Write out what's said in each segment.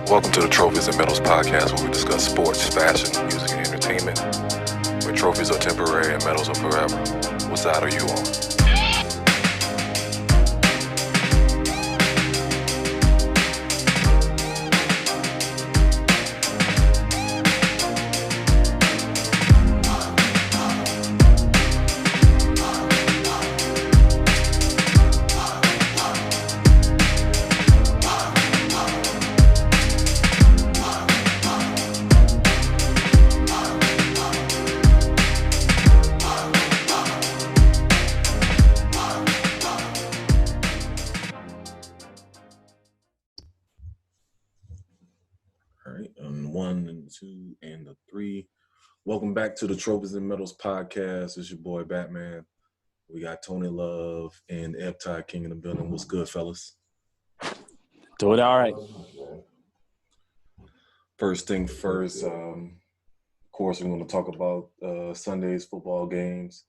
Welcome to the Trophyz and Medals podcast, where we discuss sports, fashion, music, and entertainment. Where trophies are temporary and medals are forever. What side are you on? Two and the three. Welcome back to the Trophyz and Medals podcast. It's your boy Batman. We got Tony Love and EbbtideKing in the building. What's good, fellas? Doing all right. First thing first, of course, we're going to talk about Sunday's football games.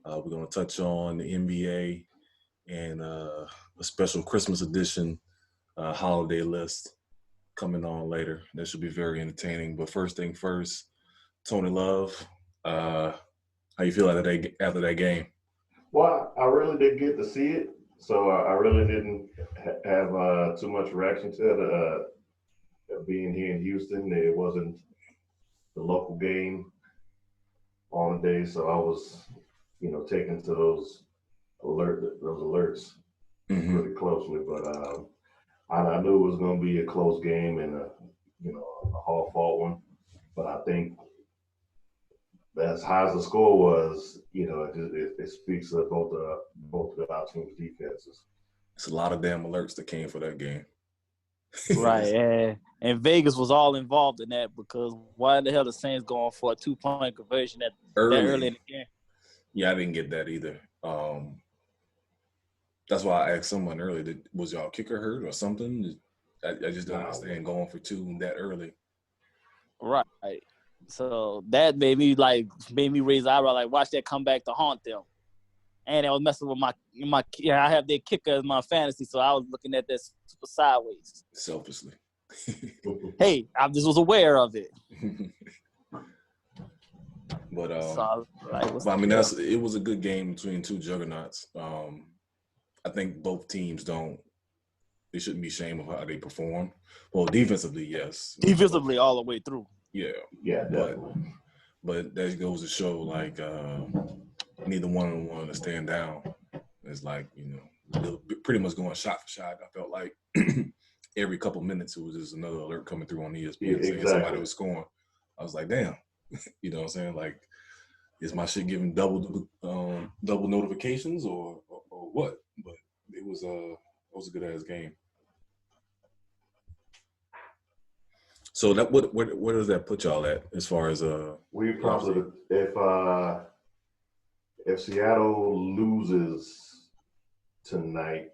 We're going to touch on the NBA and a special Christmas edition holiday list coming on later. That should be very entertaining. But first thing first, Tony Love, how you feel after that game? Well, I really didn't get to see it, so I really didn't have too much reaction to it. Being here in Houston, it wasn't the local game on the day, so I was, taken to those alerts really closely. But I knew it was going to be a close game and a hard-fought one, but I think as high as the score was, it speaks of both of our team's defenses. It's a lot of damn alerts that came for that game. Right, and Vegas was all involved in that because why the hell the Saints going for a 2-point conversion that early in the game? Yeah, I didn't get that either. That's why I asked someone earlier, was y'all kicker hurt or something? I just don't understand going for two that early. Right. So that made me raise the eyebrow, like watch that come back to haunt them. And I was messing with my I have their kicker as my fantasy, so I was looking at this super sideways. Selfishly. Hey, I just was aware of it. But it was a good game between two juggernauts. I think both teams they shouldn't be ashamed of how they perform. Well, defensively, yes. Defensively all the way through. Yeah. Yeah, definitely. But that goes to show, like, neither one of them wanted to stand down. It's like, pretty much going shot for shot. I felt like every couple minutes it was just another alert coming through on ESPN saying somebody was scoring. I was like, damn. You know what I'm saying? Like, is my shit giving double notifications or what? But it was a good ass game. So that where does that put y'all at as far as we probably if Seattle loses tonight,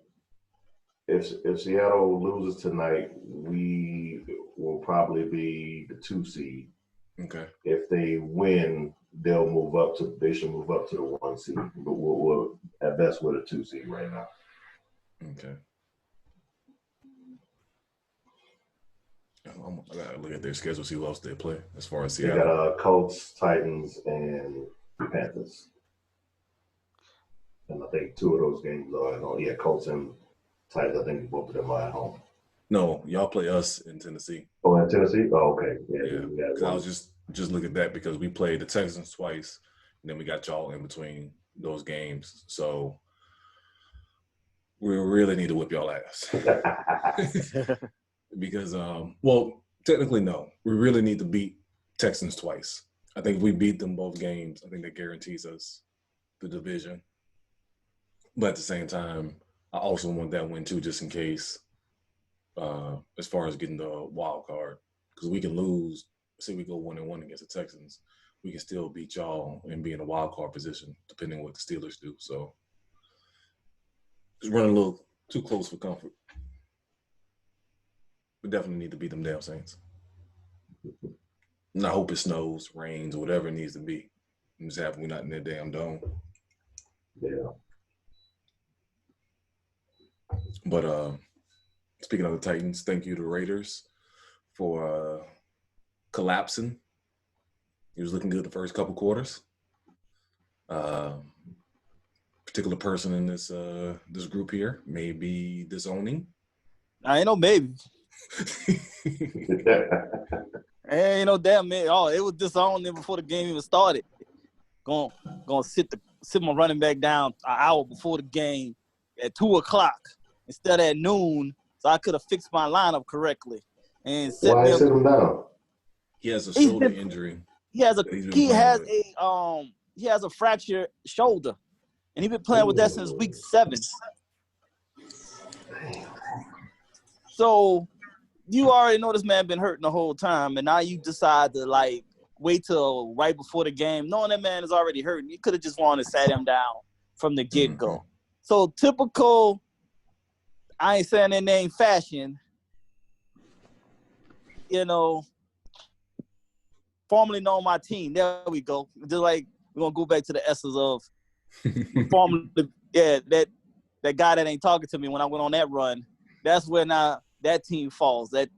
if Seattle loses tonight, we will probably be the 2 seed. Okay. If they win, they should move up to the 1 seed. But we're at best we're the 2 seed right now. Okay. I gotta look at their schedule, see who else they play as far as Seattle. They got Colts, Titans, and Panthers. And I think 2 of those games are at home. Yeah, Colts and Titans, I think both of them are at home. No, y'all play us in Tennessee. Oh, in Tennessee? Oh, okay. Yeah. Because I was just looking at that because we played the Texans twice, and then we got y'all in between those games. So we really need to whip y'all ass. Because, technically no. We really need to beat Texans twice. I think if we beat them both games, I think that guarantees us the division. But at the same time, I also want that win too, just in case, as far as getting the wild card. Because we can lose, say we go 1-1 against the Texans, we can still beat y'all and be in a wild card position, depending on what the Steelers do. So it's running a little too close for comfort. We definitely need to beat them damn Saints. And I hope it snows, rains, or whatever it needs to be. I'm just happy we're not in that damn dome. Yeah. But speaking of the Titans, thank you to Raiders for collapsing. He was looking good the first couple quarters. Particular person in this group here may be disowning. I ain't no maybe. Ain't no damn man. Oh, it was disowning before the game even started. Going sit my running back down an hour before the game at 2:00 instead of at noon, so I could have fixed my lineup correctly. And why sit him down? He has a shoulder injury. He has a fractured shoulder, and he's been playing with that since week 7. So you already know this man been hurting the whole time, and now you decide to like wait till right before the game, knowing that man is already hurting. You could have just wanted to sat him down from the get-go. Mm-hmm. So typical, I ain't saying their name fashion, formerly known my team. There we go. Just like we're gonna go back to the essence of formerly, that guy that ain't talking to me when I went on that run. That's where now that team falls. That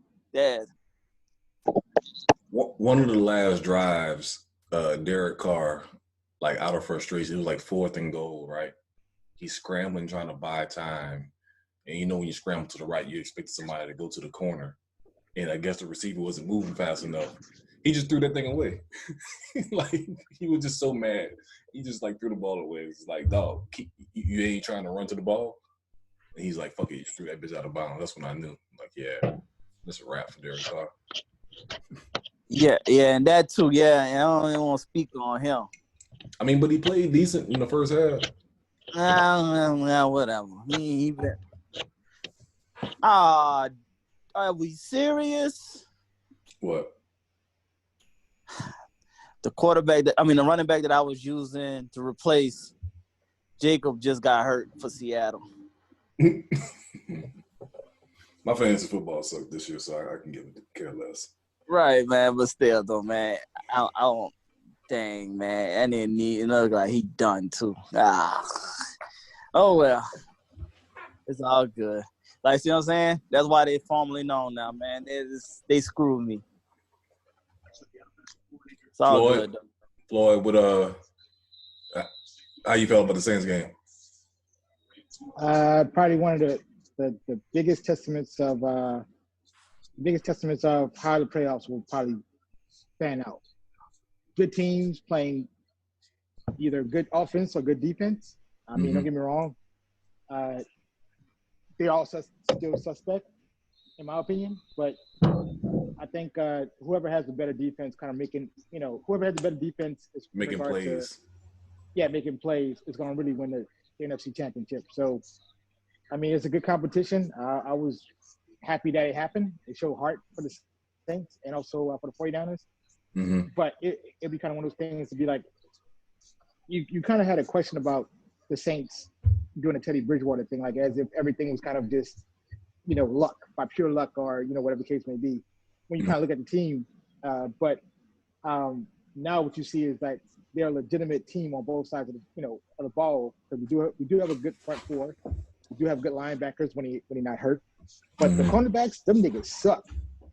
one of the last drives, Derek Carr, like out of frustration, it was like 4th and goal, right? He's scrambling, trying to buy time. And when you scramble to the right, you expect somebody to go to the corner. And I guess the receiver wasn't moving fast enough. He just threw that thing away. Like, he was just so mad. He just, like, threw the ball away. It's like, dog, you ain't trying to run to the ball? And he's like, fuck it, you threw that bitch out of bounds. That's when I knew. Like, yeah, that's a wrap for Derek Carr. Yeah, and that too, yeah. And I don't even want to speak on him. I mean, but he played decent in the first half. Whatever. Are we serious? What? The running back that I was using to replace Jacob just got hurt for Seattle. My fantasy football sucked this year, so I can give it care less. Right, man, but still, though, man, I don't. Dang, man, I didn't need another guy. He done too. Oh well, it's all good. Like, see what I'm saying? That's why they formally known now, man. They screwed me. It's all good, though. Floyd, how you felt about the Saints game? Probably one of the biggest testaments of how the playoffs will probably pan out. Good teams playing either good offense or good defense. I mean, Don't get me wrong. They're all still suspect, in my opinion. But I think whoever has the better defense, whoever has the better defense is making plays. Making plays is going to really win the NFC Championship. So, I mean, it's a good competition. I was happy that it happened. It showed heart for the Saints and also for the 49ers. Mm-hmm. But it'd be kind of one of those things to be like, you kind of had a question about the Saints doing a Teddy Bridgewater thing, like as if everything was kind of just, luck, by pure luck or, whatever the case may be, when you kind of look at the team. But now what you see is that they're a legitimate team on both sides of the ball. Because we do have a good front four. We do have good linebackers when he's not hurt. But the cornerbacks, them niggas suck.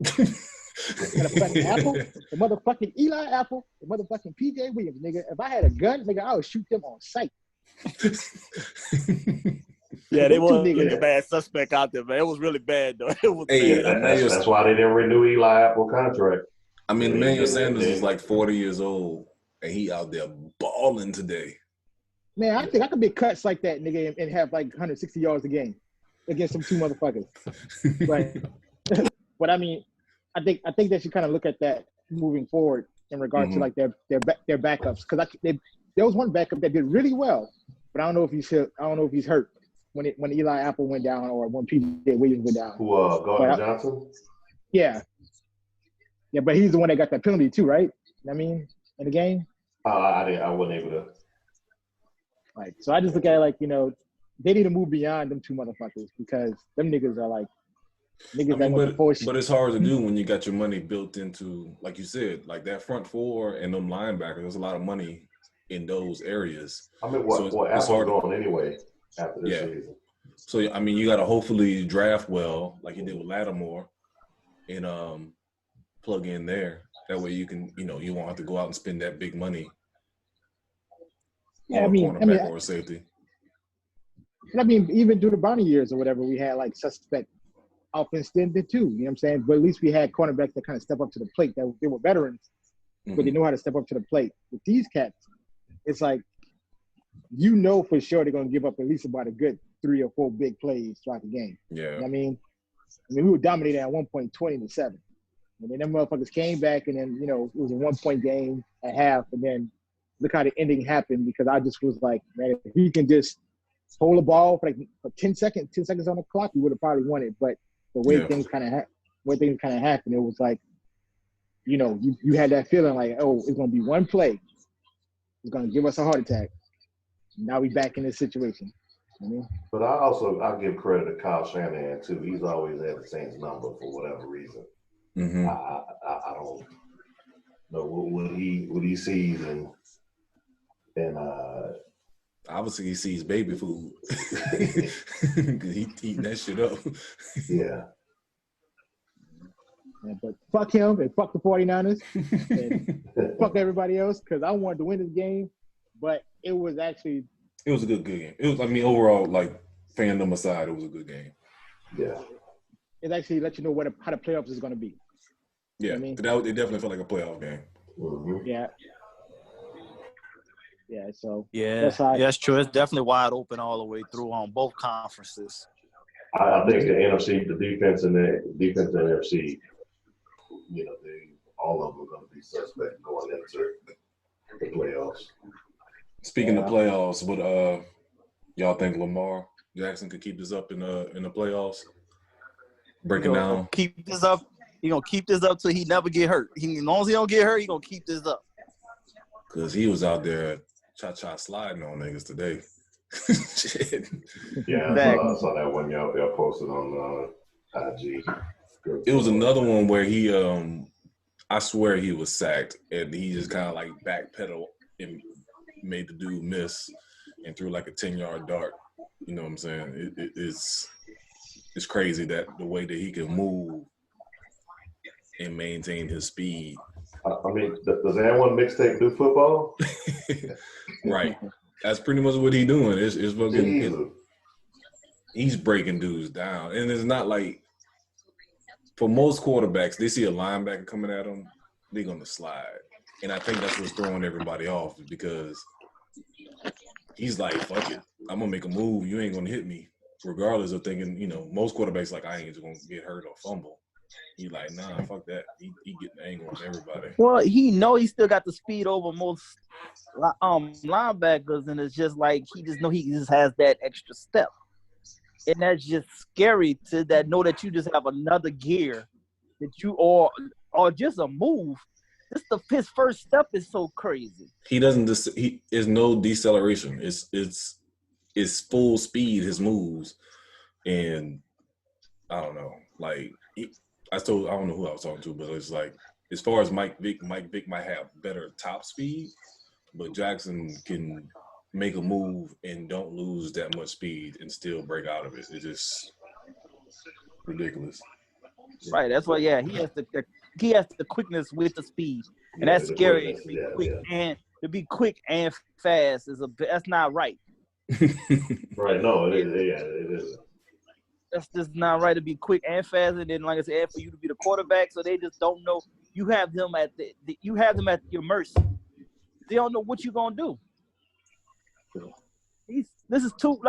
The Apple, the motherfucking Eli Apple, the motherfucking PJ Williams, nigga. If I had a gun, nigga, I would shoot them on sight. Yeah, they was a bad suspect out there, man. It was really bad, though. It was bad. That's why they didn't renew Eli Apple contract. I mean, Emmanuel Sanders is like 40 years old, and he out there balling today. Man, I think I could be cuts like that, nigga, and have like 160 yards a game against some 2 motherfuckers. But I mean, I think they should kind of look at that moving forward in regards to like their backups, because there was one backup that did really well, but I don't know if he's hurt when Eli Apple went down or when PJ Williams went down. Who Gardner Johnson? Yeah, but he's the one that got that penalty too, right? I mean, in the game. I wasn't able to. Like, so I just look at it like, they need to move beyond them 2 motherfuckers, because them niggas are like. But it's hard to do when you got your money built into, like you said, like that front four and them linebackers. There's a lot of money in those areas. I mean, what Apple's going anyway after this season? So I mean, you got to hopefully draft well, like you did with Lattimore, and plug in there. That way you can, you won't have to go out and spend that big money on a cornerback or a safety. I mean, even through the Bonnie years or whatever, we had like suspect offense then too. You know what I'm saying? But at least we had cornerbacks that kind of step up to the plate. That they were veterans, but they know how to step up to the plate. With these cats, it's like for sure they're going to give up at least about a good 3 or 4 big plays throughout the game. Yeah. You know what I mean, we were dominating at one point 20-7. And then them motherfuckers came back, and then, it was a 1-point game at half, and then look how the ending happened, because I just was like, man, if he can just hold the ball for 10 seconds on the clock, we would have probably won it. But the way things kind of happened, it was like, you had that feeling like, oh, it's going to be one play. It's going to give us a heart attack. Now we back in this situation. But I'll give credit to Kyle Shanahan too. He's always had the Saints number for whatever reason. Mm-hmm. I don't know what he sees and obviously he sees baby food because he eating that shit up. Yeah. But fuck him and fuck the 49ers and fuck everybody else, because I wanted to win this game, but it was a good game. It was, overall, like, fandom aside, it was a good game. Yeah. It actually let you know how the playoffs is going to be. Yeah, it definitely felt like a playoff game. Mm-hmm. Yeah. Yeah, so. Yeah, that's true. It's definitely wide open all the way through on both conferences. I think the NFC, the defense in the NFC, all of them are going to be suspect going into the playoffs. Speaking of playoffs, what y'all think Lamar Jackson could keep this up in the playoffs? Breaking down. Keep this up. He gonna keep this up till he never get hurt. As long as he don't get hurt, he gonna keep this up. Cause he was out there cha-cha sliding on niggas today. Shit. Yeah, I saw that one y'all posted on IG. It was another one where he I swear he was sacked and he just kind of like backpedaled and made the dude miss and threw like a 10-yard dart. You know what I'm saying? It's crazy that the way that he can move and maintain his speed. I mean, does anyone mixtape do football? Right. That's pretty much what he's doing. It's fucking. He's breaking dudes down, and it's not like for most quarterbacks, they see a linebacker coming at them, they're gonna slide, and I think that's what's throwing everybody off because he's like, "Fuck it, I'm gonna make a move. You ain't gonna hit me." Regardless of thinking, most quarterbacks like I ain't just gonna get hurt or fumble. He like, nah, fuck that. He getting angry on everybody. Well, he still got the speed over most linebackers, and it's just like he just has that extra step, and that's just scary to know that you just have another gear that you or just a move. His first step is so crazy. He doesn't. He is no deceleration. It's full speed. His moves, and I don't know. Like I don't know who I was talking to, but it's like as far as Mike Vick might have better top speed, but Jackson can make a move and don't lose that much speed and still break out of it. It's just ridiculous. Right. That's why. Yeah, he has the quickness with the speed, and that's scary. To be quick and fast that's not right. Right. No, it is. That's just not right to be quick and fast, and then like I said, for you to be the quarterback, so they just don't know. You have them at your mercy. They don't know what you're gonna do. This is two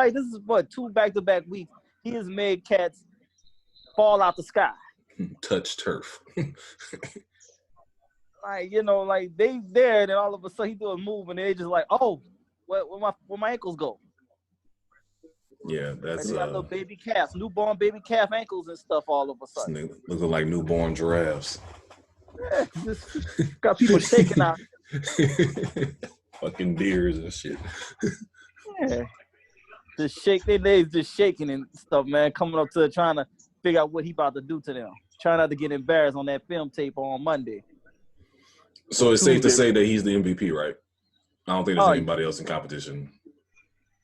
back-to-back weeks. He has made cats fall out the sky. Touch turf. Like they there, and then all of a sudden he do a move, and they just like, oh, where my ankles go? Yeah, that's got little baby calf, newborn baby calf ankles and stuff all of a sudden. Looking like newborn giraffes. Yeah, just got people shaking out. Fucking deers and shit. Yeah. Just shake their legs, just shaking and stuff, man. Coming up to trying to figure out what he about to do to them. Trying not to get embarrassed on that film tape on Monday. So it's safe to say that he's the MVP, right? I don't think there's anybody else in competition.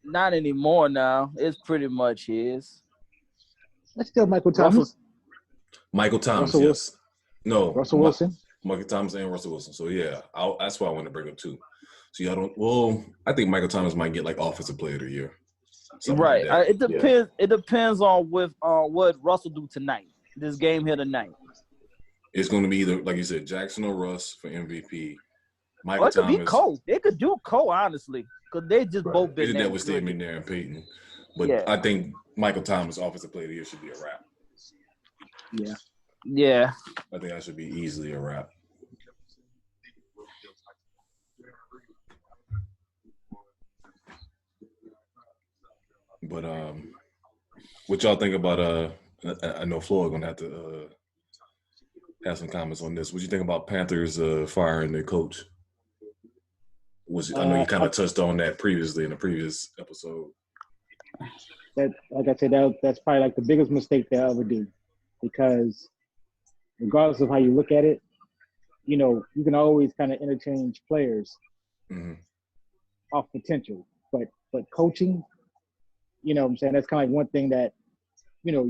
Not anymore now. It's pretty much his. That's still Michael Thomas. Michael Thomas, Russell yes. No. Russell Wilson. Michael Thomas and Russell Wilson. So, yeah, that's why I want to bring up two. So, y'all don't – well, I think Michael Thomas might get, like, Offensive Player of the Year. Right. Like It depends. Yeah. It depends on what Russell do tonight. This game here tonight. It's going to be either, like you said, Jackson or Russ for MVP. Michael Thomas. It could be Cole. They could do Cole, honestly, because they just both been there. That was Stedman there and Peyton. But yeah. I think Michael Thomas, Offensive Player of the Year, should be a wrap. Yeah. Yeah. I think that should be easily a wrap. But what y'all think about I know Floyd gonna have to have some comments on this. What you think about Panthers firing their coach? I know you kind of touched on that previously in the previous episode. That, like I said, that's probably like the biggest mistake they'll ever do, because regardless of how you look at it, you know, you can always kind of interchange players off potential, but coaching, you know what I'm saying, that's kind of like one thing that, you know,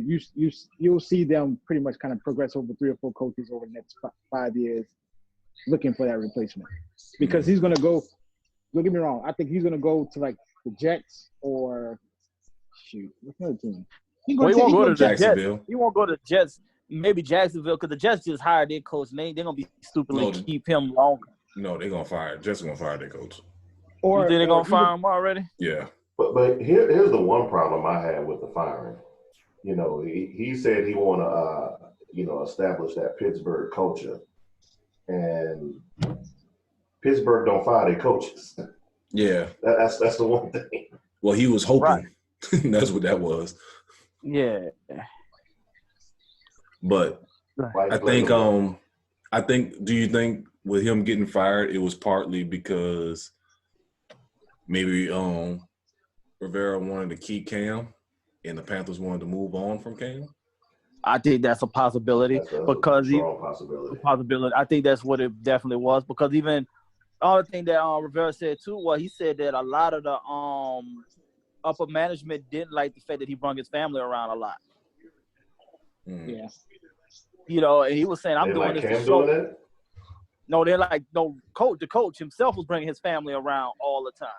you'll see them pretty much kind of progress over 3 or 4 coaches over the next 5 years looking for that replacement. Because he's going to go, don't get me wrong, I think he's going to go to like the Jets or, what's another team? He won't go to Jacksonville. He won't go to Jets. Maybe Jacksonville, because the Jets just hired their coach, and they're going to be stupidly keep him longer. No, they're going to fire. Jets are going to fire their coach. Or you think they're going to fire him already? Yeah. But here's the one problem I had with the firing. You know, he said he want to, establish that Pittsburgh culture. And Pittsburgh don't fire their coaches. Yeah. That's the one thing. Well, he was hoping. Right. That's what that was. Yeah. But I think do you think with him getting fired, it was partly because maybe Rivera wanted to keep Cam and the Panthers wanted to move on from Cam? I think that's a possibility. Possibility. I think that's what it definitely was, because even all the thing that Rivera said too was he said that a lot of the upper management didn't like the fact that he brought his family around a lot. Yeah. You know, and he was saying, I'm doing this to show. No, they're like, no, the coach himself was bringing his family around all the time.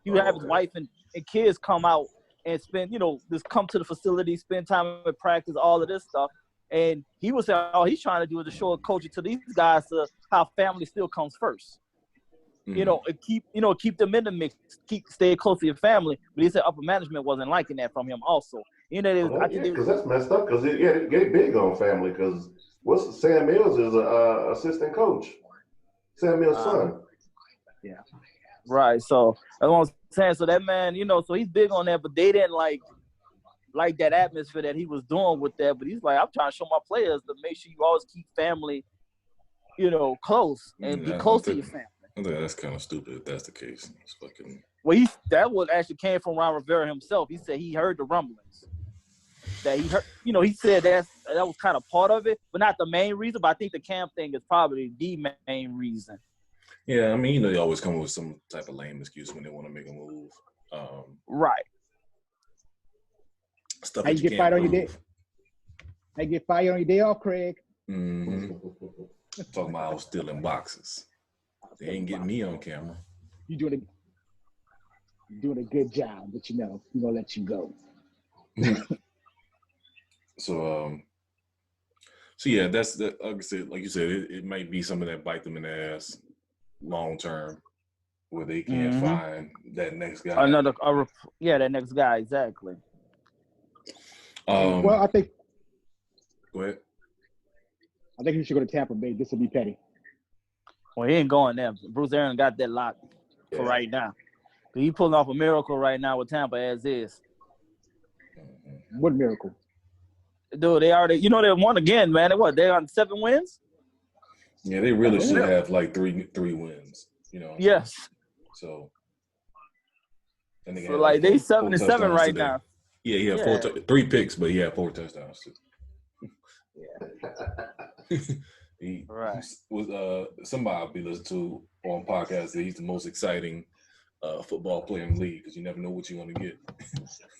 He would have his wife and kids come out and spend, just come to the facility, spend time at practice, all of this stuff. And he was saying, all he's trying to do is to show a coaching to these guys how family still comes first. And keep them in the mix, stay close to your family. But he said upper management wasn't liking that from him also. Because that's messed up, because they big on family, because Sam Mills is an assistant coach. Sam Mills' son. Yeah. Right. So that's what I'm saying. So that man, so he's big on that, but they didn't like that atmosphere that he was doing with that. But he's like, I'm trying to show my players to make sure you always keep family, close and be close to your family. I think that's kind of stupid if that's the case. It's fucking. Well, that was actually came from Ron Rivera himself. He said he heard the rumblings. That he heard, he said that was kind of part of it, but not the main reason. But I think the Cam thing is probably the main reason. Yeah, I mean, they always come up with some type of lame excuse when they want to make a move. Right. Stuff how you get fired on your day? How you get fired on your day off, Craig? Mm-hmm. Talking about I was stealing boxes. They ain't getting me on camera. You're doing a good job, but we're gonna let you go. So yeah, that's the like you said, it might be some of that bite them in the ass long term, where they can't find that next guy. That next guy, exactly. Well, I think. Go ahead. I think he should go to Tampa Bay. This will be petty. Well, he ain't going there. Bruce Aaron got that locked for right now. He pulling off a miracle right now with Tampa as is. What miracle? Dude, they already, they won again, man. They're on 7 wins? Yeah, they really should have like three wins, Yes. So. So like they 7-7 right today. now. Yeah, he had 3 picks, but he had 4 touchdowns too. Yeah. He was somebody I'll be listening to on podcast that he's the most exciting football player in the league because you never know what you're going to get.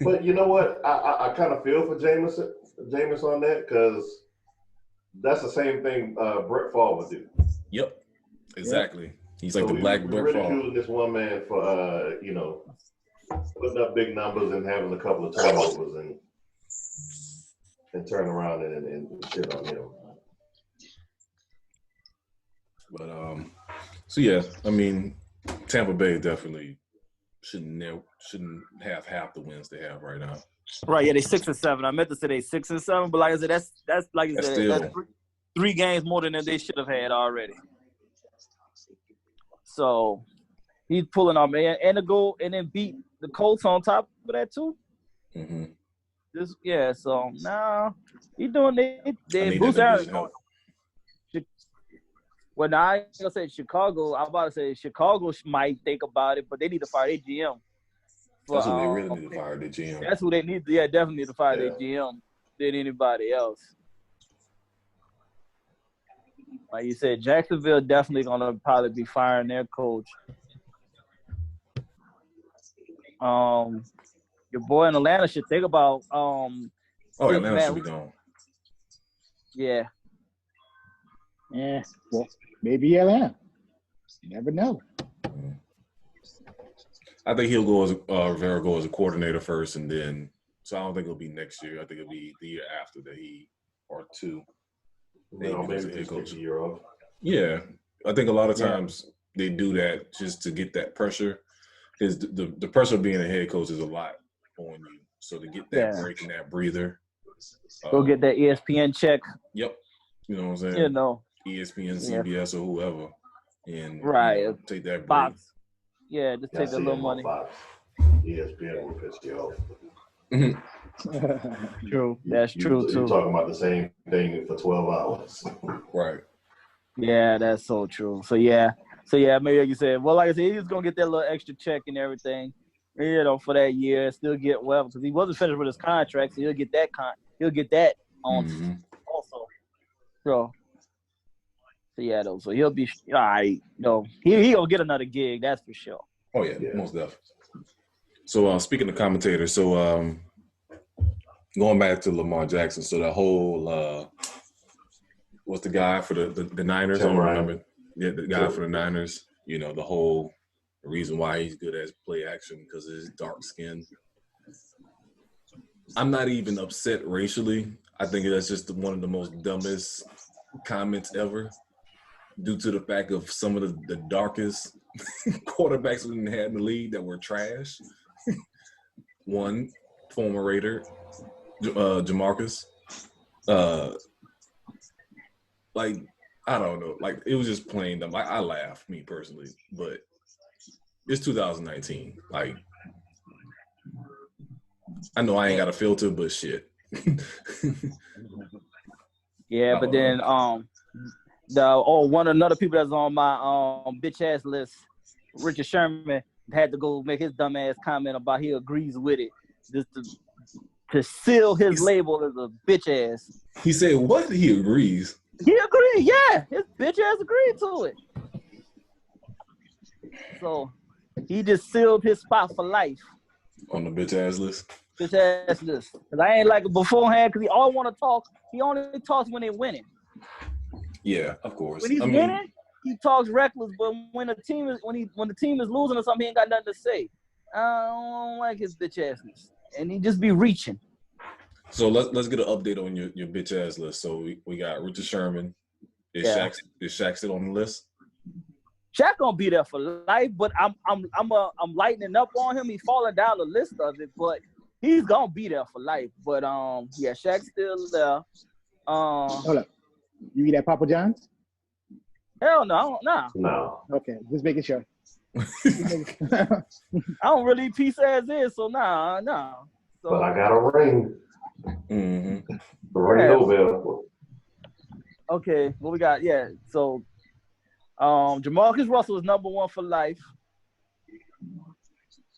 But you know what? I kind of feel for Jameis on that because that's the same thing Brett Favre would do. Yep, exactly. Yep. He's like so the black Brett Favre. Ridiculing this one man for putting up big numbers and having a couple of turnovers and turn around and shit on him. But so yeah, I mean, Tampa Bay definitely shouldn't have half the wins they have right now. Right, yeah, they 6-7. I meant to say they 6-7, but like I said, that's like I said, that's 3 games more than they should have had already. So he's pulling off, man, and to go and then beat the Colts on top of that too. Mm-hmm. So now he's doing they Bruce Arians. Well, now I ain't gonna say Chicago. I'm about to say Chicago might think about it, but they need to fire their GM. That's who they really need to fire, their GM. That's who they need. Yeah, definitely need to fire their GM than anybody else. Like you said, Jacksonville definitely gonna probably be firing their coach. Your boy in Atlanta should think about Atlanta should be gone. Yeah. Yeah. Well, maybe Atlanta. You never know. I think he'll go as Rivera go as a coordinator first, and then so I don't think it'll be next year. I think it'll be the year after that or 2. Maybe just take a year off. Yeah, I think a lot of times they do that just to get that pressure. Is the pressure of being a head coach is a lot on you. So to get that break and that breather, go get that ESPN check. Yep, you know what I'm saying. ESPN, CBS, or whoever, and take that break. Fox. Yeah, just take the little money. Fox. ESPN will piss you off. True. That's true too. You're talking about the same thing for 12 hours. Right. Yeah, that's so true. So yeah, maybe like you said, well, like I said, he's gonna get that little extra check and everything, for that year, still get well because he wasn't finished with his contract, so he'll get that on also. So yeah, though. So he'll be all right. He gonna get another gig, that's for sure. Oh yeah. Most definitely. So speaking of commentators, so going back to Lamar Jackson, so the whole what's the guy for the Niners? I don't remember. Yeah, the guy for the Niners. The whole reason why he's good at play action because of his dark skin. I'm not even upset racially. I think that's just one of the most dumbest comments ever, due to the fact of some of the darkest quarterbacks we had in the league that were trash. One former Raider, Jamarcus. I don't know. Like, it was just plain dumb. I laugh, me personally, but it's 2019. Like, I know I ain't got a filter, but shit. Yeah, but then one of another people that's on my bitch ass list, Richard Sherman, had to go make his dumb ass comment about he agrees with it, just to seal his label as a bitch ass. He said what? He agrees. He agreed, yeah. His bitch ass agreed to it. So he just sealed his spot for life. On the bitch ass list? Bitch ass list. Because I ain't like it beforehand because he all want to talk. He only talks when they're winning. Yeah, of course. When he's winning, he talks reckless, but when the team is losing or something, he ain't got nothing to say. I don't like his bitch assness. And he just be reaching. So let's get an update on your bitch ass list. So we got Richard Sherman. Is Shaq still on the list? Shaq gonna be there for life, but I'm lightening up on him. He's falling down the list of it, but he's gonna be there for life. But Shaq's still there. Hold up. You eat at Papa John's? Hell no, nah. No. Okay, just making sure. I don't really eat pizza as is, so nah. So, but I got a ring. Mm-hmm. The ring over. Okay, what we got? Yeah, so Jamarcus Russell is number 1 for life.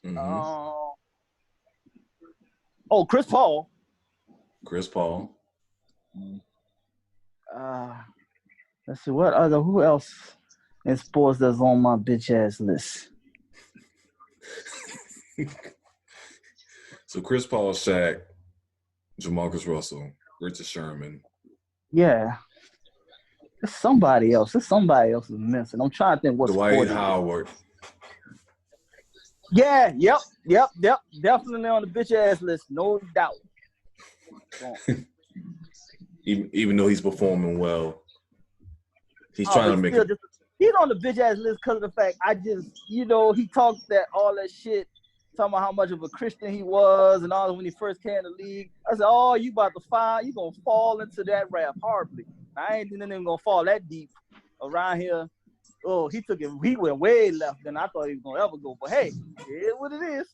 Mm-hmm. Chris Paul. Let's see, who else in sports that's on my bitch ass list? So Chris Paul, Shaq, Jamarcus Russell, Richard Sherman. Yeah. It's somebody else. It's somebody else is missing. I'm trying to think what's Dwight Howard. Yeah, yep. Definitely on the bitch ass list, no doubt. Even though he's performing well, he's trying to make it. He's on the bitch ass list because of the fact he talked all that shit, talking about how much of a Christian he was and all when he first came to the league. I said, oh, you about to find, you gonna fall into that rap horribly. I ain't even gonna fall that deep around here. Oh, he went way left than I thought he was gonna ever go. But hey, it is what it is.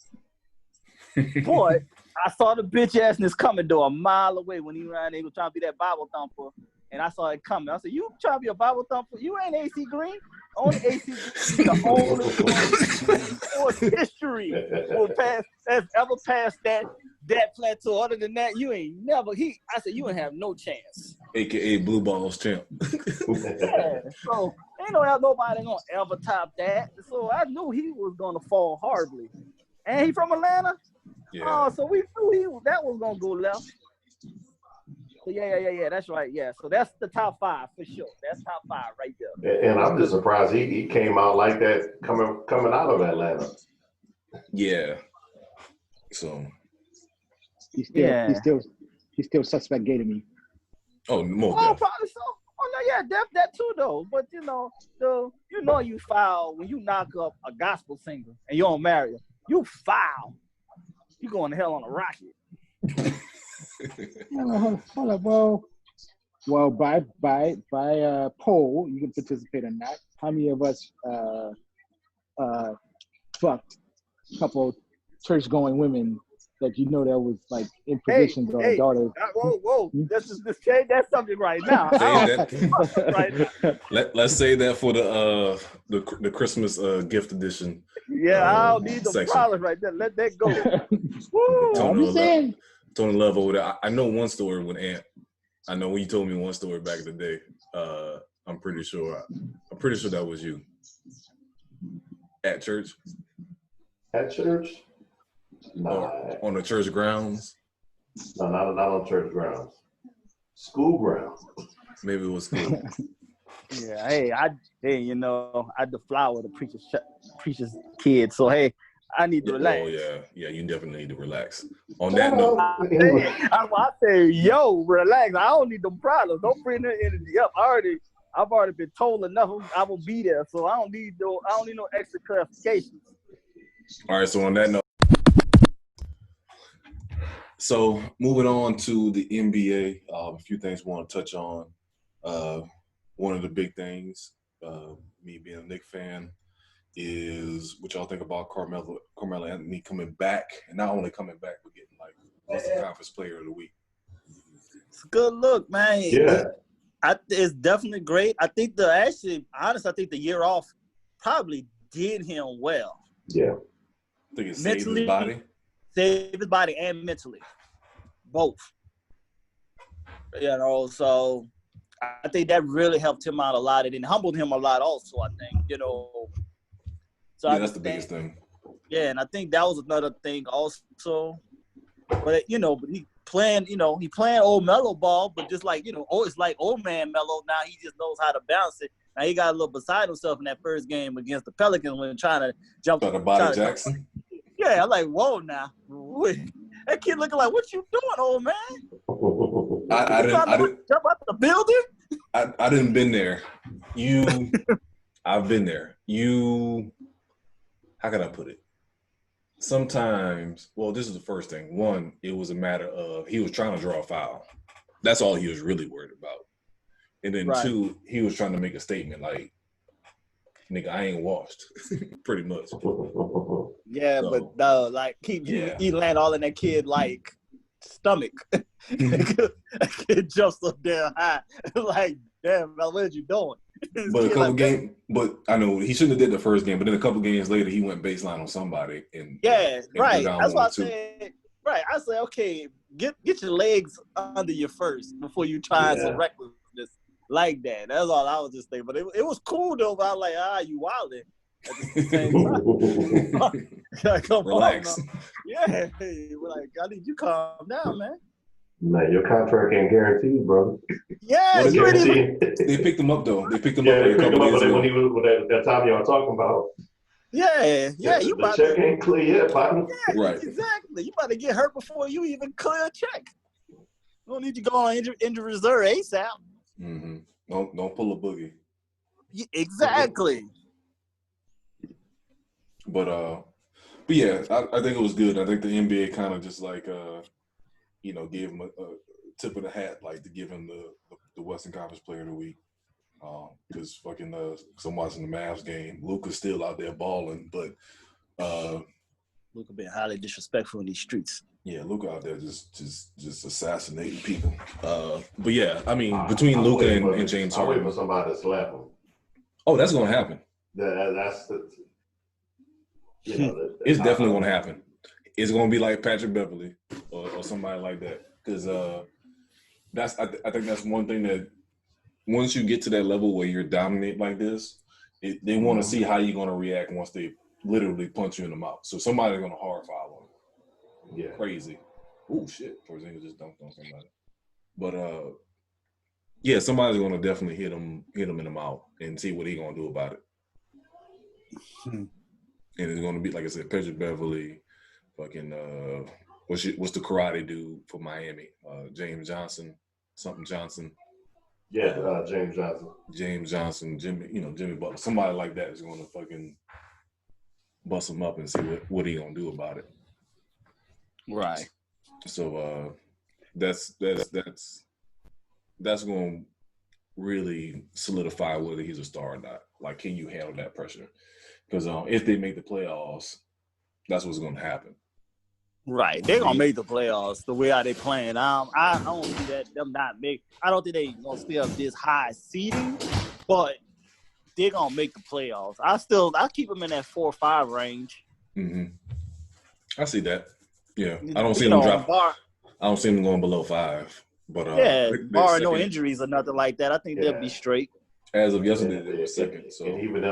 Boy, I saw the bitch-assness coming though a mile away when he ran. They were trying to be that Bible thumper, and I saw it coming. I said, "You trying to be a Bible thumper? You ain't AC Green. Only AC Green, the only sports history that's ever passed that plateau. Other than that, you ain't never." I said, "You ain't have no chance." AKA Blue Balls champ. Yeah, so ain't nobody gonna ever top that. So I knew he was gonna fall horribly. And he from Atlanta? Yeah. Oh, so we knew that was gonna go left. So yeah, that's right. Yeah, so that's the top 5 for sure. That's top 5 right there. And I'm just surprised he came out like that coming out of Atlanta. Yeah. So he's still suspect gay to me. Oh, more. Oh, probably so. Oh no, yeah, that too though. But you foul when you knock up a gospel singer and you don't marry her. You foul. You going to hell on a rocket. Hold up, well, by poll, you can participate in that. How many of us fucked a couple church-going women that you know that was like in positions or daughters? Whoa! Let's change that subject right now. Let's say that for the Christmas gift edition. Yeah, I don't need the problems right there. Let that go. Woo! Tony Love over there. I know one story with Ant. I know when you told me one story back in the day. I'm pretty sure that was you at church. At church? Or on the church grounds? No, not on church grounds. School grounds. Maybe it was school. Yeah, I deflower the preacher's kid. So hey, I need to relax. Oh yeah, you definitely need to relax. On that note, I say, yo, relax. I don't need them problems. Don't bring that energy up. I've already been told enough. I will be there, so I don't need no extra clarifications. All right, so on that note. So moving on to the NBA, a few things we want to touch on. One of the big things, me being a Knicks fan, is what y'all think about Carmelo Anthony coming back, and not only coming back, but getting like Western Conference Player of the Week. It's a good look, man. Yeah, it's definitely great. I think I think the year off probably did him well. Yeah, I think it saved his body. Saved his body and mentally, both. So I think that really helped him out a lot. It humbled him a lot, also. I think, So that's the biggest thing. Yeah, and I think that was another thing also. But he playing old Melo ball, but just like it's like old man Melo now. He just knows how to balance it. Now he got a little beside himself in that first game against the Pelicans when trying to jump. Talking about Jackson. Yeah, I'm like, whoa, now. Wait. That kid looking like, what you doing, old man? I didn't jump out the building. I didn't been there. I've been there. How can I put it? Sometimes, well, this is the first thing. One, it was a matter of he was trying to draw a foul. That's all he was really worried about. And then two, he was trying to make a statement like, nigga, I ain't washed, pretty much. Yeah, so, but he land all in that kid like stomach. That kid jumps up there high, like, damn, what are you doing? But a couple games, but I know he shouldn't have did the first game. But then a couple games later, he went baseline on somebody. And right. That's what I said. Right, I said, okay, get your legs under you first before you try some recklessness like that. That's all I was just thinking. But it was cool though. But I was like, you wildin'. at the same time. Come Relax. on, man. Yeah, we're like, I need you calm down, man. Man, your contract ain't guaranteed, brother. Yeah, Well, you ain't even. They picked him up though. They picked him Yeah, up they a picked him couple up days ago. when he was with that time y'all talking about. Yeah, you The about check to. ain't clear yet, partner. Yeah, Right. exactly. You about to get hurt before you even clear a check. You don't need to go on injury reserve ASAP. Mm-hmm. Don't pull a boogie. Yeah, exactly. But yeah, I think it was good. I think the NBA kind of just like gave him a tip of the hat, like to give him the Western Conference Player of the Week. Because fucking, cause I'm watching the Mavs game. Luca's still out there balling, but Luca being highly disrespectful in these streets. yeah, Luca out there just assassinating people. But yeah, I mean, between Luca and James I'm waiting Harden, for somebody to slap him. oh, that's gonna happen. That's the. It's definitely gonna happen. It's gonna be like Patrick Beverly or somebody like that. Because I think that's one thing that once you get to that level where you're dominant like this, they want to see how you're gonna react once they literally punch you in the mouth. So somebody's gonna hard foul him. Yeah. Crazy. Oh shit! Porzingis just dunked on somebody. But yeah, somebody's gonna definitely hit him in the mouth and see what he gonna do about it. And it's gonna be like I said, Patrick Beverly, fucking what's the karate dude for Miami? James Johnson, something Johnson. Yeah, James Johnson. James Johnson, Jimmy Butler, somebody like that is gonna fucking bust him up and see what he gonna do about it. Right. So that's gonna really solidify whether he's a star or not. Like, can you handle that pressure? Because if they make the playoffs, that's what's gonna happen. Right. They're gonna make the playoffs the way how they playing. I don't see that them not make. I don't think they gonna stay up this high seeding, but they're gonna make the playoffs. I keep them in that 4 or 5 range. Mm-hmm. I see that. Yeah, I don't see them drop. I don't see them going below 5. But yeah, barring no injuries or nothing like that, I think they'll be straight. As of yesterday, they were second. So and even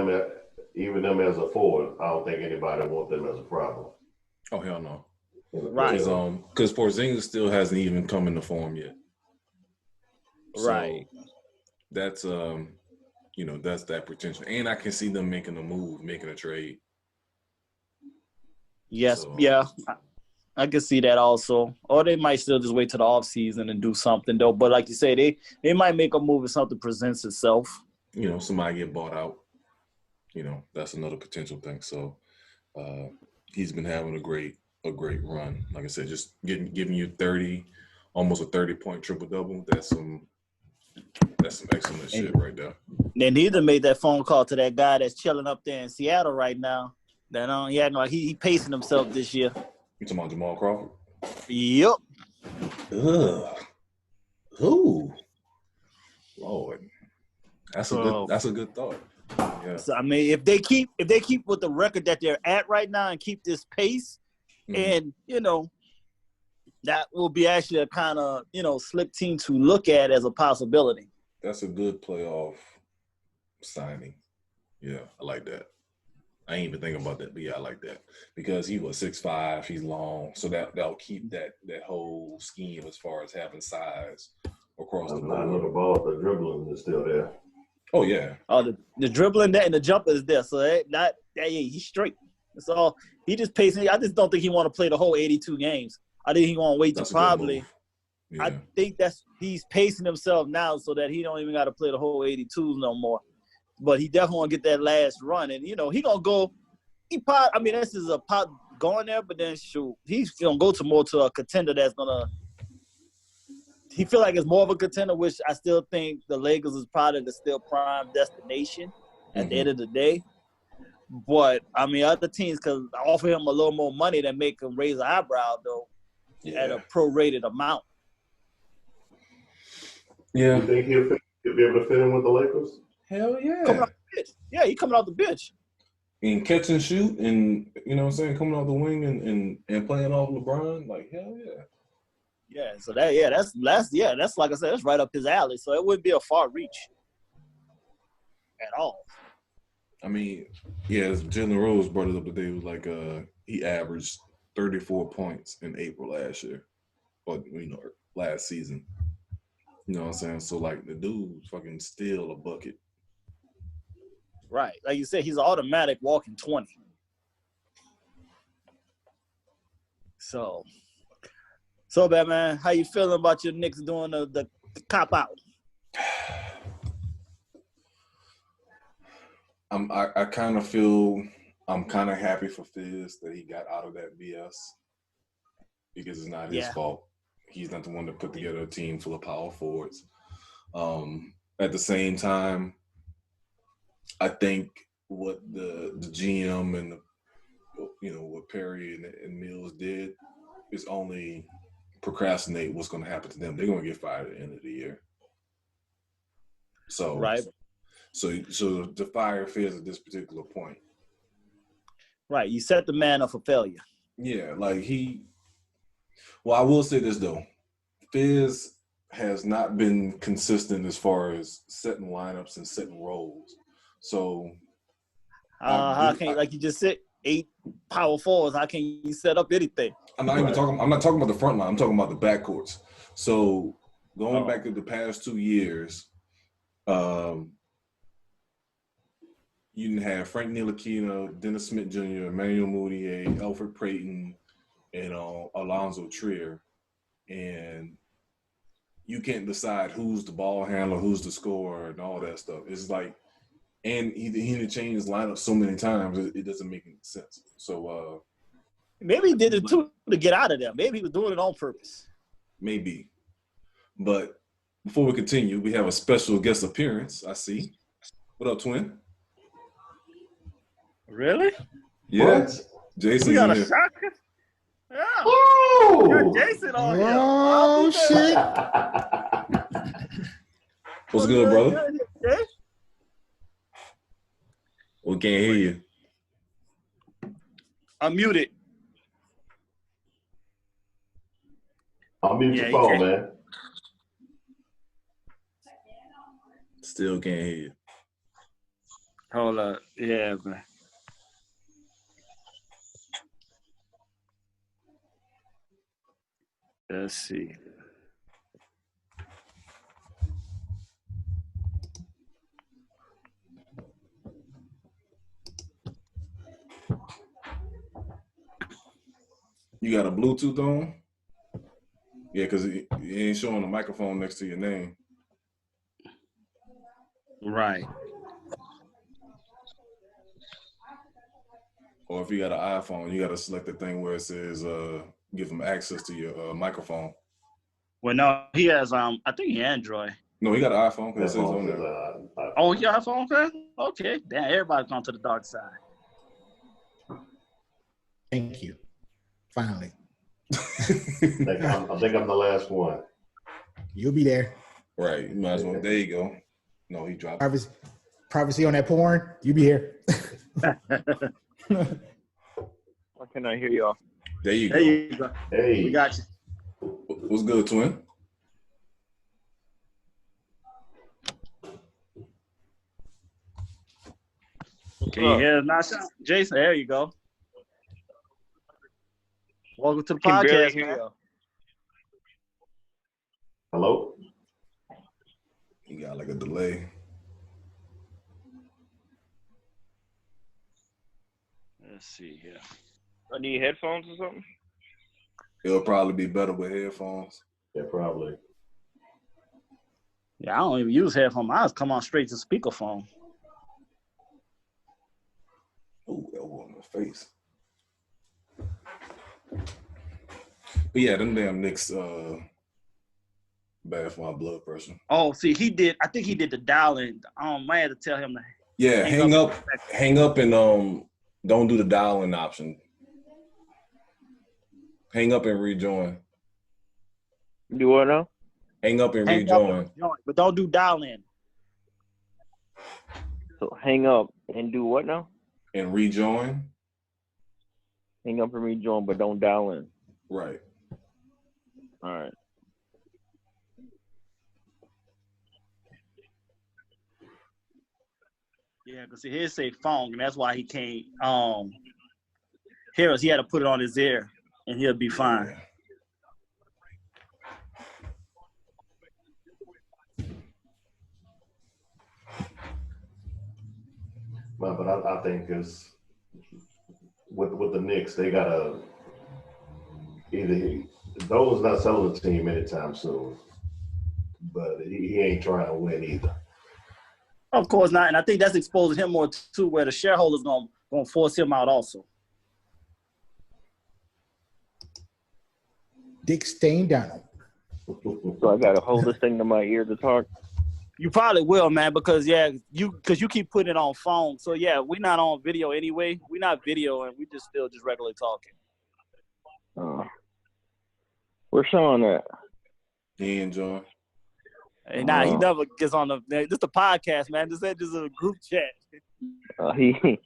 them as a forward, I don't think anybody want them as a problem. Oh hell no. Right. Because Porzingis still hasn't even come into form yet. So right. That's that's that potential, and I can see them making a trade. Yes. So, yeah. I can see that also. Or they might still just wait till the offseason and do something, though. But like you say, they might make a move if something presents itself. Somebody get bought out. That's another potential thing. So he's been having a great run. Like I said, just giving you 30, almost a 30-point triple-double. That's some excellent shit right there. They need to make that phone call to that guy that's chilling up there in Seattle right now. That he acting like he pacing himself this year. You talking about Jamal Crawford? Yep. Ugh. Who? Lord. That's a good thought. Yeah. So I mean, if they keep with the record that they're at right now and keep this pace, and that will be actually a kind of slick team to look at as a possibility. That's a good playoff signing. Yeah, I like that. I ain't even thinking about that, but yeah, I like that because he was 6'5", he's long, so that'll keep that whole scheme as far as having size across the board. The ball, the dribbling is still there. Oh yeah. Oh, the dribbling and the jumper is there, so he's straight. That's all. He just pacing. I just don't think he want to play the whole 82 games. I think he want to wait to probably. Yeah. I think he's pacing himself now so that he don't even got to play the whole 82s no more. But he definitely want to get that last run, and he gonna go. This is a pot going there, but then he's gonna go to a contender that's gonna. He feel like it's more of a contender, which I still think the Lakers is probably the still prime destination at the end of the day. But other teams could offer him a little more money than make him raise an eyebrow though, at a prorated amount. Yeah, you think he'll be able to fit in with the Lakers? Hell yeah. Coming out the bench. Yeah, he coming out the bench. And catch and shoot and, coming out the wing and playing off LeBron, like, hell yeah. Yeah, so that's like I said, that's right up his alley. So it wouldn't be a far reach at all. I mean, yeah, Jalen Rose brought it up today. It was like he averaged 34 points in April last year, or last season. You know what I'm saying? So like the dude's fucking still a bucket. Right. Like you said, he's automatic walking 20. So Batman, how you feeling about your Knicks doing the cop out? I kind of feel I'm kind of happy for Fizz that he got out of that BS because it's not his fault. He's not the one that put together a team full of power forwards. At the same time, I think what the GM and what Perry and Mills did is only procrastinate what's going to happen to them. They're going to get fired at the end of the year. So right. So to fire Fizz at this particular point. Right. You set the man up for failure. Yeah, like I will say this though. Fizz has not been consistent as far as setting lineups and setting roles. So like you just said, 8 power forwards, how can you set up anything? I'm not talking about the front line, I'm talking about the backcourts. So going back to the past 2 years, you didn't have Frank Ntilikina, Dennis Smith Jr., Emmanuel Mudiay, Alfred Payton, and Alonzo Trier. And you can't decide who's the ball handler, who's the scorer, and all that stuff. It's like, and he didn't change his lineup so many times, it doesn't make any sense. So maybe he did it too to get out of there. Maybe he was doing it on purpose. Maybe. But before we continue, we have a special guest appearance, I see. What up, twin? Really? Yeah. What? Jason's we got in a here. shocker? Yeah. Woo! Got Jason on here. Oh, shit. What's good, brother? We can't hear you. I'm muted. I'll mute your phone, man. Still can't hear you. Hold up. Yeah, man. Let's see. You got a Bluetooth on? Yeah, because it ain't showing the microphone next to your name. Right. Or if you got an iPhone, you got to select the thing where it says give them access to your microphone. Well, no, he has, I think he Android. No, he got an iPhone because it says on there. Oh, he got an iPhone? Okay. Damn, everybody's gone to the dark side. Thank you. Finally. I think I'm the last one. You'll be there. Right. You might as well. There you go. No, he dropped. Privacy on that porn. You be here. Why can't I hear y'all? There you go. There you go. Hey. We got you. What's good, twin? Can you hear us now, Jason? There you go. Welcome to the podcast, man. Hello? You got like a delay. Let's see here. I need headphones or something? It'll probably be better with headphones. Yeah, probably. Yeah, I don't even use headphones. Mine come on straight to speakerphone. Ooh, that was on my face. But yeah, them damn Knicks bad for my blood pressure. Oh, see, I think he did the dial-in. I had to tell him to hang up and don't do the dial-in option. Hang up and rejoin. Do what now? Hang up and rejoin. But don't do dial-in. So hang up and do what now? And rejoin. Hang up and rejoin, but don't dial in. Right. All right. Yeah, because his say phone, and that's why he can't hear us. He had to put it on his ear, and he'll be fine. Yeah. But I think it's with the Knicks, they gotta Dolan's not selling the team anytime soon, but he ain't trying to win either. Of course not, and I think that's exposing him more too, where the shareholders gonna force him out also. Dick Stain Donald. So I gotta hold this thing to my ear to talk. You probably will, man, because you keep putting it on phone. So yeah, we're not on video anyway. We're not videoing. We just still just regularly talking. Where's Sean at? He enjoy. Hey, nah, he never gets on the. This is a podcast, man. This is a group chat. He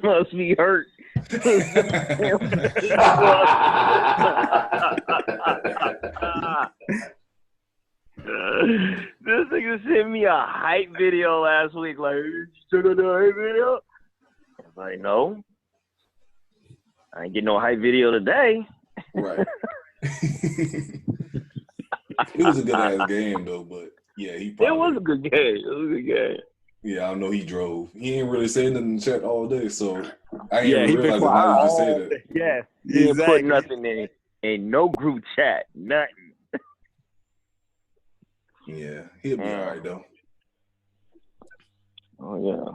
must be hurt. This nigga sent me a hype video last week. Like, you took a hype video? I was like, no. I ain't getting no hype video today. Right. It was a good ass game though, but yeah, he probably. It was a good game. Yeah, I know he drove. He ain't really saying nothing in the chat all day, so I ain't Yeah, even he been realize it now you just said that. Yeah, He ain't put nothing in no group chat. Nothing. Yeah, he'll be all right though. Oh yeah.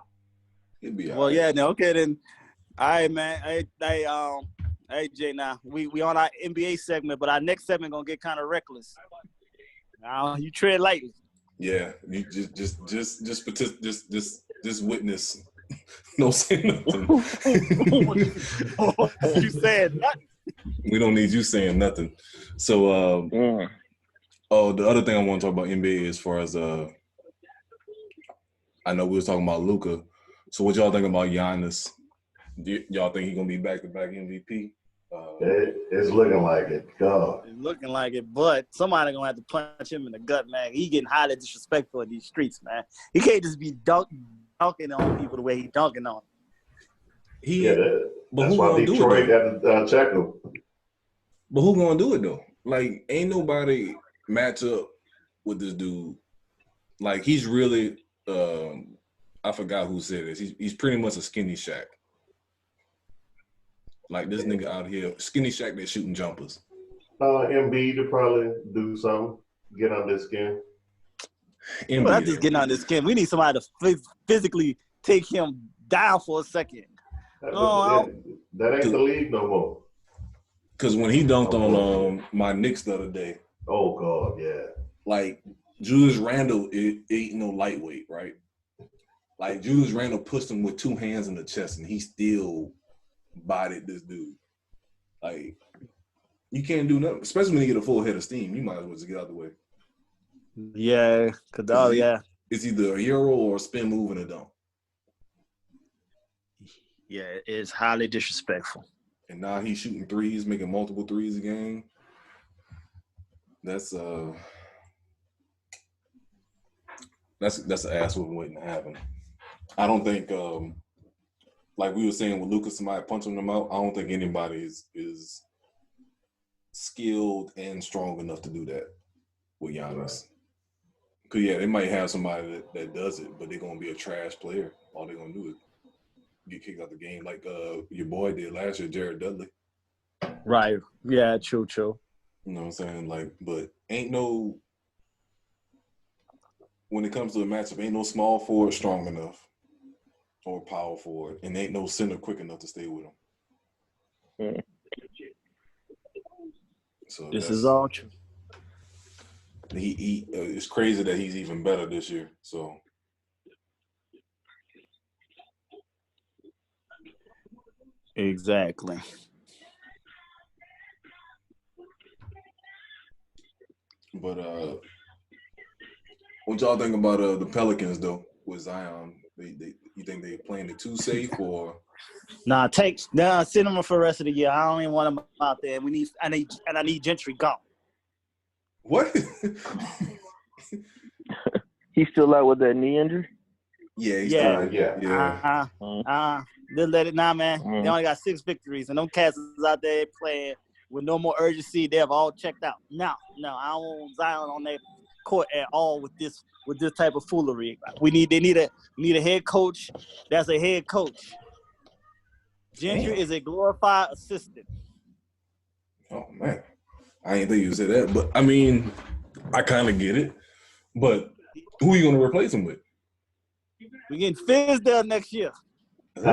He'll be all Well, right. yeah, then okay then. All right, man. Hey Jay, now we on our NBA segment, but our next segment gonna get kind of reckless. Now you tread lightly. Yeah, you just witness. No say nothing. You said nothing. We don't need you saying nothing. So, the other thing I want to talk about NBA as far as I know we was talking about Luca. So what y'all think about Giannis? Y'all think he's gonna be back-to-back MVP? It's looking like it. God. It's looking like it, but somebody gonna have to punch him in the gut, man. He getting highly disrespectful in these streets, man. He can't just be dunking on people the way he dunking on them. That's why Detroit had to check him. But who gonna do it though? Like, ain't nobody match up with this dude. Like, he's really I forgot who said this. He's pretty much a skinny Shaq. Like, this nigga out here, skinny Shaq that's shooting jumpers. Embiid to probably do something, get under his skin. Embiid, Well, that's just getting under his skin. We need somebody to physically take him down for a second. That ain't the league no more. Because when he dunked on my Knicks the other day. Oh, God, yeah. Like, Julius Randle ain't no lightweight, right? Like, Julius Randle pushed him with two hands in the chest, and he still bodied this dude. Like, you can't do nothing, especially when you get a full head of steam. You might as well just get out the way. Yeah, It's either a hero or a spin move and a dunk. Yeah, it's highly disrespectful. And now he's shooting threes, making multiple threes a game. That's an ass whooping waiting to happen. I don't think like we were saying with Luka, somebody punching him out, I don't think anybody is skilled and strong enough to do that with Giannis. Because, yeah, they might have somebody that does it, but they're going to be a trash player. All they're going to do is get kicked out the game like your boy did last year, Jared Dudley. Right. Yeah, true. You know what I'm saying? Like, but when it comes to a matchup, ain't no small forward strong enough or power forward, and ain't no center quick enough to stay with him. Yeah. So this is all true. He it's crazy that he's even better this year. So exactly. But what y'all think about the Pelicans though with Zion? You think they playing it too safe or? Nah, send him for the rest of the year. I don't even want him out there. I need Gentry gone. What? He's still out with that knee injury? Yeah. Yeah. Just let it man. Mm. They only got 6 victories, and them cats is out there playing with no more urgency. They have all checked out. No, I don't want Zion on their court at all with this type of foolery. They need a head coach. That's a head coach. Gentry is a glorified assistant. Oh man, I ain't think you said that, but I mean, I kind of get it. But who are you gonna replace him with? We getting Fizz there next year. Man,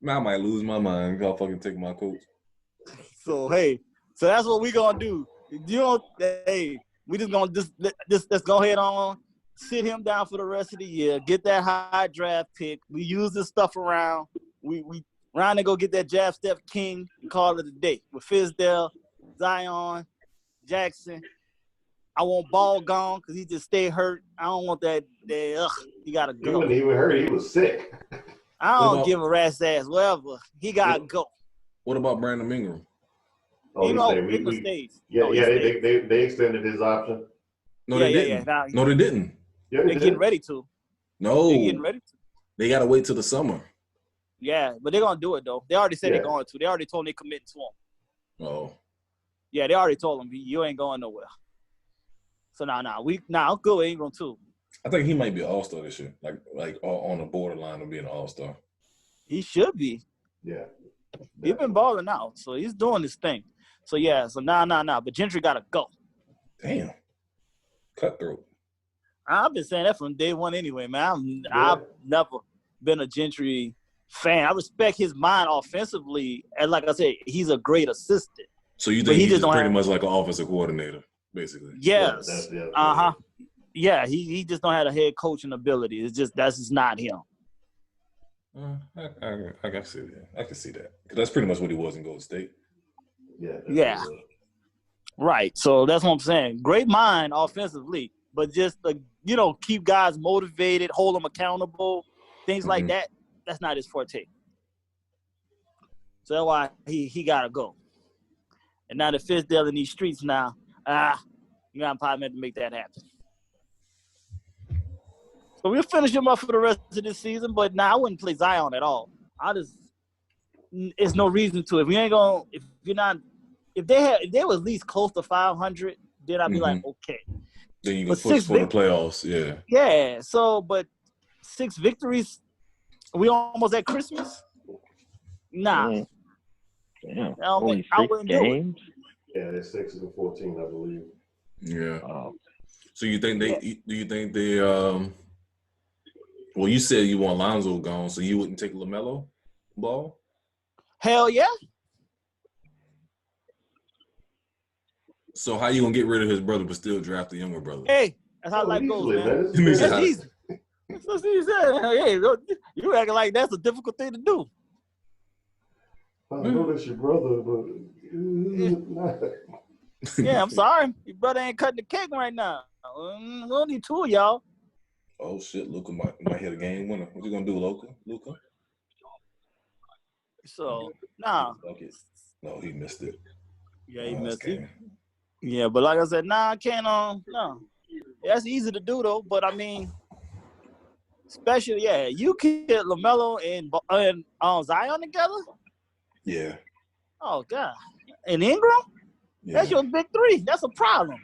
I might lose my mind if y'all fucking take my coach. So that's what we gonna do. We just gonna let's go ahead on, sit him down for the rest of the year, get that high draft pick. We use this stuff around. We round and go get that EbbtideKing and call it a day with Fizdale, Zion, Jackson. I want Ball gone because he just stay hurt. I don't want that. He gotta go. He wasn't even hurt. He was sick. I don't give a rat's ass. Whatever. He gotta go. What about Brandon Ingram? Ingram stays. They extended his option. No, they didn't. No, they didn't. Yeah, they're getting ready to. No, they're getting ready to. They gotta wait till the summer. Yeah, but they're gonna do it though. They already said they're going to. They already told him they're committing to him. Oh. Yeah, they already told him you ain't going nowhere. So I'm good with Ingram too. I think he might be an all-star this year, like on the borderline of being an all-star. He should be. Yeah. He's been balling out, so he's doing his thing. So but Gentry gotta go. Damn. Cutthroat. I've been saying that from day one anyway, man. I've never been a Gentry fan. I respect his mind offensively, and like I said, he's a great assistant. So you think he's just pretty much like an offensive coordinator, basically? Yes. Yeah, he just don't have a head coaching ability. That's just not him. I can see that. I can see that. Because that's pretty much what he was in Golden State. Yeah. Right. So that's what I'm saying. Great mind offensively, but just keep guys motivated, hold them accountable, things like that. That's not his forte. So that's why he gotta go. And now the Fizdale in these streets now, you got probably meant to make that happen. So we'll finish him up for the rest of this season, but I wouldn't play Zion at all. There's no reason to. If they were at least close to 500, then I'd be like, okay. Then you can push for the playoffs, yeah. Yeah. So, but 6 victories, are we almost at Christmas? Nah. Damn. I wouldn't games? do it. Yeah, they're 6 and 14, I believe. Yeah. So you think they well, you said you want Lonzo gone, so you wouldn't take LaMelo Ball? Hell yeah. So how you gonna get rid of his brother but still draft the younger brother? Hey, that's how life goes, man. That's easy. That's what he said. Hey, you acting like that's a difficult thing to do. I know that's your brother, but yeah, I'm sorry. Your brother ain't cutting the cake right now. We don't need 2 of y'all. Oh shit, Luca might hit a game winner. What you gonna do, Luca? So nah. No, he missed it. Yeah, he missed it. Yeah, but like I said, I can't. No, that's easy to do though. But I mean, especially you get LaMelo and Zion together. Yeah. Oh God, and Ingram. Yeah. That's your big 3. That's a problem.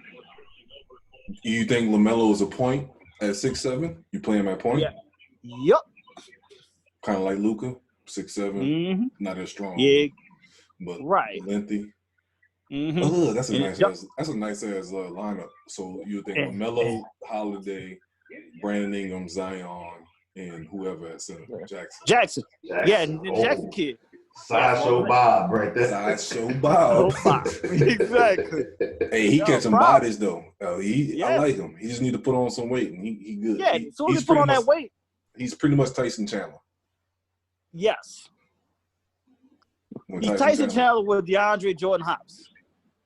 You think LaMelo is a point at 6'7"? You play him at point? Yeah. Yep. Kind of like Luca, 6'7", not as strong. Yeah. But right. lengthy. That's a nice ass lineup. So you think LaMelo, Holiday, Brandon Ingram, Zion, and whoever at center, Jackson. Yeah, the Jackson kid. Sideshow Bob right there. Sideshow Bob. Exactly. Hey, he catching bodies though. I like him. He just need to put on some weight, and he good. Yeah, as soon as he put on that weight. He's pretty much Tyson Chandler. Yes. He's Tyson Chandler with DeAndre Jordan Hops.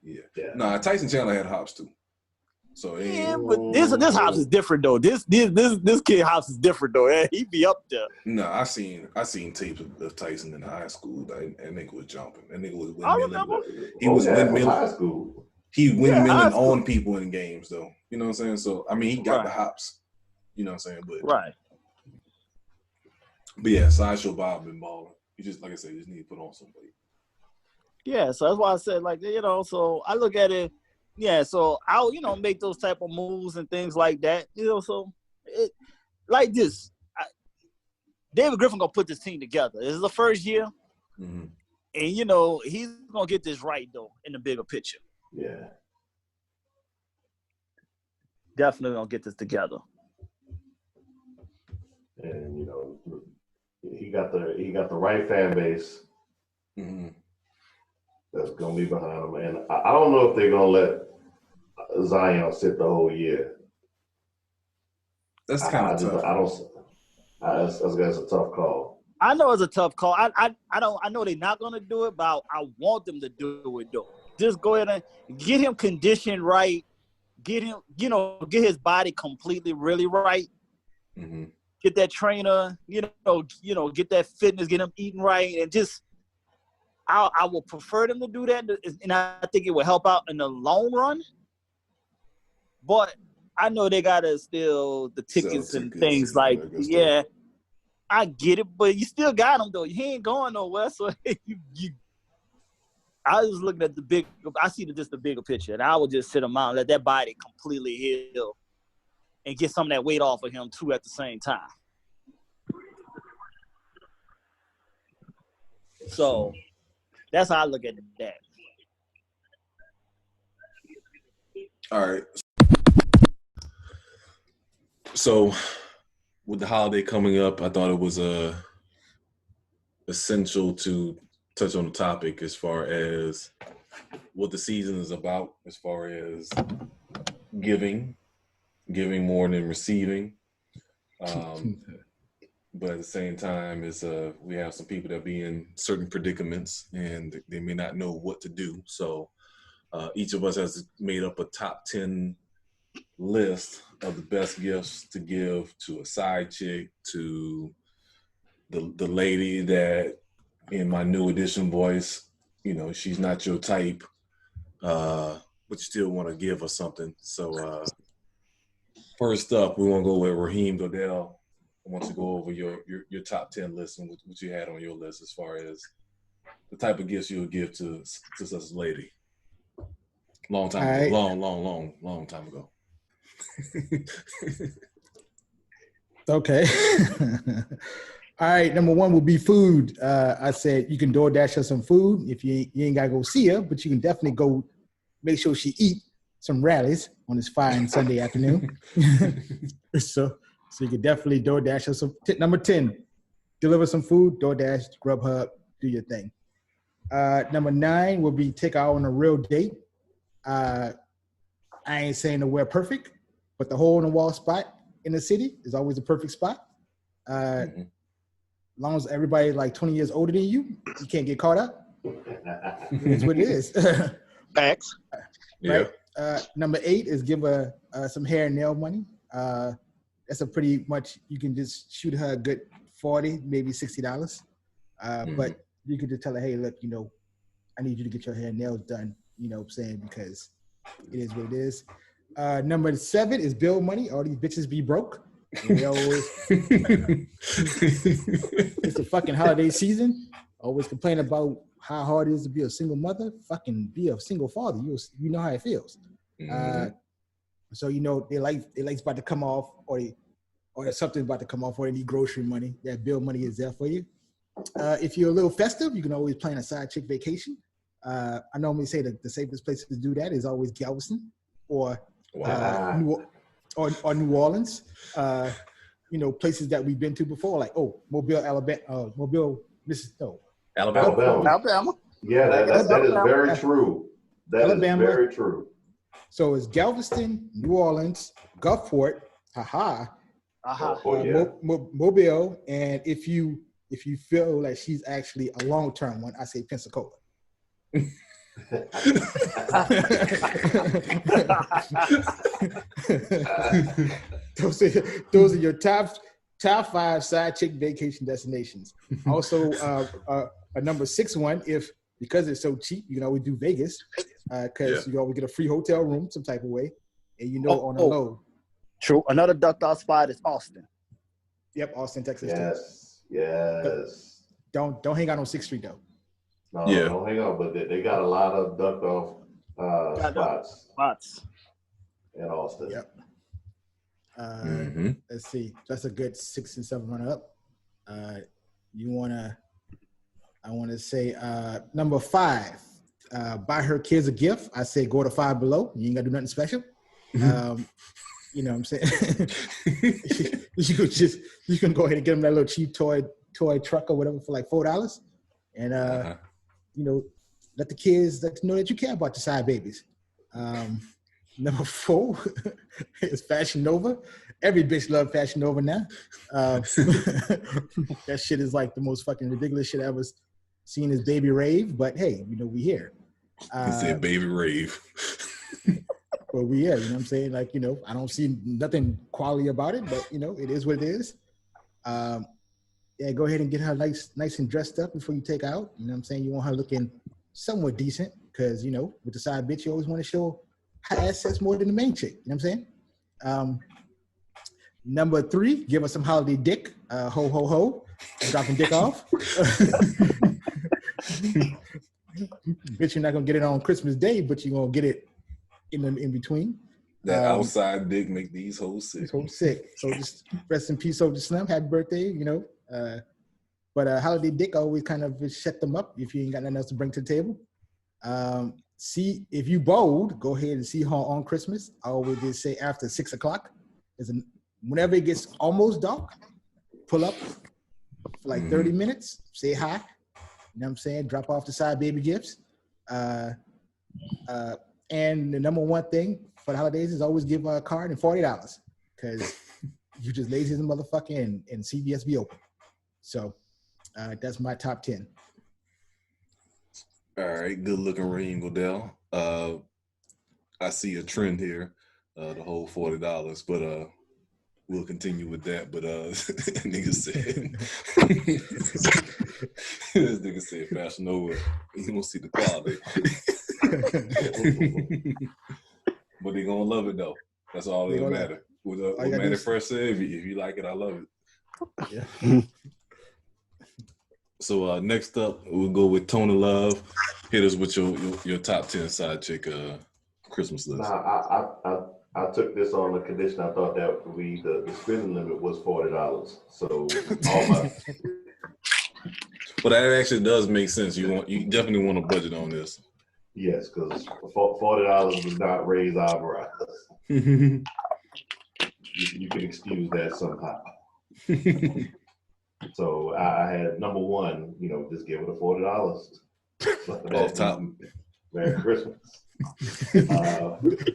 Yeah. Nah, Tyson Chandler had hops too. So but this Hops is different though. This kid Hops is different though. Yeah, he be up there. No, I seen tapes of Tyson in high school. That nigga was jumping. That nigga was I remember. He was windmilling. High school. He windmilling on people in games though. You know what I'm saying? So I mean, he got the hops. You know what I'm saying? But Right. But yeah, Sideshow Bob been balling. You just, like I said, you just need to put on some weight. Yeah, so that's why I said, like, you know, so I look at it, yeah, so I'll, you know, make those type of moves and things like that, you know, so it, like this, David Griffin going to put this team together. This is the first year, Mm-hmm. and, you know, he's going to get this right, though, in the bigger picture. Yeah. Definitely going to get this together. And, you know, he got the right fan base. Mm-hmm. That's gonna be behind him, and I don't know if they're gonna let Zion sit the whole year. That's kind of tough. I guess it's a tough call. I know it's a tough call. I know they're not gonna do it, but I want them to do it though. Just go ahead and get him conditioned right. Get him, you know, get his body completely really right. Mm-hmm. Get that trainer, you know, get that fitness, get him eating right, and just. I would prefer them to do that, and I think it will help out in the long run. But I know they gotta still the tickets and things like yeah. I get it, but you still got him though. He ain't going nowhere. So I was looking at the big. I see just the bigger picture, and I would just sit him out and let that body completely heal, and get some of that weight off of him too at the same time. So. That's how I look at that. All right. So, with the holiday coming up, I thought it was essential to touch on the topic as far as what the season is about, as far as giving more than receiving. But at the same time, we have some people that be in certain predicaments and they may not know what to do. So each of us has made up a top 10 list of the best gifts to give to a side chick, to the lady that, in my new edition voice, you know, she's not your type, but you still want to give her something. So first up, we want to go with Raheem Godell. I want you to go over your top 10 list and what you had on your list as far as the type of gifts you would give to such a lady. Long time ago. Long time ago. Okay. All right. Number one would be food. I said you can DoorDash her some food if you ain't got to go see her, but you can definitely go make sure she eat some rallies on this fine Sunday afternoon. So you could definitely DoorDash her some. Number 10, deliver some food, DoorDash, Grubhub, do your thing. Number 9 would be take her out on a real date. I ain't saying nowhere perfect, but the hole-in-the-wall spot in the city is always a perfect spot. As long as everybody like 20 years older than you can't get caught up. It's what it is. Facts. Right? Number 8 is give her some hair and nail money. That's a pretty much, you can just shoot her a good $40, maybe $60. But you could just tell her, hey, look, you know, I need you to get your hair and nails done, you know what I'm saying, because it is what it is. Number 7 is bill money. All these bitches be broke. They always, it's the fucking holiday season. Always complain about how hard it is to be a single mother. Fucking be a single father. You know how it feels. So, you know, their light's about to come off, or something's about to come off, or they need grocery money. That bill money is there for you. If you're a little festive, you can always plan a side chick vacation. I normally say that the safest place to do that is always Galveston or New Orleans. You know, places that we've been to before, like Mobile, Alabama, Alabama. Yeah, that is very true. That is very true. So it's Galveston, New Orleans, Gulfport, Mobile, and if you feel like she's actually a long-term one, I say Pensacola. Those are your top 5 side chick vacation destinations. Also, a number 6 one, because it's so cheap, you can always do Vegas, because you always get a free hotel room some type of way, and on the low. True. Another ducked off spot is Austin. Yep, Austin, Texas. Yes. Don't hang out on 6th Street though. No, Yeah. don't hang on. But they got a lot of ducked off spots in Austin. Yep. Mm-hmm. Let's see. That's a good 6 and 7 runner up. I want to say number 5. Buy her kids a gift. I say go to Five Below. You ain't got to do nothing special. You know what I'm saying? you can go ahead and get them that little cheap toy truck or whatever for like $4, and let the kids know that you care about the side babies. Number 4 is Fashion Nova. Every bitch love Fashion Nova now. That shit is like the most fucking ridiculous shit I ever seen is Baby Rave, but hey, we here. He said Baby Rave. But we here, you know what I'm saying? Like, I don't see nothing quality about it, but it is what it is. Yeah, go ahead and get her nice and dressed up before you take her out. You know what I'm saying? You want her looking somewhat decent because, with the side bitch, you always want to show her assets more than the main chick. You know what I'm saying? Number 3, give her some holiday dick. Ho, ho, ho. Dropping dick off. Bitch, you're not going to get it on Christmas Day, but you're going to get it in between. That outside dick make these hoes sick. So just rest in peace, Soldier Slim. Happy birthday, But holiday dick always kind of shut them up if you ain't got nothing else to bring to the table. See, if you bold, go ahead and see her on Christmas. I always did say after 6 o'clock. Whenever it gets almost dark, pull up for like 30 minutes, say hi. You know what I'm saying? Drop off the side baby gifts. And the number 1 thing for the holidays is always give her a card and $40 because you just lazy as a motherfucker and CVS be open. So that's my top 10. All right, good looking Raheem Goodell. I see a trend here, the whole $40, but we'll continue with that. But nigga said, this nigga said Fashion Nova, you don't see the quality. But they gonna love it though. That's all that matter. What Manny first said, if you like it, I love it. Yeah. So next up, we'll go with Tony Love. Hit us with your top 10 side chick Christmas list. I took this on the condition I thought that the spending limit was $40. So all my. But that actually does make sense. You definitely want to budget on this. Yes, because $40 does not raise eyebrows. You can excuse that somehow. So I had number 1, just give it a $40. Off top. Merry Christmas.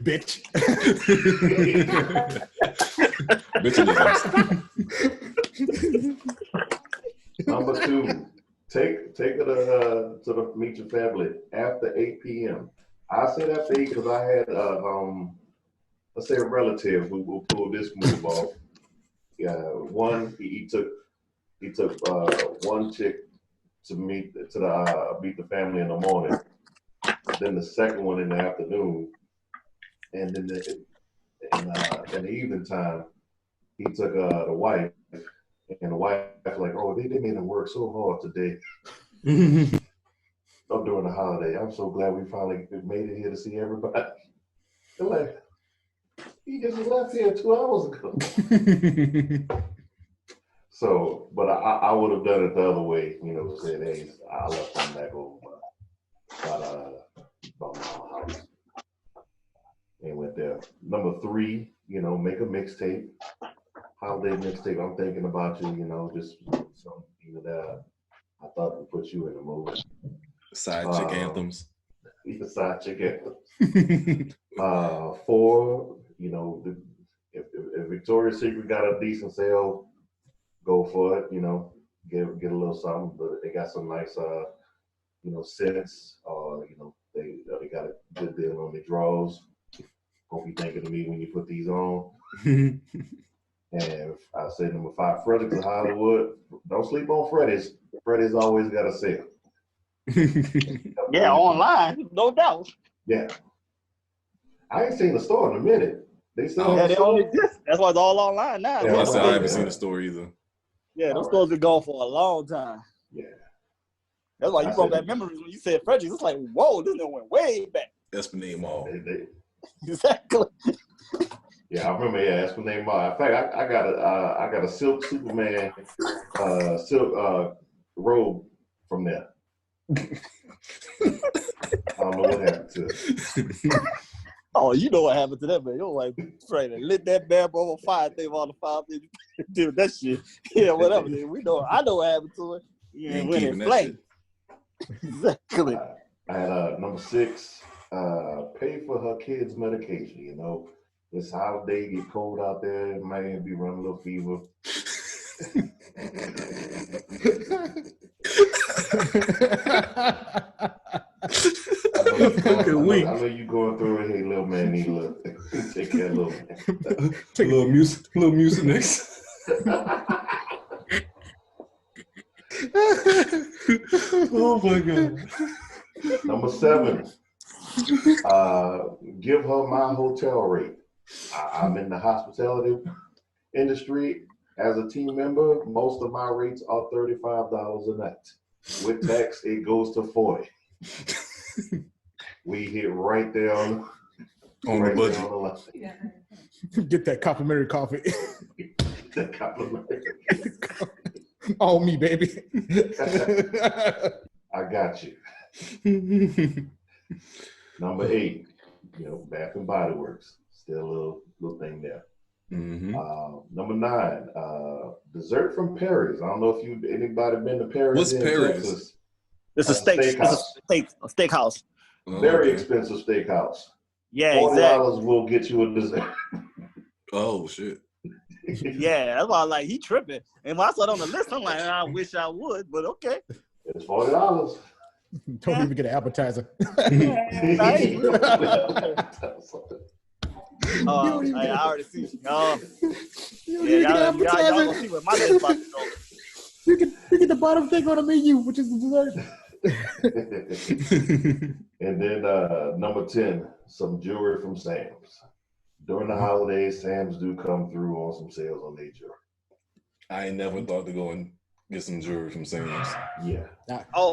Bitch. Number 2, take it to the meet your family after 8 p.m. I said after 8 because I had let's say a relative who will pull this move off. Yeah, one he took one chick to meet the family in the morning, then the second one in the afternoon, and then in the evening time he took the wife. And the wife was like, oh, they made him work so hard today. Up during the holiday. I'm so glad we finally made it here to see everybody. They're like, he just left here 2 hours ago. So, but I would have done it the other way, said, hey, I left him back over by my house. And went there. Number 3, make a mixtape. Holiday mixtape, I'm thinking about you, just something that I thought would put you in the mood. Side chick anthems. The side chick anthems. 4, if Victoria's Secret got a decent sale, go for it. Get a little something. But they got some nice, scents. They got a good deal on the drawers. Hope you thinking of me when you put these on. And I say number 5, Freddy's of Hollywood. Don't sleep on Freddy's. Freddy's always got a sale. Yeah, online, no doubt. Yeah. I ain't seen the store in a minute. They still Oh. Yeah, on they sale? only exist. That's why it's all online now. Yeah, I said I okay. haven't seen the story either. Yeah, those All stores been gone for a long time. Yeah. That's why you I brought said- back memories when you said Freddy's. It's like, whoa, this one went way back. Esplanade Mall. Exactly. Yeah, I remember. Yeah, Esplanade Mall. In fact, I got a silk Superman silk robe from there. I don't know what happened to it. Oh, you know what happened to that, man. You're like, Freddy, lit that bad boy on fire, thing on the fire, dude, that shit. Yeah, whatever. Dude. We know. I know what happened to it. You Yeah, ain't when keeping it that flamed. Exactly. I had number 6. Pay for her kids' medication. You know, this holiday get cold out there. Might be running a little fever. I know you going through it. Hey, little man, need a little. Take care, little man. Take a little music next. Oh my god. Number 7. Give her my hotel rate. I'm in the hospitality industry. As a team member, most of my rates are $35 a night. With tax, it goes to 40. We hit right there on the budget. On the line. Get that complimentary coffee. That complimentary. On me, baby. I got you. Number 8, Bath and Body Works. Still a little thing there. Mm-hmm. Number 9, dessert from Perry's. I don't know if anybody been to Perry's. What's Perry's? Texas. It's a steak. It's a steakhouse. Very expensive steakhouse. Yeah, $40 exactly. will get you a dessert. Oh shit. Yeah, that's why I like he tripping. And when I saw it on the list, I'm like, I wish I would, but okay. It's $40. Don't even get an appetizer. I already see. You get an y'all appetizer. gonna see what my list about to go. You get the bottom thing on the menu, which is the dessert. And then number 10, some jewelry from Sam's. During the holidays, Sam's do come through on some sales on their jewelry. I ain't never thought to go and get some jewelry from Sam's. Yeah.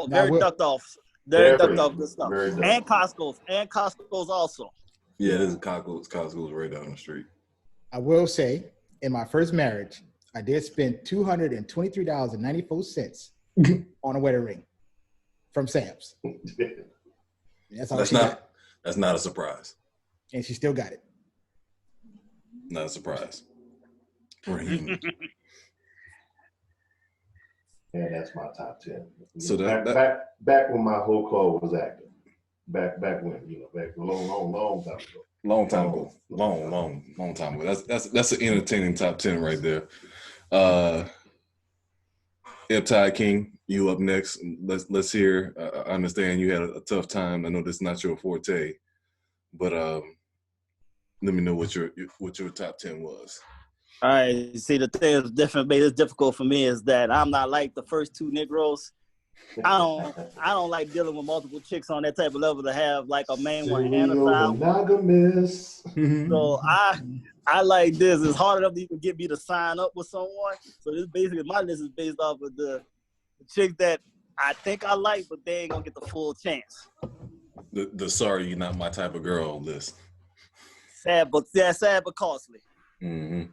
Very ducked off. Very ducked off good stuff. And Costco's also. Yeah, this is Costco's right down the street. I will say, in my first marriage, I did spend $223.94 on a wedding ring from Sam's. That's all she got. That's not a surprise. And she still got it. Not a surprise. And that's my top 10. So back when my whole club was active. Back when, back a long time ago. Long time ago. Long time ago. That's an entertaining top 10 right there. EbbtideKing, you up next. Let's hear. I understand you had a tough time. I know this is not your forte, but let me know what your top 10 was. All right. See, the thing that's different, made it difficult for me is that I'm not like the first two Negroes. I don't like dealing with multiple chicks on that type of level to have like a main one and a side. Monogamous. So I like this. It's hard enough to even get me to sign up with someone. So this basically my list is based off of the chicks that I think I like, but they ain't gonna get the full chance. The sorry you're not my type of girl list. Sad but costly. Mm-hmm.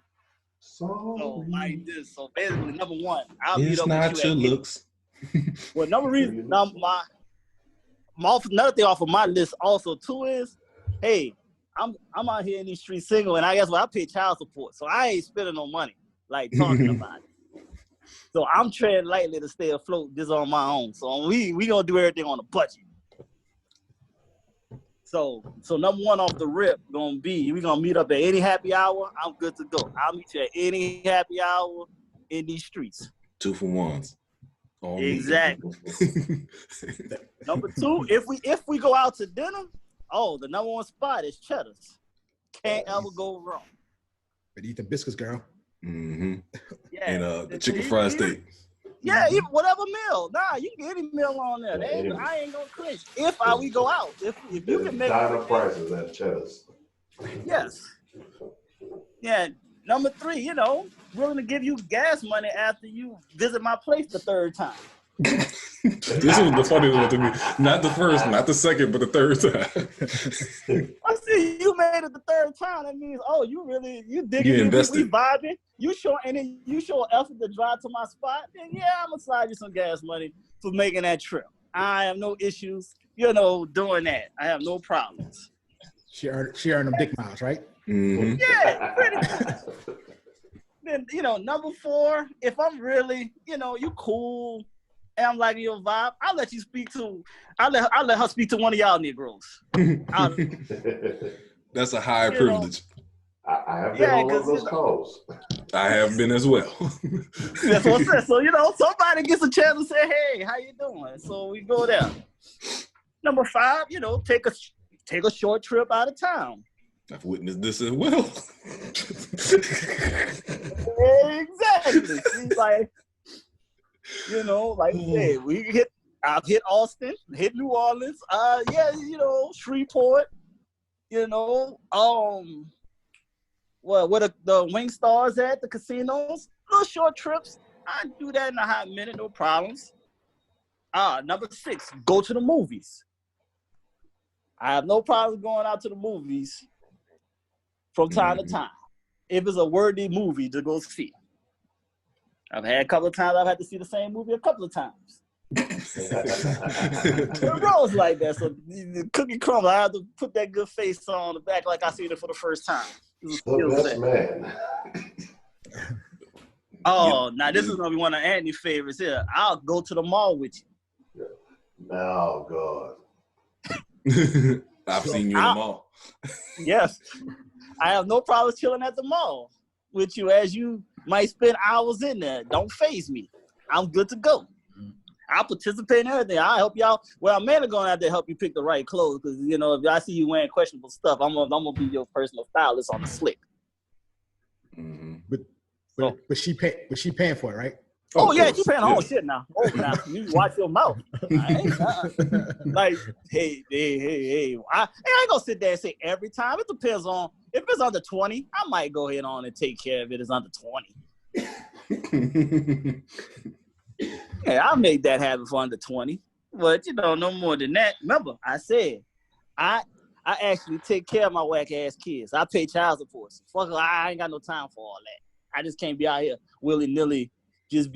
So like this. So basically, number 1, I'll It's meet up not with you your at looks. Well, number reason now another thing off of my list also too is, hey, I'm out here in these streets single, and I guess I pay child support, so I ain't spending no money like talking about it. So I'm treading lightly to stay afloat just on my own. So we gonna do everything on a budget. So number 1 off the rip gonna be we gonna meet up at any happy hour. I'm good to go. I'll meet you at any happy hour in these streets. 2 for 1s. Exactly. Number 2, if we go out to dinner, the number 1 spot is Cheddar's. Can't ever go wrong. But eat the biscuits, girl. Mm-hmm. Yeah. And the chicken fried steak. Yeah, even whatever meal. Nah, you can get any meal on there. I ain't gonna cringe. If we go out, if you can make Diner prices at Cheddar's. Yes. Yeah, number 3, willing to give you gas money after you visit my place the 3rd time. This was the funny one to me. Not the first, not the second, but the 3rd time. I see you made it the 3rd time. That means, you digging You me, invested. we vibing. You show effort to drive to my spot. Then yeah, I'm gonna slide you some gas money for making that trip. I have no issues, doing that. I have no problems. She earned them dick miles, right? Mm-hmm. Yeah, pretty much. Then, number 4, if I'm really, you cool and I'm liking your vibe, I'll let her speak to one of y'all Negroes. That's a high privilege. I have been on one of those calls. I have been as well. That's what I said. So, somebody gets a chance to say, hey, how you doing? So we go there. Number 5, take a short trip out of town. I've witnessed this as well. Exactly. She's like, hey, I've hit Austin, hit New Orleans, Shreveport, where the Wing Stars at, the casinos, little short trips. I do that in a hot minute, no problems. Number 6, go to the movies. I have no problem going out to the movies from time to time, if it's a worthy movie to go see. I've had a couple of times I've had to see the same movie a couple of times. It rolls like that. So the cookie crumble, I have to put that good face on the back like I seen it for the first time. The best man. Now this is gonna be one of Anthony's favorites here. I'll go to the mall with you. Oh God. I've seen you in the mall. Yes. I have no problem chilling at the mall with you, as you might spend hours in there. Don't faze me. I'm good to go. I'll participate in everything. I'll help y'all. Well, I'm mainly going out there to help you pick the right clothes, because, if I see you wearing questionable stuff, I'm gonna be your personal stylist on the slick. Mm-hmm. But she paying for it, right? Oh yeah, you paying her own shit now. Oh, now you watch your mouth. Like, hey. I ain't gonna sit there and say every time. It depends on, if it's under 20, I might go ahead on and take care of it. It's under 20. Yeah, I'll make that happen for under 20. But no more than that. Remember, I said I actually take care of my whack ass kids. I pay child support. Fuck, I ain't got no time for all that. I just can't be out here willy-nilly just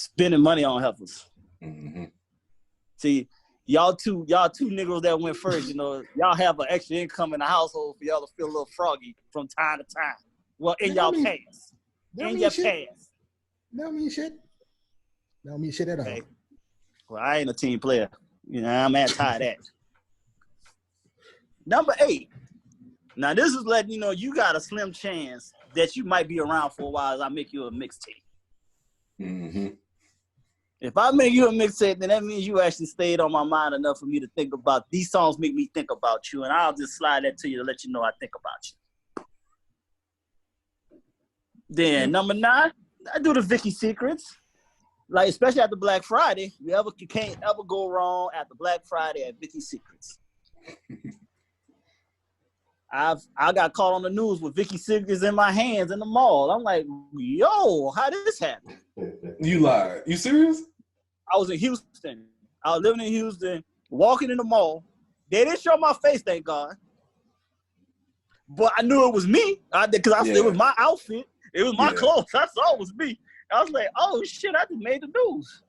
spending money on heifers. Mm-hmm. See, y'all two niggas that went first, y'all have an extra income in the household for y'all to feel a little froggy from time to time. Well, in y'all past. In your past. Don't mean shit. Don't mean shit at all. Okay. Well, I ain't a team player. I'm anti that. Number 8. Now, this is letting you know you got a slim chance that you might be around for a while as I make you a mixtape. Mm-hmm. If I make you a mixtape, then that means you actually stayed on my mind enough for me to think about, these songs make me think about you, and I'll just slide that to you to let you know I think about you. Then, number 9, I do the Vicky Secrets. Like, especially after Black Friday, you can't ever go wrong after Black Friday at Vicky Secrets. I got caught on the news with Vicky Secrets in my hands in the mall. I'm like, yo, how did this happen? You lied. You serious? I was in Houston. I was living in Houston, walking in the mall. They didn't show my face, thank God. But I knew it was me because it was my outfit. It was my clothes. I saw it was me. I was like, oh, shit, I just made the news.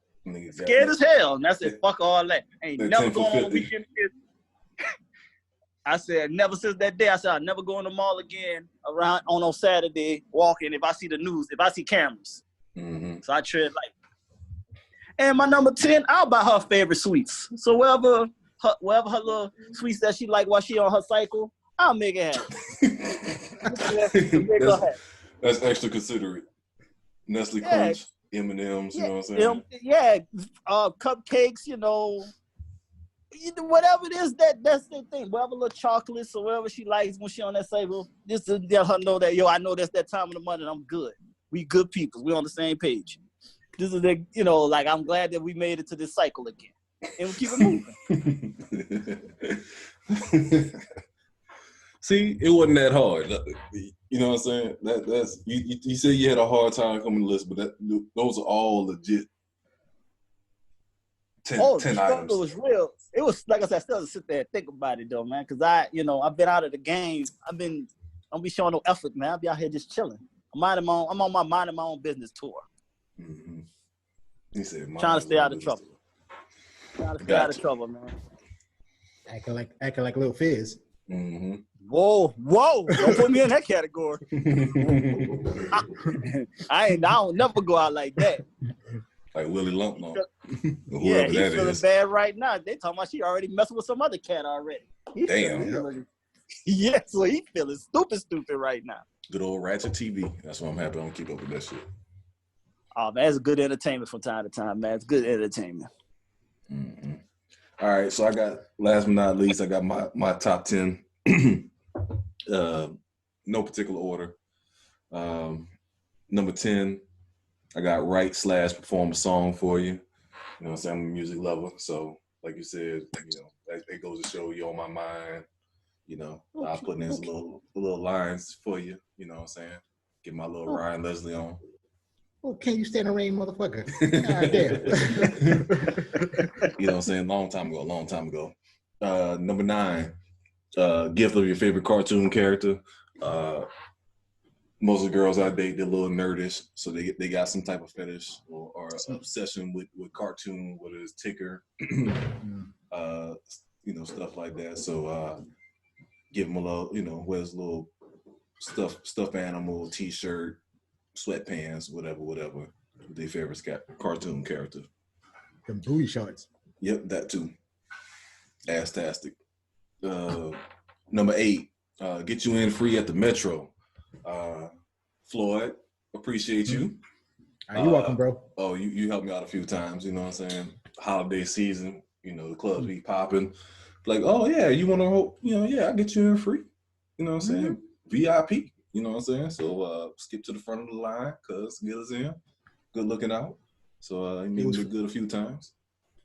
Scared as hell. And I said, fuck all that. Ain't never going on a weekend. I said, never since that day, I said, I'll never go in the mall again on Saturday walking if I see the news, if I see cameras. Mm-hmm. So I tread like. And my number 10, I'll buy her favorite sweets. So wherever her little sweets that she like while she on her cycle, I'll make it happen. That's extra considerate. Nestle Crunch, M&Ms, you know what I'm saying? Cupcakes, whatever it is, that's the thing. Whatever little chocolates or whatever she likes when she on that cycle, just to let her know that, I know that's that time of the month and I'm good. We good people. We on the same page. This is I'm glad that we made it to this cycle again. And we keep it moving. See, it wasn't that hard. You know what I'm saying? That's you said you had a hard time coming to the list, but those are all legit 10 the items. struggle was real. It was like I said, I still have to sit there and think about it though, man. Because I've been out of the game. I don't be showing no effort, man. I'll be out here just chilling. I'm on my minding my own business tour. Mm-hmm. He said, trying to stay out of trouble. Trying to stay out of trouble, man. Acting like little Fizz. Mm-hmm. Whoa! Don't put me in that category. I don't never go out like that. Like Willie Lump. Yeah, he's feeling bad right now. They talking about she already messing with some other cat already. Damn. Yeah, so he feeling stupid right now. Good old Ratchet TV. That's why I'm happy I don't keep up with that shit. Oh, man, it's good entertainment from time to time, man. It's good entertainment. Mm-hmm. All right, so I got, last but not least, I got my top 10. No particular order. Number 10, I got write/perform a song for you. You know what I'm saying? I'm a music lover. So, like you said, that goes to show you on my mind. I'll put in some little lines for you. You know what I'm saying? Get my little Ryan Leslie on. Well, can you stand in the rain, motherfucker? God damn. You know what I'm saying? Long time ago. Number 9, gift of your favorite cartoon character. Most of the girls I date, they're a little nerdish, so they got some type of fetish or obsession with cartoon, whether it's ticker, stuff like that. So give them a little, wears a little stuffed animal, t-shirt, sweatpants, whatever. Their favorite cartoon character. Them booty shorts. Yep, that too. Ass-tastic. Number 8, get you in free at the Metro. Floyd, appreciate you. You're welcome, bro. Oh, you helped me out a few times, you know what I'm saying? Holiday season, the clubs be popping. Like, oh yeah, you want to, I'll get you in free. You know what I'm saying? VIP, you know what I'm saying? So skip to the front of the line, cuz get us in. Good looking out. So you made me look good a few times.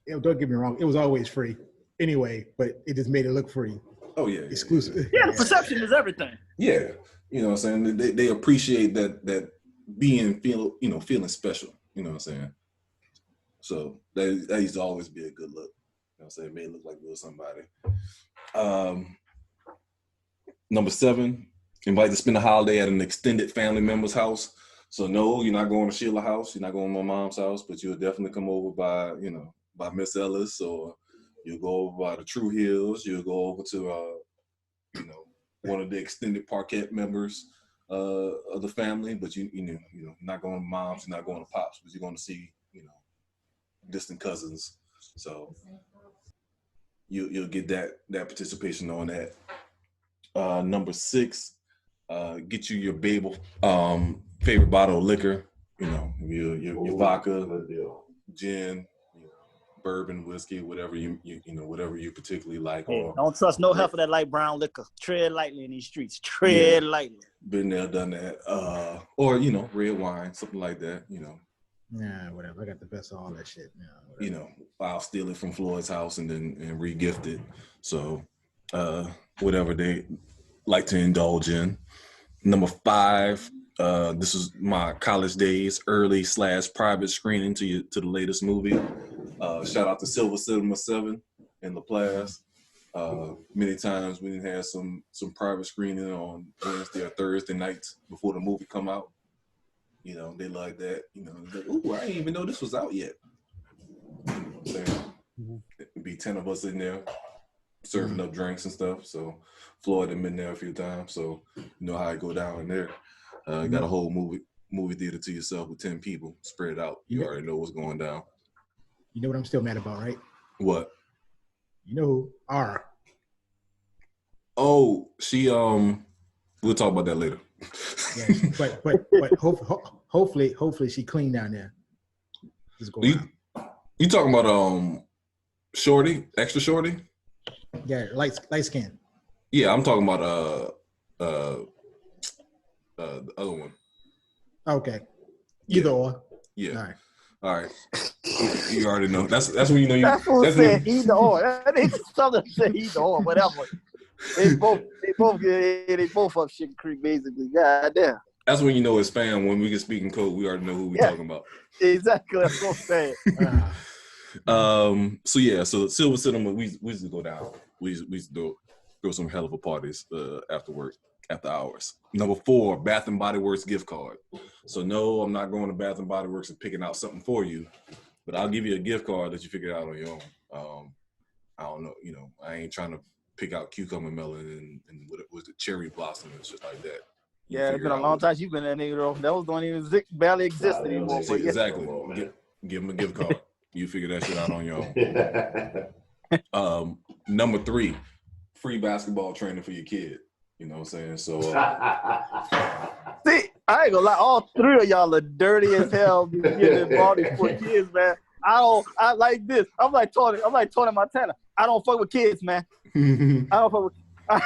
Don't get me wrong, it was always free anyway, but it just made it look free. Oh yeah. Exclusive. Yeah, the perception is everything. Yeah. You know what I'm saying? They appreciate that feeling special. You know what I'm saying? So that used to always be a good look. You know what I'm saying? It made it look like it was somebody. Number 7, invite to spend a holiday at an extended family member's house. So no, you're not going to Sheila's house. You're not going to my mom's house, but you'll definitely come over by Miss Ellis, or you'll go over by the True Hills. You'll go over to one of the extended Parquet members of the family, but you not going to moms, you're not going to pops, but you're going to see distant cousins. So you'll get that participation on that. Number 6, get you your baby favorite bottle of liquor. Your vodka, gin, bourbon, whiskey, whatever whatever you particularly like. Hey, don't trust no half of that light brown liquor. Tread lightly in these streets. Tread lightly. Been there, done that. Or red wine, something like that. Nah, whatever. I got the best of all that shit. I'll steal it from Floyd's house and re-gift it. So whatever they like to indulge in. Number 5. This is my college days, early/private screening to the latest movie. Shout out to Silver Cinema 7 in LaPlace. Many times we didn't have some private screening on Wednesday or Thursday nights before the movie come out. They like that. Like, ooh, I didn't even know this was out yet. It'd be 10 of us in there serving up drinks and stuff. So Floyd had been there a few times, so you know how it go down in there. Got a whole movie theater to yourself with 10 people spread out. You already know what's going down. You know what I'm still mad about, right? What? You know who? R. Oh, she we'll talk about that later. Yeah, but hopefully she clean down there. You talking about Shorty, extra Shorty? Yeah, light skin. Yeah, I'm talking about the other one. Okay. Either or. Yeah. All right. You already know. That's when you know you. That's what said either or. That ain't something to say either or, whatever. They both up Chicken Creek, basically. God damn. That's when you know it's spam. When we can speak in code, we already know who we talking about. Exactly. That's what I'm saying. So Silver Cinema, we used to go down. We used to throw some hell of a parties after work, after hours. Number 4, Bath and Body Works gift card. So no, I'm not going to Bath and Body Works and picking out something for you, but I'll give you a gift card that you figure out on your own. I don't know, I ain't trying to pick out cucumber melon and what was the cherry blossom and shit like that. Yeah, it's been a long time you've been in there, nigga. Those don't even barely exist anymore. See, exactly. Give them a gift card. You figure that shit out on your own. Number 3, free basketball training for your kid. You know what I'm saying? So see, I ain't gonna lie, all 3 of y'all are dirty as hell getting involved in for kids, man. I like this. I'm like Tony Montana. I don't fuck with kids, man. I don't fuck with I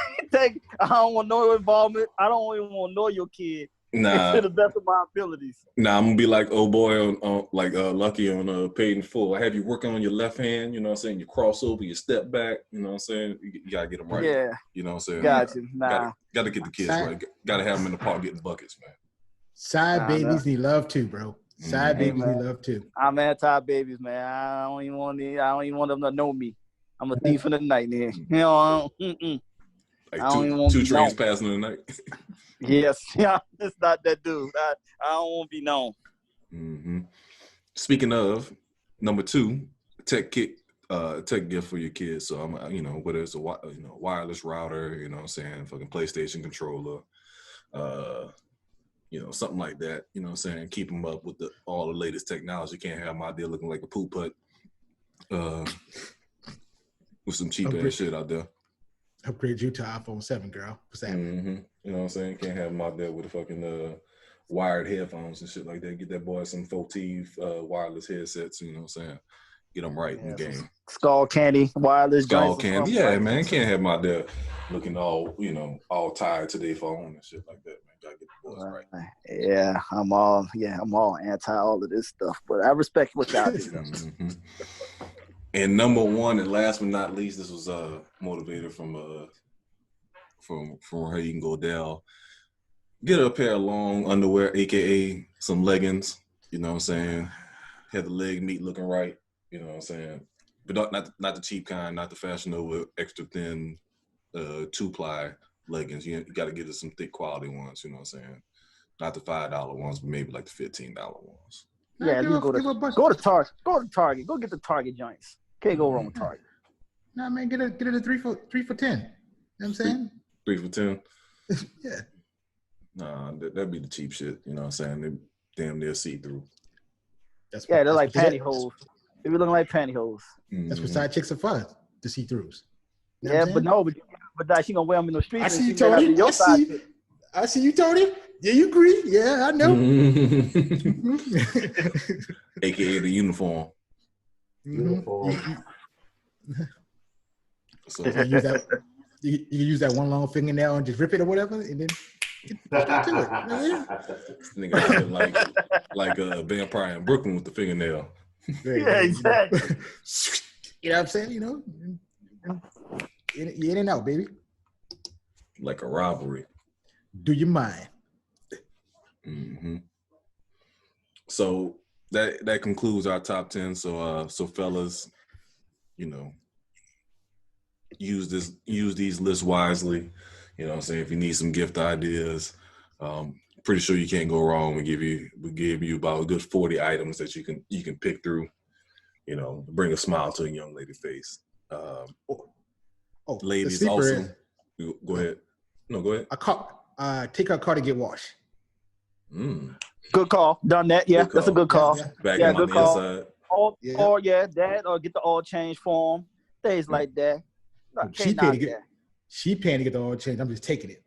don't want no involvement. I don't even want to know your kid. Nah. To the best of my abilities. Nah, I'm gonna be like old boy on Lucky on Paid in Full. I have you working on your left hand, you know what I'm saying? You cross over, you step back, you know what I'm saying? You gotta get them right. Yeah. You know what I'm saying? Gotcha. Nah. Gotta get the kids right. Gotta have them in the park getting buckets, man. Side babies need love too, bro. Side babies need love too. I'm anti-babies, man. I don't even want them to know me. I'm a thief in the night, man. You know, like two trains passing in the night. Yes, yeah, it's not that dude. I don't want to be known. Mm-hmm. Speaking of, number 2, tech gift for your kids. So I'm, whether it's a wireless router, you know what I'm saying, fucking PlayStation controller, something like that. You know what I'm saying, keep them up with all the latest technology. Can't have my deal looking like a poop putt with some cheap ass shit out there. Upgrade you to iPhone 7, girl. What's that? Mm-hmm. You know what I'm saying? Can't have them out there with the fucking wired headphones and shit like that. Get that boy some Fotiv wireless headsets, you know what I'm saying? Get them right in the game. Skull candy, wireless. Skull candy. Yeah, man. Can't have them out there looking all tired to their phone and shit like that, man. Gotta get the boys right. Yeah, I'm all anti all of this stuff, but I respect what y'all do. Mm-hmm. And number 1 and last but not least, this was motivated from her you can go down. Get a pair of long underwear, aka some leggings, you know what I'm saying? Have the leg meat looking right, you know what I'm saying? But not the cheap kind, not the Fashion Nova extra thin 2-ply leggings. You gotta get us some thick quality ones, you know what I'm saying? Not the $5 ones, but maybe like the $15 ones. Yeah, you go to Target. Go to Target. Go get the Target joints. Can't go wrong with Target. Nah, man, get it a 3 for $10. You know what I'm saying? 3 for $10. Yeah. Nah, that'd be the cheap shit. You know what I'm saying? They damn near see through. They're like pantyhose. They be looking like pantyhose. That's what side chicks are for, the see-throughs. You know yeah, but she gonna wear them in the streets. I see you, Tony. I see you, Tony. Yeah, you agree. Yeah, I know. AKA the uniform. Mm-hmm. So you can use that one long fingernail and just rip it or whatever, and then get to it. This nigga like a vampire in Brooklyn with the fingernail. Yeah, exactly. You know what I'm saying? In and out, baby. Like a robbery. Do you mind? Mm-hmm. So that concludes our top 10. So fellas, use these lists wisely. You know what I'm saying? If you need some gift ideas, pretty sure you can't go wrong. We give you about a good 40 items that you can pick through, bring a smile to a young lady's face. Ladies also. Go ahead. No, go ahead. Take her car to get washed. Good call. Done that. Yeah, that's a good call. Back good call. Inside. Or that, or get the oil change form. Things like that. She paying to get the oil change. I'm just taking it.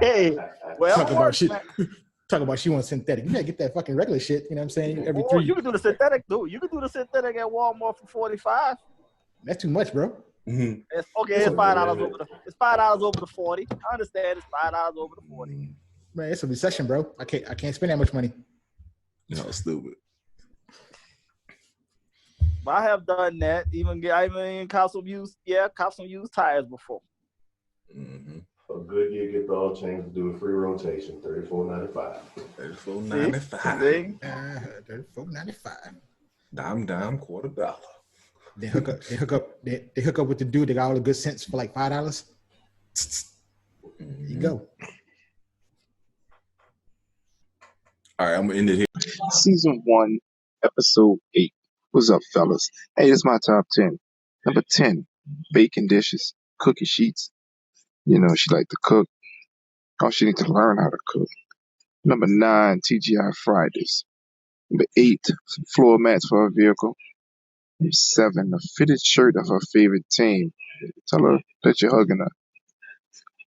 Hey. Well, talk about she wants synthetic. You gotta get that fucking regular shit. You know what I'm saying? You can do the synthetic, dude. You can do the synthetic at Walmart for $45. That's too much, bro. Mm-hmm. It's $5 it's $5 over the 40. I understand it's $5 over the 40. Man, it's a recession, bro. I can't spend that much money. No, stupid. I have done that. I even cop some used tires before. Mm-hmm. A good year, get the oil change to do a free rotation, $34.95. $34.95. $34.95. Dime, $quarter. They hook up with the dude that got all the good sense for like $5. There you go. All right, I'm gonna end it here. Season 1, Episode 8. What's up, fellas? Hey, this is my top 10. Number 10, baking dishes, cookie sheets. You know, she like to cook. Oh, she need to learn how to cook. Number 9, TGI Fridays. Number 8, some floor mats for her vehicle. Number 7, a fitted shirt of her favorite team. Tell her that you're hugging her.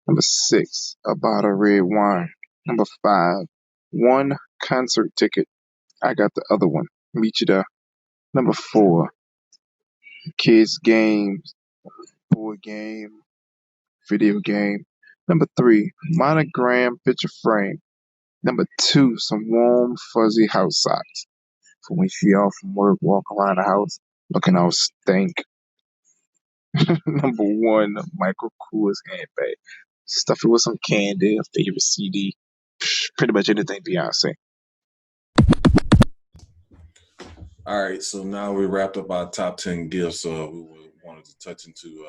Number 6, a bottle of red wine. Number 5, 1 concert ticket. I got the other one. Meet you there. Number 4, kids games, board game, video game. Number 3, monogram picture frame. Number 2, some warm fuzzy house socks for when she off from work, walk around the house looking all stank. Number 1, Michael Kors handbag. Stuff it with some candy, a favorite CD, pretty much anything Beyonce. All right, so now we wrapped up our top 10 gifts. We wanted to touch into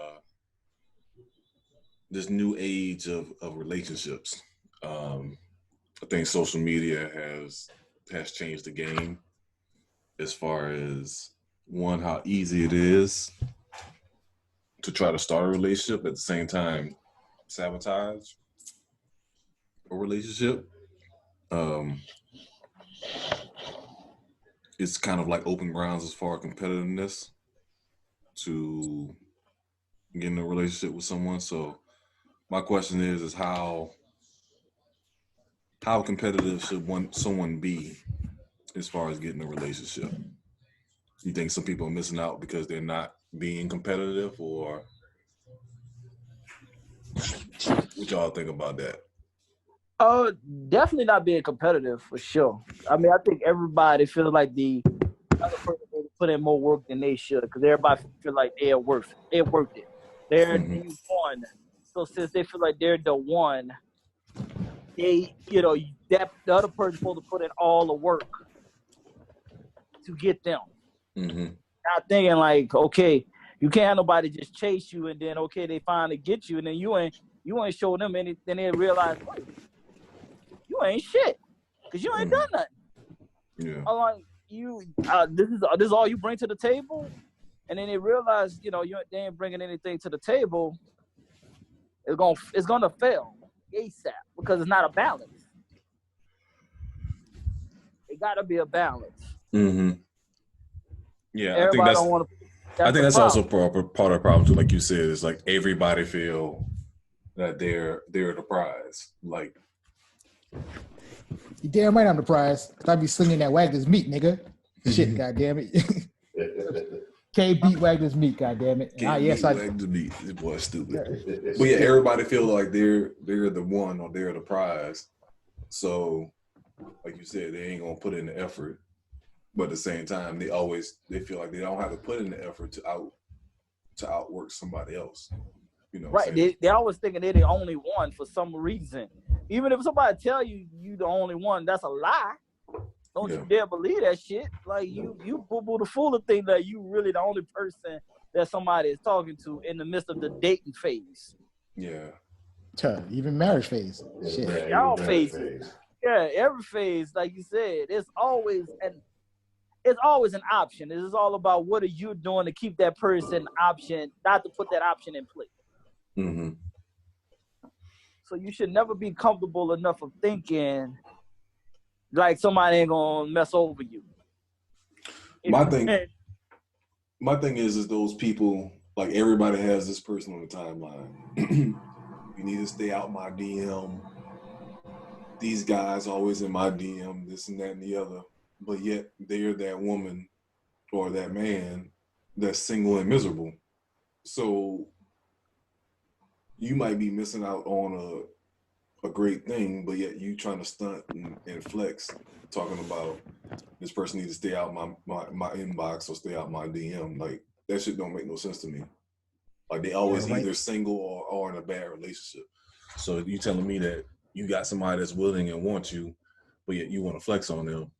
this new age of relationships. I think social media has changed the game as far as, one, how easy it is to try to start a relationship, at the same time sabotage a relationship. It's kind of like open grounds as far as competitiveness to get in a relationship with someone. So my question is how competitive should someone be as far as getting a relationship? You think some people are missing out because they're not being competitive, or what y'all think about that? Definitely not being competitive for sure. I mean, I think everybody feels like the other person put in more work than they should, because everybody feel like they're worth it. They're the one. So since they feel like they're the one, they, that the other person's supposed to put in all the work to get them. Mm-hmm. Not thinking like, okay, you can't have nobody just chase you and then they finally get you and then you ain't show them anything. Then they realize, wait, you ain't shit because you ain't done nothing. Yeah. I'm like, this is all you bring to the table, and then they realize, they ain't bringing anything to the table. It's gonna fail ASAP because it's not a balance. It gotta be a balance. Mm-hmm. Yeah, everybody don't want to. I think that's also part of the problem too. Like you said, it's like everybody feel that they're the prize. Like, You damn right I'm the prize. Cause I be slinging that Wagner's meat, nigga. Shit, goddamn it. Can't beat Wagner's meat, goddamn it. Wagner's meat. This boy's stupid. But yeah, everybody feel like they're the one or they're the prize. So, like you said, they ain't gonna put in the effort. But at the same time, they feel like they don't have to put in the effort to outwork somebody else. Right. They always thinking they're the only one for some reason. Even if somebody tell you the only one, that's a lie. Don't you dare believe that shit. Like you boo-boo the fool to think that you really the only person that somebody is talking to in the midst of the dating phase. Yeah. Even marriage phase. Shit. Y'all phases. Yeah, every phase, like you said, it's always an option. It is all about what are you doing to keep that person option, not to put that option in place. Mm-hmm. So you should never be comfortable enough of thinking like somebody ain't gonna mess over you. My thing is those people, like everybody has this person on the timeline. You need to stay out my DM. These guys always in my DM, this and that and the other. But yet they're that woman or that man that's single and miserable. So you might be missing out on a great thing, but yet you trying to stunt and flex, talking about this person needs to stay out my inbox or stay out my DM. Like that shit don't make no sense to me. Like they always either single or in a bad relationship. So you telling me that you got somebody that's willing and wants you, but yet you want to flex on them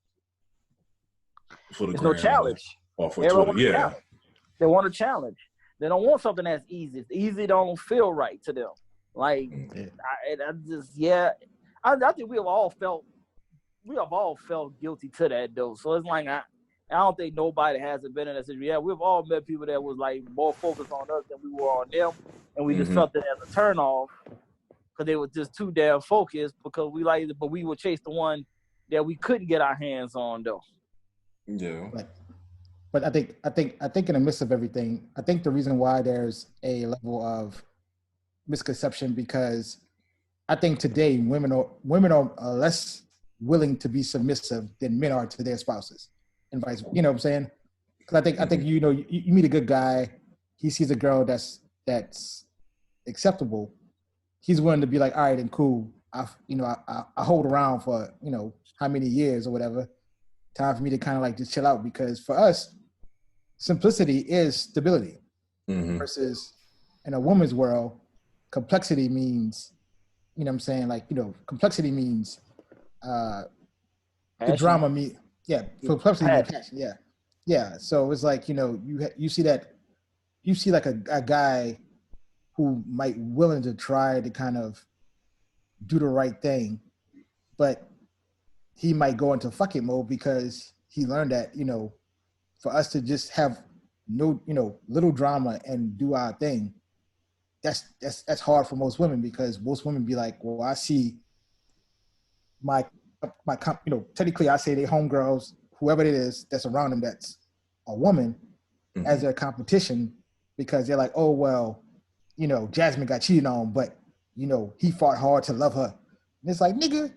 for the It's no challenge. or for Twitter. Yeah. They want a challenge. They don't want something that's easy. It's easy don't feel right to them. Like I think we have all felt guilty to that though. So it's like I don't think nobody hasn't been in that situation. Yeah, we've all met people that was like more focused on us than we were on them, and we just felt it as a turnoff because they were just too damn focused because we liked it, but we would chase the one that we couldn't get our hands on though. Yeah. But I think in the midst of everything, I think the reason why there's a level of misconception because I think today women are less willing to be submissive than men are to their spouses, and vice. You know what I'm saying? Because I think you meet a good guy, he sees a girl that's acceptable, he's willing to be like, all right, and cool. I hold around for how many years or whatever. Time for me to kind of like just chill out because for us, simplicity is stability versus in a woman's world, complexity means, complexity means the drama means, complexity means passion, yeah. So it's like, you see like a guy who might willing to try to kind of do the right thing, but he might go into fucking mode because he learned that, for us to just have no, little drama and do our thing, that's hard for most women because most women be like, well, I see my technically I say they homegirls, whoever it is that's around them that's a woman as their competition because they're like, oh, well, Jasmine got cheated on, but, he fought hard to love her. And it's like, nigga,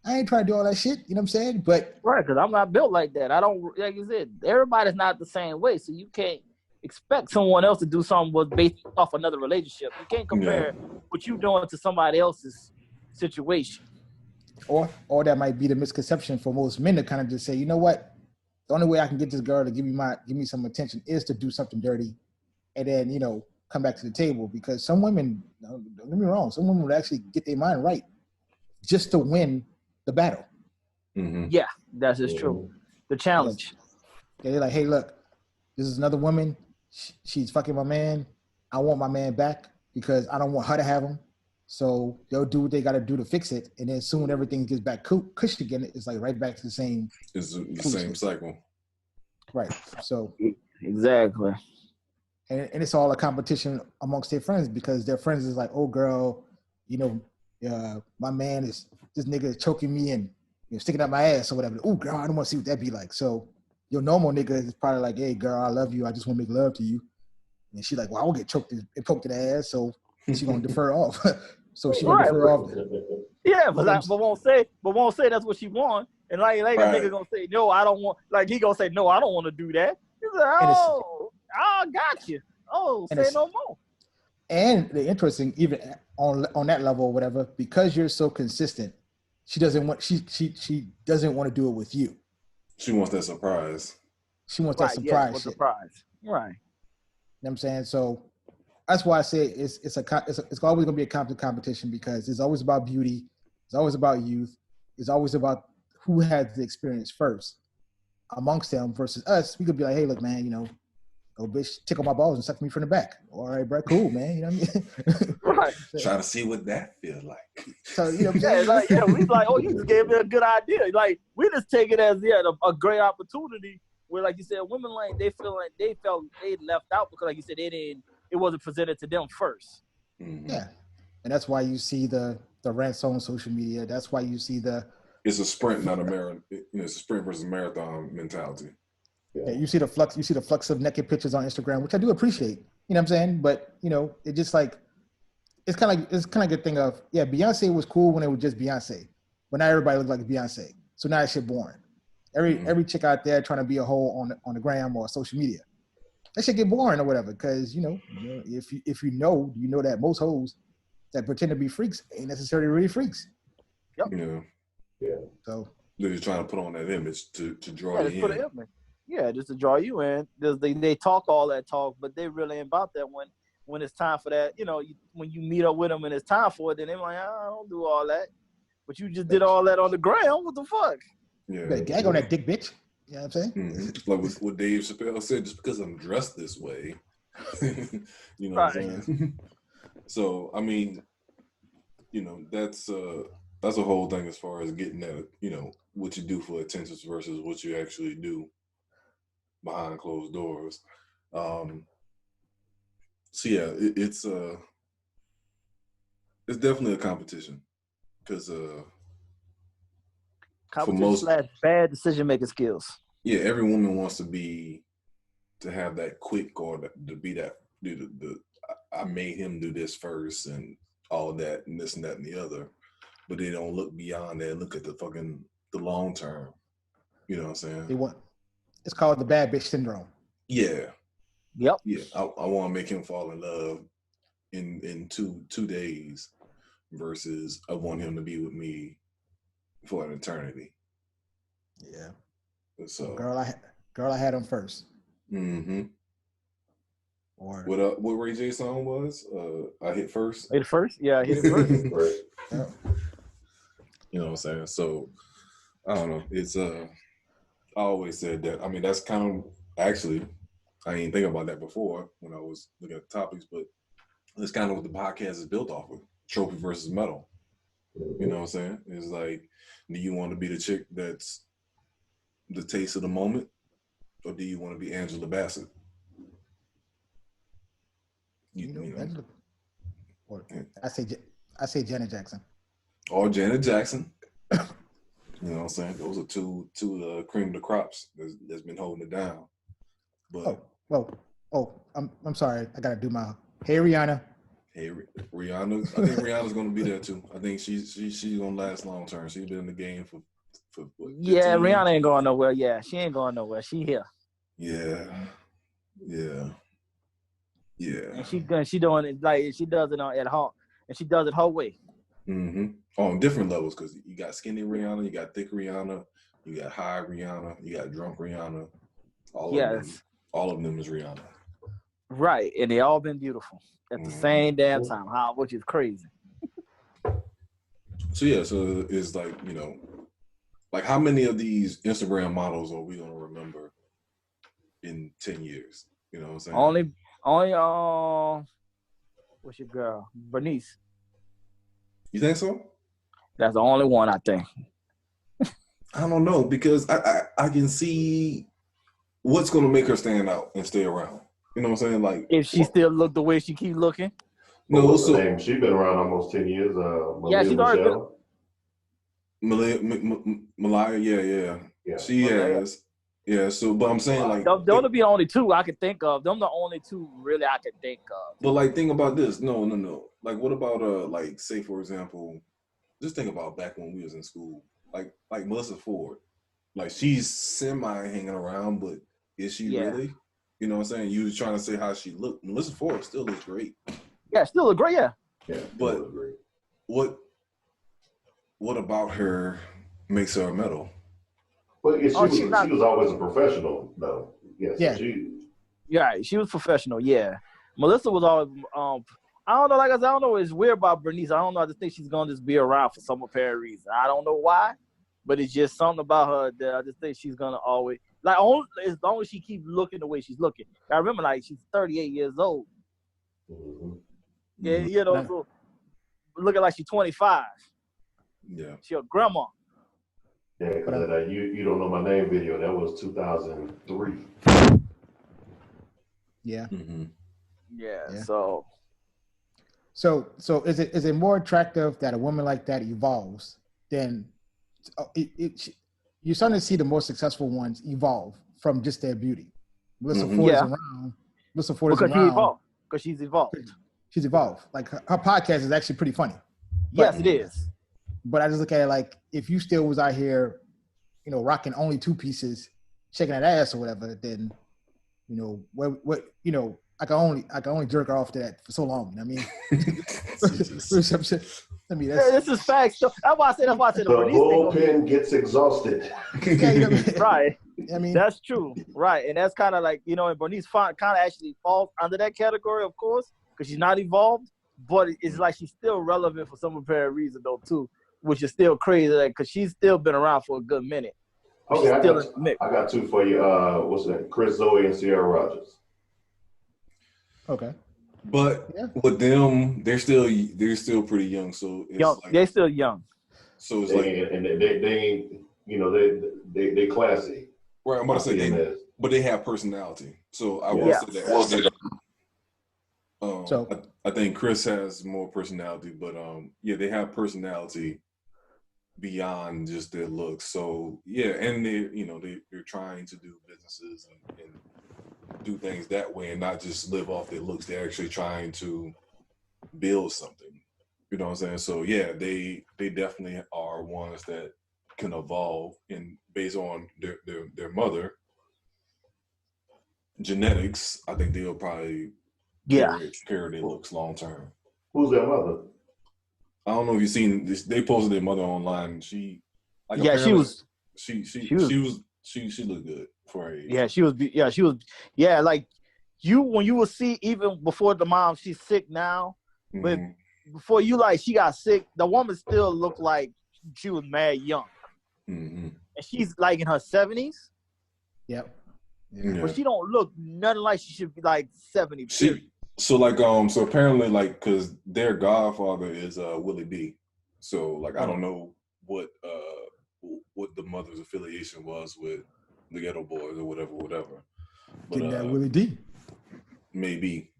I ain't trying to do all that shit, you know what I'm saying? But right, because I'm not built like that. I don't, like you said, everybody's not the same way, so you can't expect someone else to do something was based off another relationship. You can't compare what you're doing to somebody else's situation. Or that might be the misconception for most men to kind of just say, you know what? The only way I can get this girl to give me some attention is to do something dirty, and then come back to the table. Because some women, don't get me wrong, some women would actually get their mind right just to win the battle. Yeah, that's just true. The challenge. They're like, hey, look, this is another woman. She's fucking my man. I want my man back because I don't want her to have him. So they'll do what they got to do to fix it. And then soon everything gets back cushy again. It's like right back to the same. It's the same cycle. Right. So. Exactly. And it's all a competition amongst their friends because their friends is like, oh, girl, my man is, this nigga is choking me and sticking out my ass or whatever. Oh, girl, I don't want to see what that be like. So your normal nigga is probably like, hey, girl, I love you. I just want to make love to you. And she's like, well, I won't get choked and poked in the ass. So she's going to defer off. So she's going to defer off. Yeah, but won't say that's what she want. And like a nigga going to say, no, I don't want, like he going to say, no, I don't want to do that. He's like, oh, I got you. Oh, say no more. And the interesting, even on that level or whatever, because you're so consistent, she doesn't want to do it with you. She wants that surprise. She wants that surprise. Yes, surprise. Right. You know what I'm saying? So that's why I say it's always gonna be a competition because it's always about beauty, it's always about youth, it's always about who had the experience first amongst them versus us. We could be like, hey, look, man, go bitch, tickle my balls and suck me from the back. All right, bro, cool, man. You know what I mean? Right. Trying to see what that feels like. So we like, oh, you just gave me a good idea. Like we just take it as a great opportunity where, like you said, women they felt they left out because, like you said, it wasn't presented to them first. Yeah, and that's why you see the rants on social media. That's why you see it's a sprint, not a marathon. It's a sprint versus marathon mentality. Yeah, you see the flux of naked pictures on Instagram, which I do appreciate. You know what I'm saying? But it just like it's kind of like a thing of Beyonce was cool when it was just Beyonce, but now everybody looks like Beyonce. So now that shit boring. Every chick out there trying to be a hoe on the gram or social media, that shit get boring or whatever. Because if you know that most hoes that pretend to be freaks ain't necessarily really freaks. Yep. Yeah. So They're just trying to put on that image to draw you in. Yeah, just to draw you in. They talk all that talk, but they really ain't about that when it's time for that. When you meet up with them and it's time for it, then they're like, I don't do all that. But you just did all that on the ground. What the fuck? Yeah. You better gag on that dick, bitch. You know what I'm saying? Mm-hmm. Like what Dave Chappelle said, just because I'm dressed this way. You know what I'm saying? So, I mean, that's a whole thing as far as getting at, what you do for attention versus what you actually do behind closed doors. So yeah, it's definitely a competition because competition / bad decision making skills. Yeah, every woman wants to have that quick or to be that I made him do this first and all that and this and that and the other, but they don't look beyond that. Look at the long term. You know what I'm saying? It's called the bad bitch syndrome. Yeah. Yep. Yeah. I want to make him fall in love in 2 days versus I want him to be with me for an eternity. Yeah. So girl, I had him first. Mm-hmm. Or what Ray J song was? I hit first. Hit first? Yeah, I hit it first. Yeah. You know what I'm saying? So I don't know. It's I always said that. I mean, that's kind of actually I didn't think about that before when I was looking at the topics, but that's kind of what the podcast is built off of. Trophy versus metal. You know what I'm saying? It's like, do you want to be the chick that's the taste of the moment, or do you want to be Angela Bassett? I say Janet Jackson. Or Janet Jackson. You know what I'm saying? Those are two cream of the crops that's been holding it down. But I'm sorry. I gotta do my hey Rihanna. Hey Rihanna. I think Rihanna's gonna be there too. I think she's gonna last long term. She's been in the game for what, yeah, Rihanna ain't going nowhere. Yeah, she ain't going nowhere. She here. Yeah. And she doing it like she does it at home, and she does it her way. Mm-hmm. On different levels, because you got skinny Rihanna, you got thick Rihanna, you got high Rihanna, you got drunk Rihanna. All of them is Rihanna. Right, and they all been beautiful at the same damn time, which is crazy. So it's like, like how many of these Instagram models are we gonna remember in 10 years? You know what I'm saying? Only what's your girl? Bernice. You think so? That's the only one I think. I don't know, because I can see what's gonna make her stand out and stay around. You know what I'm saying? Like if she still look the way she keep looking. No, she's been around almost 10 years. She's already been. Malaya, yeah. She has. Yeah, so but I'm saying like those will be the only two I could think of. Them the only two really I could think of. But like think about this. No. Like what about like say for example, just think about back when we was in school. Like Melissa Ford. Like she's semi hanging around, but is she really? You know what I'm saying? You was trying to say how she looked. Melissa Ford still looks great. Yeah, still look great, yeah. But what about her makes her a medal? Well, she was always a professional, though. Yes. Yeah. She was professional, yeah. Melissa was always, I don't know, like I said, I don't know what's weird about Bernice. I don't know, I just think she's going to just be around for some apparent reason. I don't know why, but it's just something about her that I just think she's going to always, like, as long as she keeps looking the way she's looking. I remember, like, she's 38 years old. Mm-hmm. Yeah, so looking like she's 25. Yeah. She a grandma. Yeah, because you don't know my name video, that was 2003. Yeah. Mm-hmm. Yeah. So is it more attractive that a woman like that evolves than you're starting to see the more successful ones evolve from just their beauty? Melissa Ford is around. Melissa Ford is around because she's evolved. She's evolved. Like her podcast is actually pretty funny. Yes, it is. But I just look at it like if you still was out here, rocking only 2 pieces, shaking that ass or whatever, then, I can only jerk her off to that for so long. I mean, I mean, this is facts. That's why I said the bullpen gets exhausted. Yeah, you know what I mean? Right. I mean, that's true. Right. And that's kind of like, and Bernice kind of actually falls under that category, of course, because she's not evolved, but it's like she's still relevant for some apparent reason, though, too, which is still crazy because she's still been around for a good minute. Okay, I got two for you. What's that? Chris Zoe and Sierra Rogers. Okay. But with them, they're still pretty young. So it's young. Like, they're still young. So it's they classy. Right, I'm about to say but they have personality. So I will say that. I think Chris has more personality, but they have personality beyond just their looks. So and they're trying to do businesses and do things that way and not just live off their looks. They're actually trying to build something. You know what I'm saying? So they definitely are ones that can evolve and based on their mother genetics. I think they'll probably carry their looks long term. Who's their mother? I don't know if you've seen this. They posted their mother online. She looked good for her age. Yeah, she was. Like when you will see even before the mom, she's sick now, but before she got sick, the woman still looked like she was mad young, and she's like in her 70s. Yep. Yeah. But she don't look nothing like she should be like 70. So apparently because their godfather is Willie B. So I don't know what the mother's affiliation was with the Ghetto Boys or whatever. But, getting that Willie D. Maybe.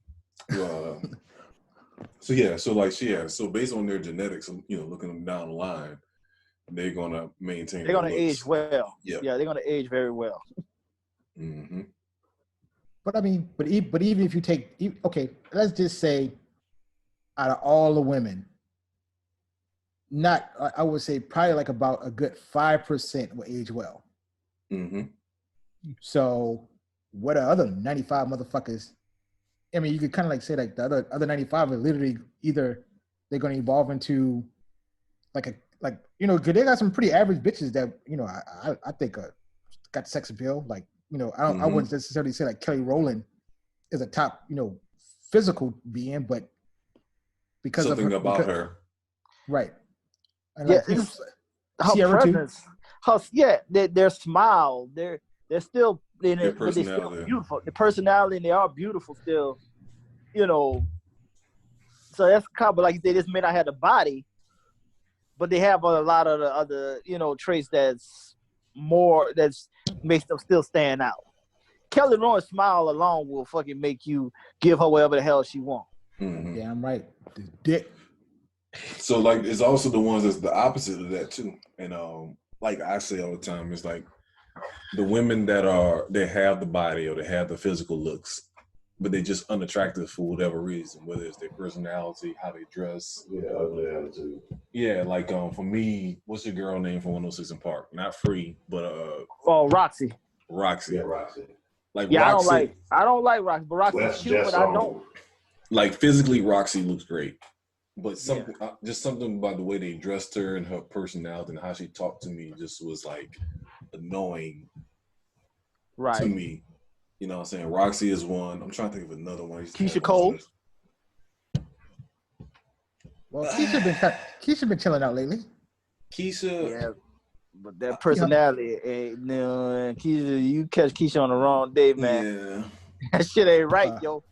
So based on their genetics, looking them down the line, they're gonna maintain. They're gonna age well. Yeah, they're gonna age very well. Mm-hmm. But I mean, but even if you take, let's just say, out of all the women, I would say probably like about a good 5% will age well. Mm-hmm. So what are other 95 motherfuckers? I mean, you could kind of say the other 95 are literally either they're going to evolve into cause they got some pretty average bitches that I think got sex appeal. I wouldn't necessarily say Kelly Rowland is a top physical being, but because something of about her, right? And her presence, their smile, they're still their but they're still personality. beautiful. The personality, and they are beautiful still. So that's kind of like you say. This may not have the body, but they have a lot of the other traits that's makes them still stand out. Kelly Rowland's smile alone will fucking make you give her whatever the hell she wants. Mm-hmm. Yeah, I'm right. The dick. So it's also the ones that's the opposite of that too. And like I say all the time, it's like the women that have the body or they have the physical looks, but they're just unattractive for whatever reason, whether it's their personality, how they dress. Yeah, ugly attitude. Yeah, for me, what's your girl name from 106 in Park? Not Free, but Roxy. Roxy. Yeah, Roxy. Roxy, I don't like Roxy, but Roxy's cute, but I don't. Physically, Roxy looks great. But just something about the way they dressed her and her personality and how she talked to me just was annoying to me. You know what I'm saying? Roxy is one. I'm trying to think of another one. Keisha Cole. Well, Keisha been chilling out lately. Keisha. Yeah, but that personality ain't Keisha. You catch Keisha on the wrong day, man. Yeah. That shit ain't right, yo.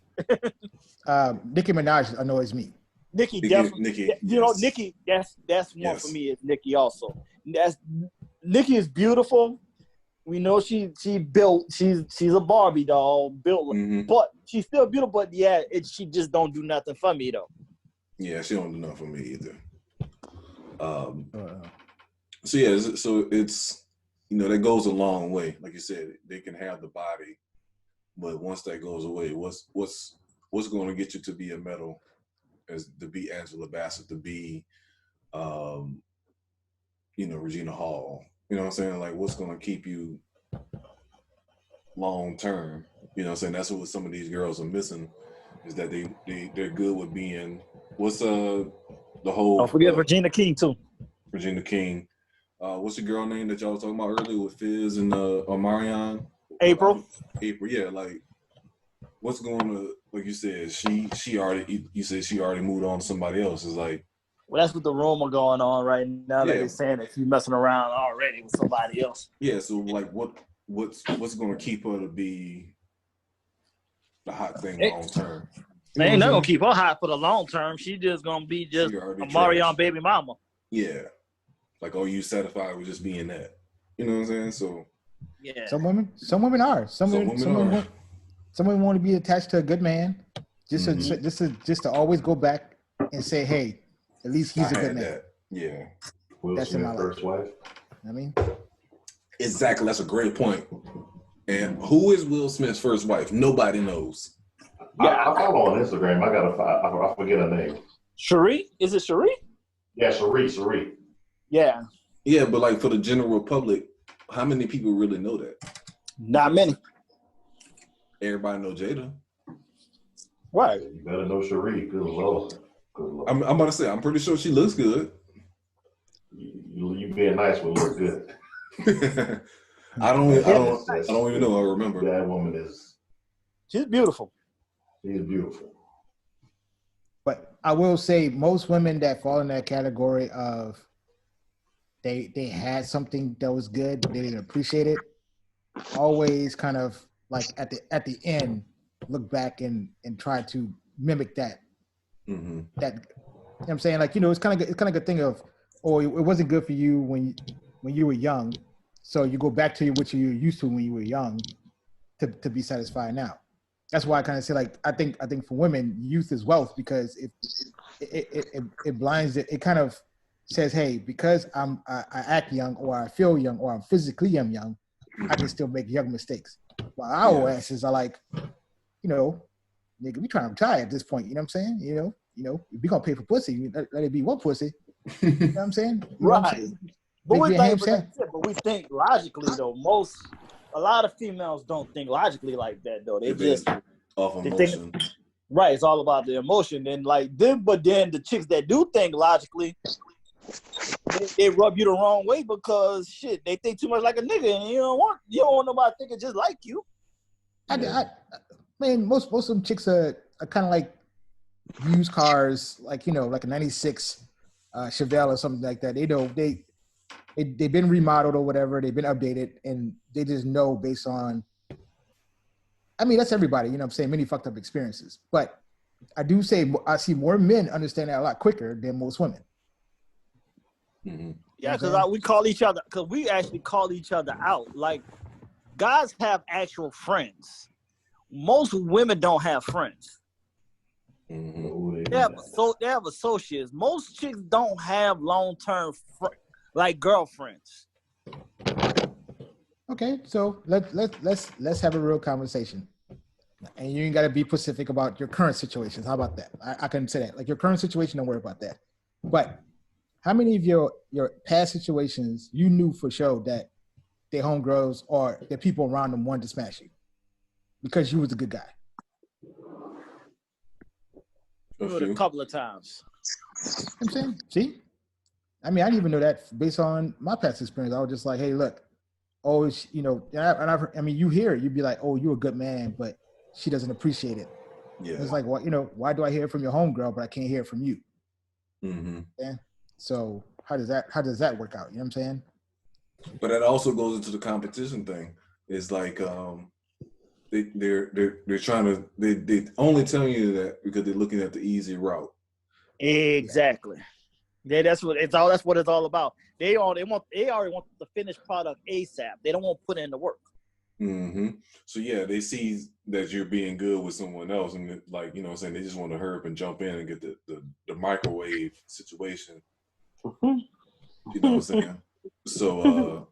Nicki Minaj annoys me. Nicki, Nicki, Nicki. That's one for me. Is Nicki also? Nicki is beautiful. We know she built. She's a Barbie doll built, but she's still beautiful. But she just don't do nothing for me though. Yeah, she don't do nothing for me either. So it's that goes a long way. Like you said, they can have the body, but once that goes away, what's going to get you to be a medal? As to be Angela Bassett, to be, Regina Hall. You know what I'm saying? What's going to keep you long term? You know what I'm saying? That's what some of these girls are missing, is that they're good with being, what's the whole. Don't forget Regina King, too. Regina King. What's the girl name that y'all was talking about earlier with Fizz and Omarion? April, yeah, like, what's going to, like you said, she already moved on to somebody else. It's like, well, that's what the rumor going on right now. That they're saying that she's messing around already with somebody else. Yeah, so like what's going to keep her to be the hot thing long term? They ain't not gonna keep her hot for the long term. She just gonna be just a Marion baby mama. Yeah, like, are you satisfied with just being that? You know what I'm saying? So yeah, some women are. Some women want to be attached to a good man, just to always go back and say, hey, at least he's a good man. That. Yeah, Will Smith's first wife. I mean, exactly. That's a great point. And who is Will Smith's first wife? Nobody knows. Yeah, I follow on Instagram. I forget her name. Cherie? Is it Cherie? Yeah, Cherie. Yeah. Yeah, but like for the general public, how many people really know that? Not many. Everybody know Jada. Right. You better know Cherie. Good Lord. I'm about to say, I'm pretty sure she looks good. You being nice will look good. I don't even know. I remember. That woman is. She's beautiful. She's beautiful. But I will say most women that fall in that category of they had something that was good, but they didn't appreciate it, always kind of like at the end look back and try to mimic that. Mm-hmm. That, you know what I'm saying? Like, you know, it's kind of a good thing of, oh, it wasn't good for you when you were young, so you go back to what you were used to when you were young to be satisfied now. That's why I kind of say, like, I think for women, youth is wealth, because if it blinds it kind of says, hey, because I act young, or I feel young, or I'm physically young, I can still make young mistakes. While our asses are like, you know, nigga, we trying to retire at this point. You know what I'm saying? You know, if we gonna pay for pussy, let it be one pussy. You know what I'm saying? Right. But we think logically though. A lot of females don't think logically like that though. They just off emotion. Right, it's all about the emotion. And but then the chicks that do think logically, they rub you the wrong way because shit, they think too much like a nigga, and you don't want nobody thinking just like you. Man, most of them chicks are kind of like used cars, like, you know, like a '96 Chevelle or something like that. They know they've been remodeled or whatever, they've been updated, and they just know based on. I mean, that's everybody, you know what I'm saying, many fucked up experiences. But I do say I see more men understand that a lot quicker than most women. Mm-hmm. Yeah, because we actually call each other out. Like, guys have actual friends. Most women don't have friends. Mm-hmm. They have associates. Most chicks don't have long-term like girlfriends. Okay, so let's have a real conversation, and you ain't got to be specific about your current situations. How about that? I can say that, like, your current situation, don't worry about that. But how many of your past situations you knew for sure that their homegirls or the people around them wanted to smash you because you was a good guy? A couple of times. I'm saying, see, I mean, I didn't even know that based on my past experience. I was just like, hey, look. Always, you know, I mean, you hear it, you'd be like, oh, you're a good man, but she doesn't appreciate it. Yeah. It's like, well, you know, why do I hear it from your homegirl, but I can't hear it from you? Mm-hmm. Yeah. So how does that work out? You know what I'm saying? But that also goes into the competition thing. It's like they're trying to they only telling you that because they're looking at the easy route. Exactly. Yeah, that's what it's all about. They already want the finished product ASAP. They don't want to put in the work. Mm-hmm. So yeah, they see that you're being good with someone else, and like, you know what I'm saying, they just want to hurry up and jump in and get the microwave situation. Mm-hmm. You know what I'm saying? So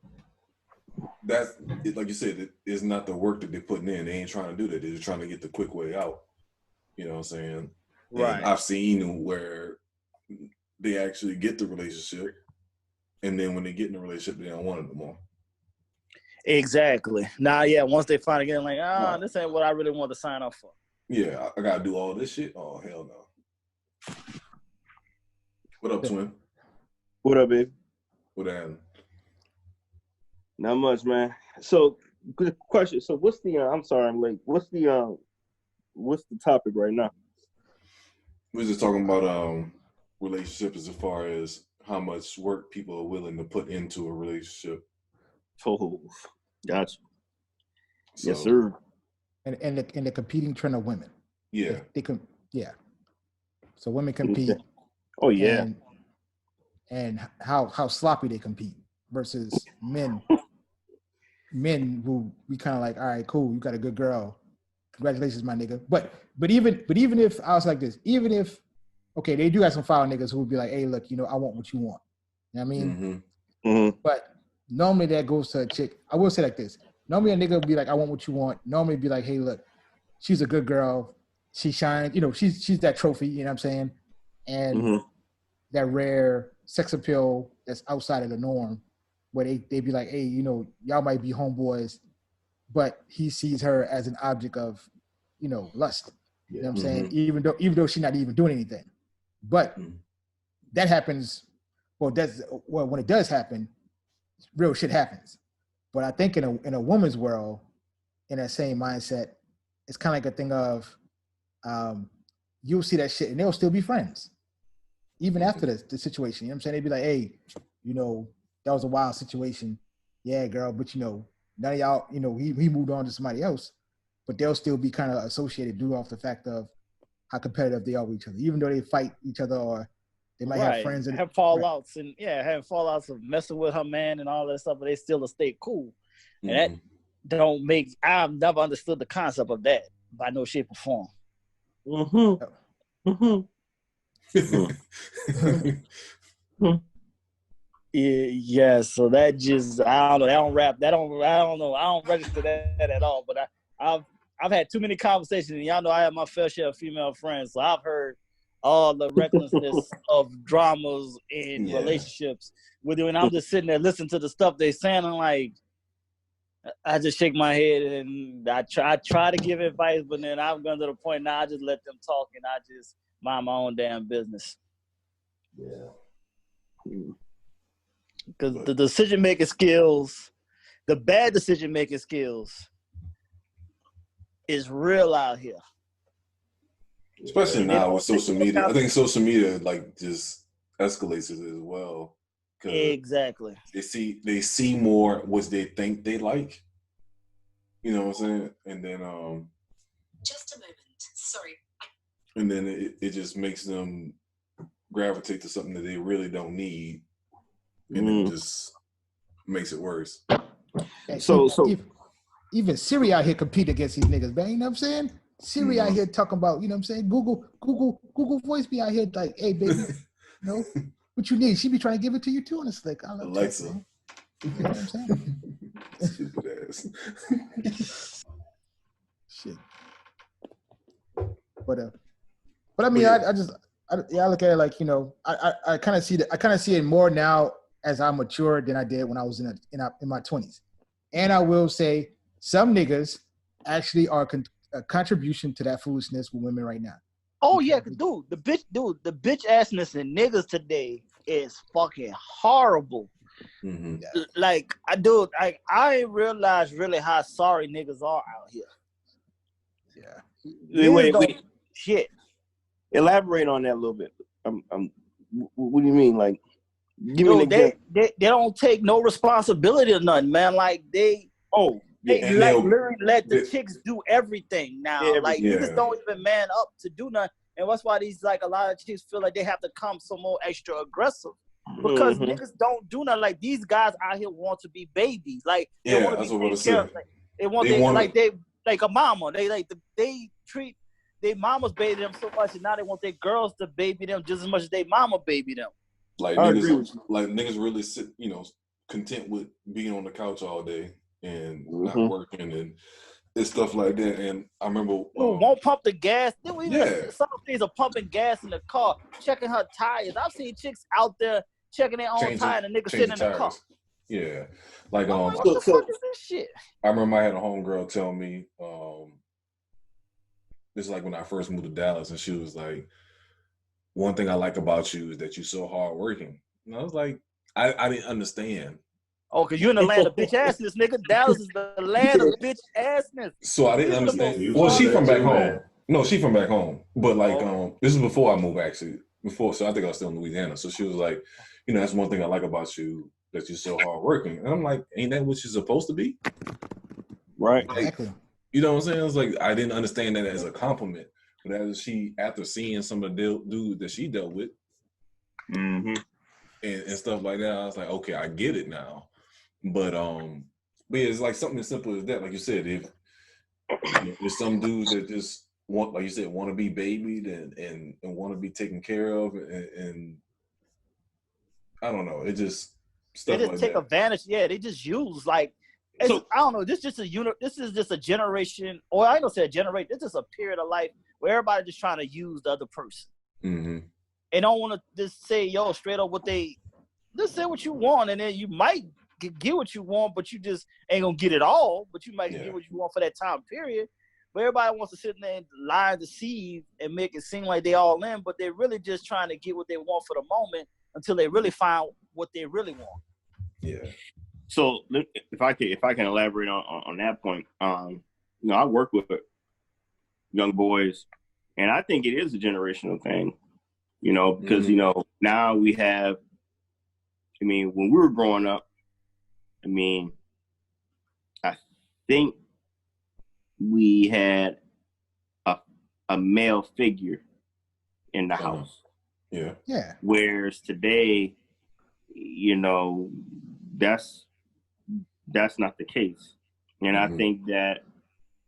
that's, like you said, it's not the work that they're putting in. They ain't trying to do that. They're just trying to get the quick way out. You know what I'm saying? Right. And I've seen where they actually get the relationship, and then when they get in the relationship, they don't want it no more. Exactly. Now, once they finally get like, this ain't what I really want to sign up for. Yeah, I gotta do all this shit. Oh hell no. What up, twin? What up, baby? What happened? Not much, man. So, good question. So, what's the? I'm sorry, I'm late. What's the topic right now? We're just talking about relationships as far as how much work people are willing to put into a relationship. Oh, gotcha. So, yes, sir. And the competing trend of women. Yeah. Yeah. So women compete. Oh yeah. And how sloppy they compete versus men. Men who we kind of like, all right, cool, you got a good girl. Congratulations, my nigga. But even if I was like this, even if they do have some foul niggas who would be like, hey, look, I want what you want. You know what I mean? Mm-hmm. Mm-hmm. But normally that goes to a chick. I will say like this. Normally a nigga would be like, I want what you want. Normally it'd be like, hey, look, she's a good girl. She shines. She's that trophy, you know what I'm saying? And that rare sex appeal that's outside of the norm where they be like, hey, y'all might be homeboys, but he sees her as an object of, lust. You know what I'm saying? Even though she's not even doing anything. But that happens, when it does happen, real shit happens. But I think in a woman's world, in that same mindset, it's kind of like a thing of you'll see that shit and they'll still be friends. Even after the situation. You know what I'm saying? They'd be like, hey, that was a wild situation. Yeah, girl, but none of y'all, he moved on to somebody else. But they'll still be kind of associated due off the fact of how competitive they are with each other. Even though they fight each other or they might have friends and have fallouts and having fallouts of messing with her man and all that stuff, but they still stay cool. And that I've never understood the concept of that by no shape or form. Yeah, so that just I don't know. I don't know. I don't register that at all. But I've had too many conversations, and y'all know I have my fair share of female friends, so I've heard all the recklessness of dramas in relationships with you, and I'm just sitting there listening to the stuff they saying, and like I just shake my head and I try to give advice, but then I've gone to the point now I just let them talk and I just mind my own damn business. Yeah. Because the decision-making skills, the bad decision-making skills is real out here. Especially now with social media. I think social media just escalates it as well. Exactly. They see more what they think they like. You know what I'm saying? And then just a moment. Sorry. And then it just makes them gravitate to something that they really don't need. And it just makes it worse. So even Siri out here compete against these niggas, man. You know what I'm saying? Siri out here talking about, you know what I'm saying? Google Voice be out here like, hey baby, what you need? She be trying to give it to you too, and it's like, I love Alexa. Tech, you know what I'm saying? Stupid ass. Shit. But I mean, I look at it like, I kind of see it more now as I mature than I did when I was in my 20s. And I will say some niggas actually are a contribution to that foolishness with women right now. Oh yeah, the bitch-assness in niggas today is fucking horrible. Mm-hmm. Like, I ain't realized really how sorry niggas are out here. Yeah. Wait. Shit. Elaborate on that a little bit. What do you mean? Like, give me an example. They don't take no responsibility or nothing, man. Like they literally let the chicks do everything now. Niggas don't even man up to do nothing. And that's why a lot of chicks feel like they have to come some more extra aggressive. Because niggas don't do nothing. Like, these guys out here want to be babies. Like, they want to be taken care of. Like, they like a mama. They treat their mamas baby them so much, and now they want their girls to baby them just as much as their mama baby them. Like niggas really sit, content with being on the couch all day and not working and stuff like that. And I remember won't pump the gas. Some things are pumping gas in the car, checking her tires. I've seen chicks out there checking their own tire and the nigga sitting in the car. Yeah, like What the fuck is this shit? I remember I had a homegirl tell me, this is like when I first moved to Dallas, and she was like, "One thing I like about you is that you're so hardworking." And I was like, I didn't understand. Oh, because you're in the land of bitch-assness, nigga. Dallas is the land of bitch-assness. So I didn't understand. Well, she from back home. No, she from back home. But like, this is before I moved, actually. So I think I was still in Louisiana. So she was like, you know, that's one thing I like about you, that you're so hardworking. And I'm like, ain't that what you're supposed to be? Right. Like, exactly. You know what I'm saying? I was like, I didn't understand that as a compliment. But as after seeing some of the dudes that she dealt with, and stuff like that, I was like, okay, I get it now. But yeah, it's like something as simple as that. Like you said, if there's some dudes that just want, like you said, want to be babied and want to be taken care of, and I don't know, it just stuff they just like take that. advantage. Yeah, they just use like. I don't know. This is just a generation, or I ain't gonna say a generation. This is a period of life where everybody just trying to use the other person, and don't want to just say straight up what they. Just say what you want, and then you might get what you want, but you just ain't gonna get it all. But you might get what you want for that time period. But everybody wants to sit there and lie and deceive and make it seem like they all in, but they're really just trying to get what they want for the moment until they really find what they really want. Yeah. So if I can elaborate on that point, I work with young boys, and I think it is a generational thing, because now we have. I mean, when we were growing up, I think we had a male figure in the house. Yeah. Yeah. Whereas today, that's not the case. And I think that,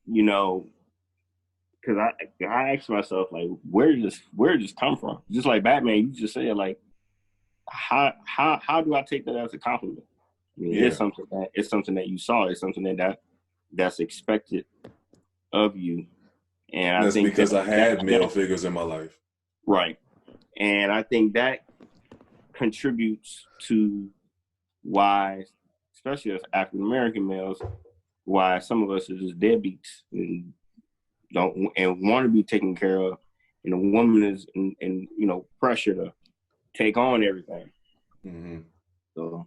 because I asked myself, like, where did this come from? Just like Batman, you just said, like, how do I take that as a compliment? I mean, it's something that you saw. It's something that's expected of you. And that's I think because I had male figures in my life. Right. And I think that contributes to why, especially as African American males, why some of us are just deadbeats and want to be taken care of, and a woman is in pressure to take on everything. So,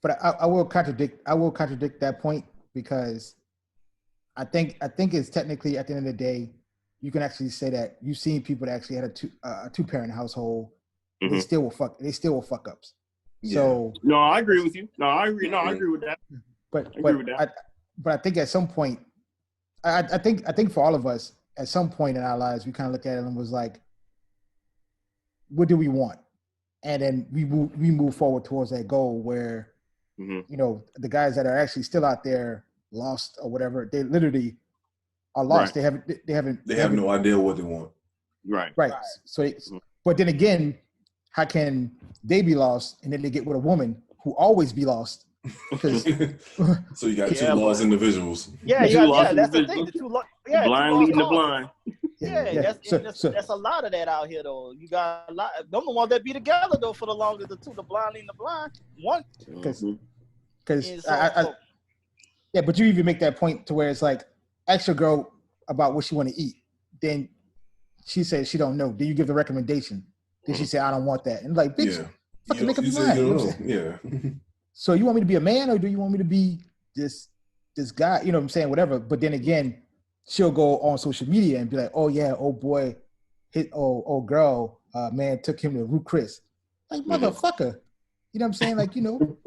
but I will contradict that point, because I think it's technically, at the end of the day, you can actually say that you've seen people that actually had a two-parent household. They still will fuck ups. Yeah. So no, I agree with you. No, I agree with that. But I think at some point, I think for all of us, at some point in our lives, we kind of looked at it and was like, what do we want? And then we move forward towards that goal where, the guys that are actually still out there lost or whatever, they literally are lost. Right. They have no idea what they want. Right. Right. So, but then again, how can they be lost and then they get with a woman who always be lost? So you got two lost individuals. Yeah, that's the thing. The blind leading the blind. That's a lot of that out here, though. You got a lot. Them the ones that be together though for the longest. The blind leading the blind. One, because but you even make that point to where it's like, ask your girl about what she want to eat. Then she says she don't know. Then you give the recommendation. Then she say, I don't want that. And like, bitch, fucking make up your mind. You don't know. So you want me to be a man, or do you want me to be this guy? You know what I'm saying? Whatever. But then again, she'll go on social media and be like, oh yeah, oh boy, girl, man took him to Ruth Chris. Like, motherfucker. You know what I'm saying? Like, who,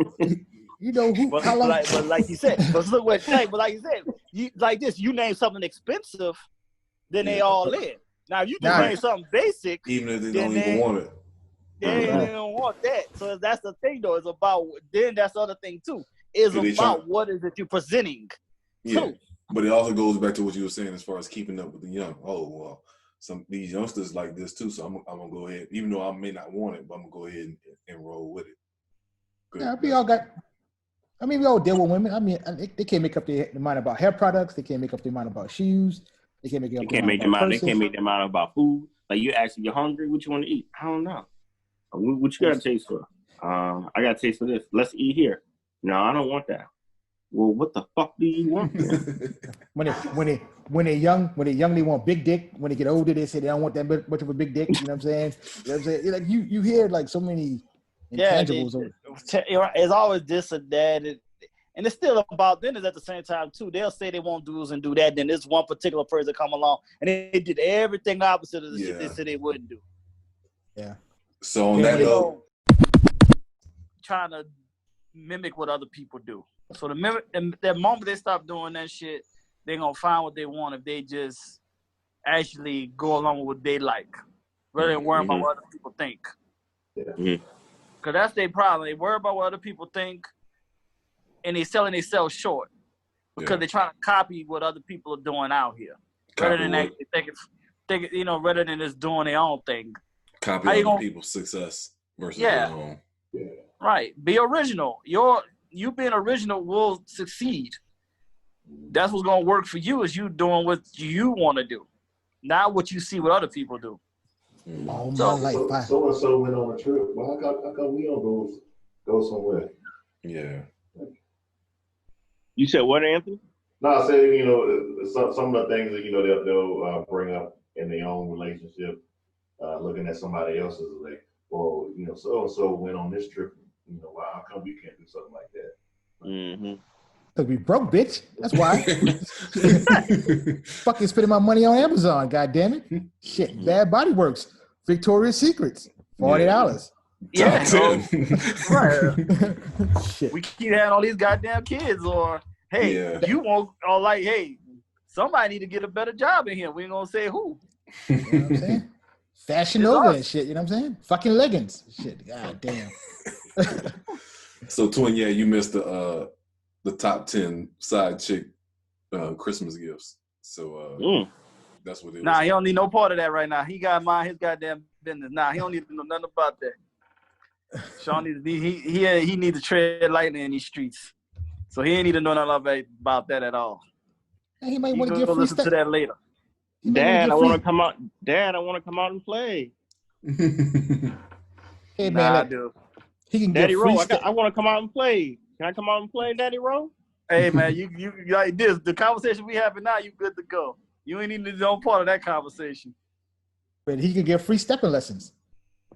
how long? But like you said, you like this, you name something expensive, then they all in. Now, if you just name something basic, even if they don't even want it. They don't want that. So that's the thing, though. It's about, then that's the other thing, too. It's about what is it you're presenting. Yeah. But it also goes back to what you were saying as far as keeping up with the young. Oh, well, these youngsters like this, too. So I'm going to go ahead, even though I may not want it, but I'm going to go ahead and roll with it. Yeah, we all deal with women. I mean, they can't make up their mind about hair products. They can't make up their mind about shoes. They can't make their mind about food. Like, you ask if you're hungry, what you want to eat? I don't know. What you got a taste for? I got a taste for this. Let's eat here. No, I don't want that. Well, what the fuck do you want? when they're young, they want big dick. When they get older, they say they don't want that much of a big dick. You know what I'm saying? You know what I'm saying? Like you hear like so many intangibles. It's always this or that, and it's still about them. Is at the same time too. They'll say they won't do this and do that. Then this one particular person come along and they did everything opposite of the shit they said they wouldn't do. Yeah. So on that note, trying to mimic what other people do. So the moment they stop doing that shit, they're gonna find what they want if they just actually go along with what they like, rather than worry about what other people think. Yeah. Cause that's their problem. They worry about what other people think, and they selling themselves short because they're trying to copy what other people are doing out here, rather than actually think, rather than just doing their own thing. Copy other people's success versus their own. Yeah. Right. Be original. You being original will succeed. That's what's gonna work for you is you doing what you want to do, not what you see what other people do. All my life. So and so went on a trip. Well, how come we don't go somewhere? Yeah. You said what, Anthony? No, I said some of the things that they'll bring up in their own relationship, looking at somebody else's like, well, so and so went on this trip. Why? How come we can't do something like that? Mm-hmm. Because we broke, bitch. That's why. Fucking spending my money on Amazon, goddammit. Shit, Bad Body Works. Victoria's Secrets. $40. Yeah. Right. Shit. We keep having all these goddamn kids, or hey, you won't, or like, hey, somebody need to get a better job in here. We ain't gonna say who. You know what I'm saying? Fashion Nova and shit, you know what I'm saying? Fucking leggings. Shit, god damn. So, Twin, you missed the top 10 side chick Christmas gifts. So that's what it was. Nah, he don't need no part of that right now. He got mind his goddamn business. Nah, he don't need to know nothing about that. Sean he need to tread lightly in these streets. So he ain't need to know nothing about that at all. Hey, he might want to get free listen to that later. Dad, I want to come out. Dad, I want to come out and play. Hey man, he can Daddy get free Rowe, I want to come out and play. Can I come out and play, Daddy Rowe? Hey man, you like this. The conversation we having now, you good to go. You ain't even no part of that conversation. But he can get free stepping lessons.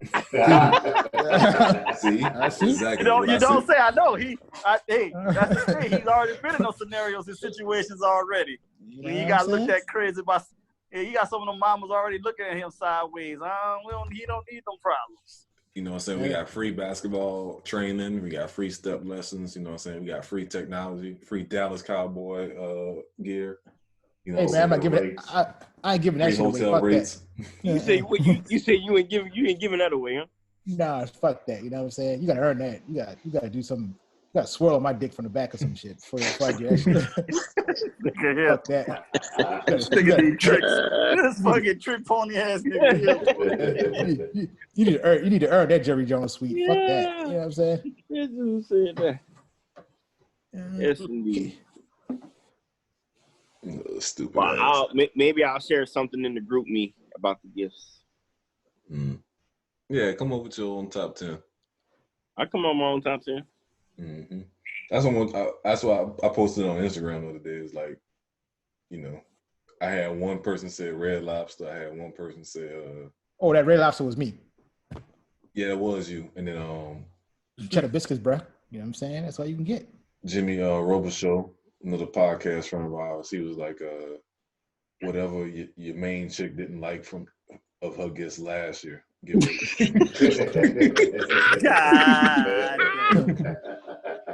See? Exactly. You don't say I know. That's the thing. He's already been in those scenarios and situations already. When he got looked at crazy by, you got some of them mamas already looking at him sideways. He don't need them problems. You know what I'm saying? We got free basketball training. We got free step lessons. You know what I'm saying? We got free technology, free Dallas Cowboy gear. You know, hey man, I'm not giving it. I ain't giving that shit away. Fuck rates. That. You say you ain't giving that away, huh? Nah, fuck that. You know what I'm saying? You gotta earn that. You gotta do something. You gotta swirl on my dick from the back or some shit before I do that shit. Fuck that. Nigga need tricks. This fucking trick pony ass nigga. You need to earn that Jerry Jones suite. Yeah. Fuck that. You know what I'm saying? Yes, who said that? Yes, indeed. Stupid. Well, maybe I'll share something in the group me about the gifts. Yeah, come up with your own top 10. I come on my own top 10. Mm-hmm. That's why I posted on Instagram the other day. It's like, I had one person say Red Lobster. I had one person say oh, that Red Lobster was me. Yeah, it was you. And then cheddar biscuits, bro. You know what I'm saying? That's all you can get. Jimmy Robichaux, another podcast friend of ours, he was like, whatever your main chick didn't like of her gifts last year, give it.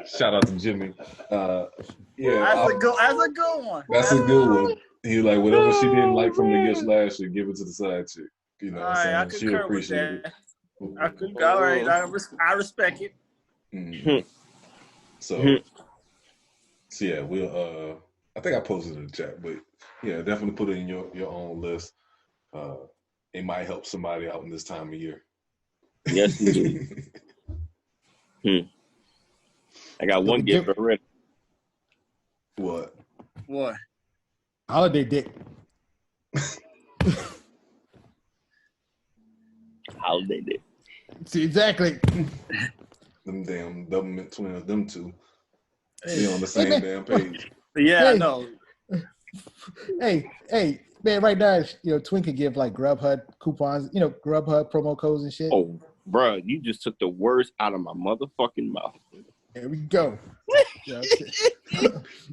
Shout out to Jimmy. Yeah, that's a good one. That's a good one. He like, whatever she didn't like from the gifts last year, give it to the side chick. You know what I'm saying? She appreciate it. All right, I respect it. Mm-hmm. So yeah, we'll I think I posted in the chat, but yeah, definitely put it in your own list. It might help somebody out in this time of year. Yes, indeed. I got one gift already. What? Holiday dick. Holiday dick. See, exactly. Them damn government twins, them two. We on the same damn page. Yeah, I know. Hey, man! Right now, Twin could give like Grubhub coupons, Grubhub promo codes and shit. Oh, bro, you just took the words out of my motherfucking mouth. There we go.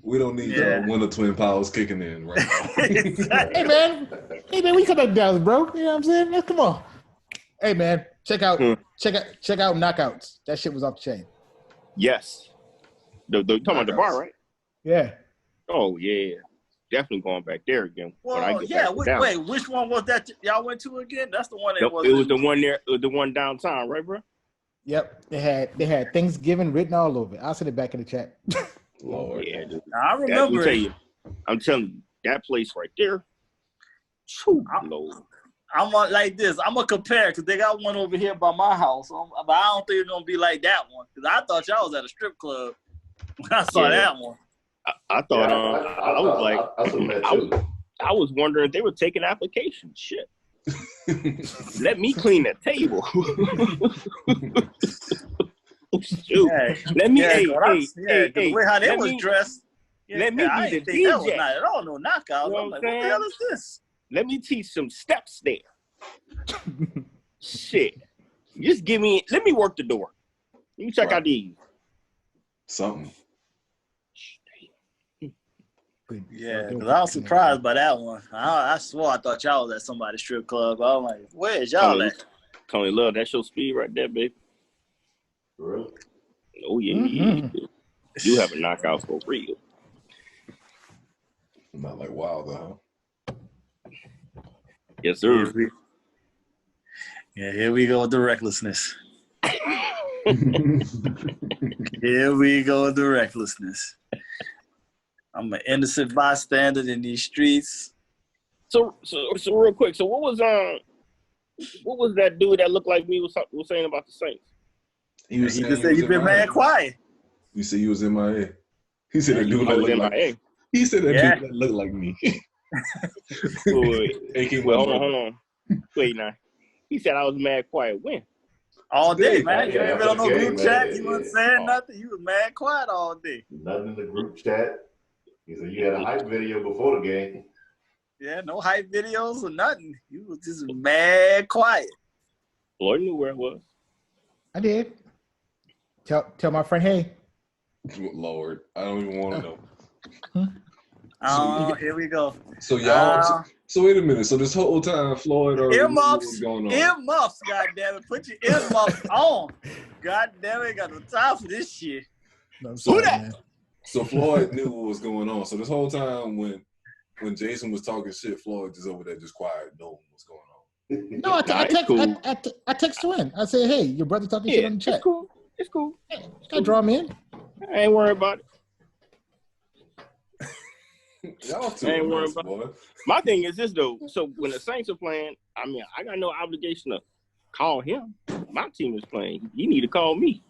We don't need one of Twin powers kicking in right now. Hey man, we come back to Dallas, bro. You know what I'm saying? Come on. Hey man, check out Knockouts. That shit was off the chain. Yes. The talking about the bar, right? Yeah. Oh yeah. Definitely going back there again. Well, yeah. Wait, which one was that y'all went to again? That's the one that was. It was the one there, the one downtown, right, bro? Yep. They had Thanksgiving written all over it. I'll send it back in the chat. Lord, yeah. I remember it. I'm telling you, that place right there. I'm like this. I'm gonna compare because they got one over here by my house, but I don't think it's gonna be like that one because I thought y'all was at a strip club when I saw that one. I thought I was wondering if they were taking applications. Shit. Let me clean the table. Shoot. Let me the way how they was dressed. Let me be the DJ. That was not at all no knockout. I'm like, what the hell is this? Let me teach some steps there. Shit. Just let me work the door. Let me check out these. Something. Yeah, because I was surprised by that one. I swore I thought y'all was at somebody's strip club. I was like, where's y'all at? Tony Love, that's your speed right there, baby. Really? Oh, yeah. You have a knockout for real. Not like Wilder, huh? Yes, sir. Here we go with the recklessness. Here we go with the recklessness. I'm an innocent bystander in these streets. So real quick. So what was that dude that looked like me was saying about the Saints? He just said you've been mad quiet. You said you was in my head. He said that dude was in my head. He said that dude looked like me. Wait, hold on. Wait now. He said I was mad quiet when? All day, man. You ain't been on no group chat. You wasn't saying nothing. You was mad quiet all day. Nothing in the group chat. He said you had a hype video before the game. Yeah, no hype videos or nothing. You was just mad quiet. Floyd knew where it was. I did. Tell my friend, hey. Lord, I don't even want to know. Oh, here we go. So y'all. So wait a minute. So this whole time, Floyd already knew what was going on. Earmuffs, goddammit. Put your earmuffs on. Goddammit, got no time for this shit. No, sorry, man. So Floyd knew what was going on. So this whole time when Jason was talking shit, Floyd just over there just quiet, knowing what's going on. No, I text Twin. I said, hey, your brother talking shit on the chat. It's cool. I draw him in. I ain't worried about it. Y'all too I ain't worried about it. My thing is this though. So when the Saints are playing, I mean, I got no obligation to call him. My team is playing. You need to call me.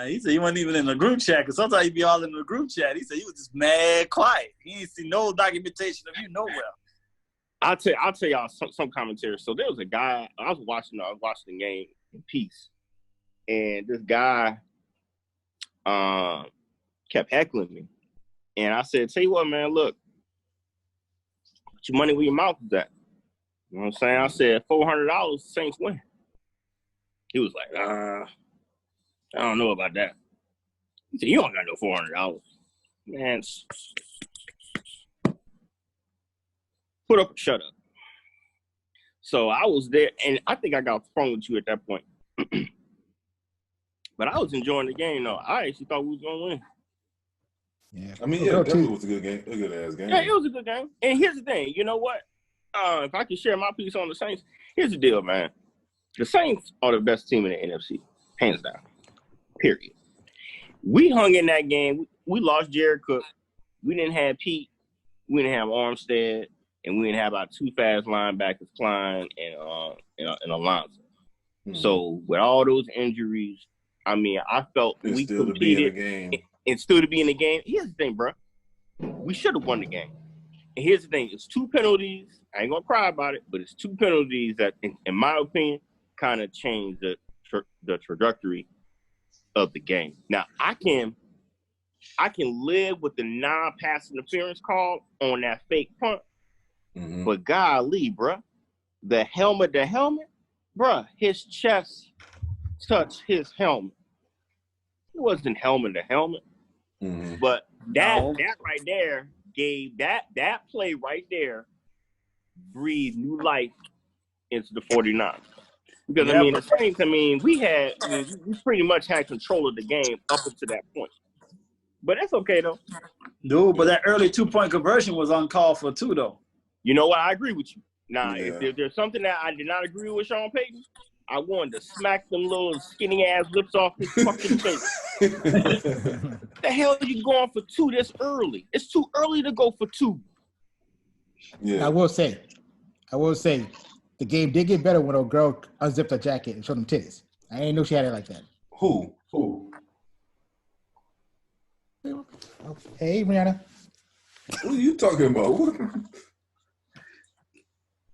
He said he wasn't even in the group chat because sometimes he'd be all in the group chat. He said he was just mad quiet. He didn't see no documentation of you nowhere. I'll tell y'all some commentary. So there was a guy I was watching the game in peace, and this guy kept heckling me, and I said, "Tell you what, man, look, put your money where your mouth is at." You know what I'm saying? I said $400, Saints win. He was like, I don't know about that. He said, you don't got no $400. Man, put up or shut up. So I was there, and I think I got phone with you at that point. But I was enjoying the game, though. I actually thought we was going to win. Yeah, I mean, yeah, it definitely was a good game, a good-ass game. Yeah, it was a good game. And here's the thing. You know what? If I can share my piece on the Saints, here's the deal, man. The Saints are the best team in the NFC, hands down. Period. We hung in that game. We lost Jared Cook. We didn't have Pete. We didn't have Armstead, and we didn't have our two fast linebackers, Klein and Alonzo. Mm-hmm. So with all those injuries, I mean, I felt we competed and still to be in the game. Here's the thing, bro. We should have won the game. And here's the thing. It's two penalties. I ain't gonna cry about it, but it's two penalties that, in my opinion, kind of changed the trajectory of the game. Now, I can I can live with the non-pass interference call on that fake punt. Mm-hmm. But golly, bruh, the helmet, bruh, his chest touched his helmet. It wasn't helmet to helmet. Mm-hmm. But that right there gave that play right there breathed new life into the 49ers. Because the Saints, we pretty much had control of the game up until that point. But that's okay though. Dude, but that early 2-point conversion was uncalled for too, though. You know what? I agree with you. Now, if there's something that I did not agree with Sean Payton, I wanted to smack them little skinny ass lips off his fucking face. The hell are you going for 2 this early? It's too early to go for 2. Yeah. I will say, the game did get better when a girl unzipped her jacket and showed them titties. I didn't know she had it like that. Who? Hey, Rihanna. What are you talking about?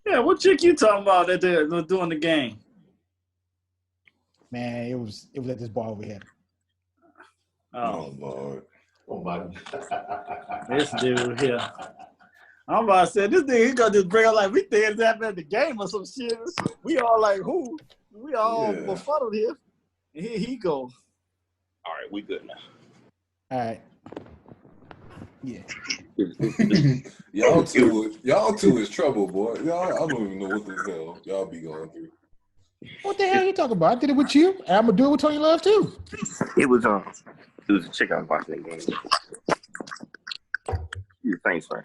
Yeah, what chick you talking about that they're doing the game? Man, it was at this bar over here. Oh Lord. Oh my God. This dude here. I'm about to say, this nigga, he gonna just bring up like we think it's happening at the game or some shit. We all like, who? We all befuddled here. And here he go. All right, we good now. All right. Yeah. y'all two is trouble, boy. Y'all, I don't even know what the hell y'all be going through. What the hell are you talking about? I did it with you, and I'm gonna do it with Tony Love too. It was a chick I was watching that game. Thanks, man.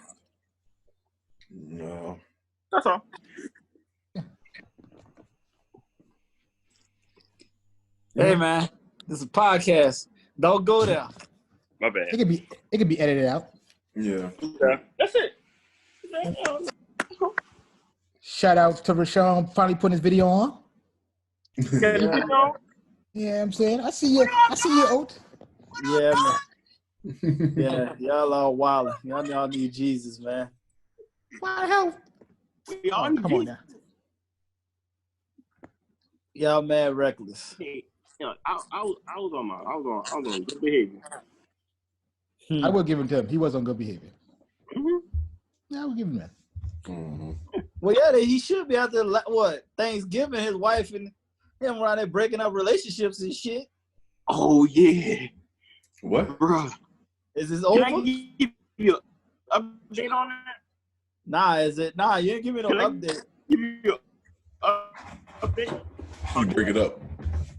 No. That's all. Hey man, this is a podcast. Don't go there. My bad. It could be edited out. Yeah. That's it. Shout out to Rashawn finally putting his video on. Yeah, I'm saying. I see you, Oat. Yeah, man. Yeah, y'all all wild. Y'all need Jesus, man. Why the hell? Come on now. Y'all mad reckless. Hey, I was on good behavior. I will give him to him. He was on good behavior. Mm-hmm. Yeah, I will give him that. Mm-hmm. Well, yeah, he should be out there. What Thanksgiving? His wife and him around there breaking up relationships and shit. Oh yeah. What, bro? Is this over? Can I give you an update on that? Nah, is it? Nah, you ain't give me no update. Give you an update. You bring it up.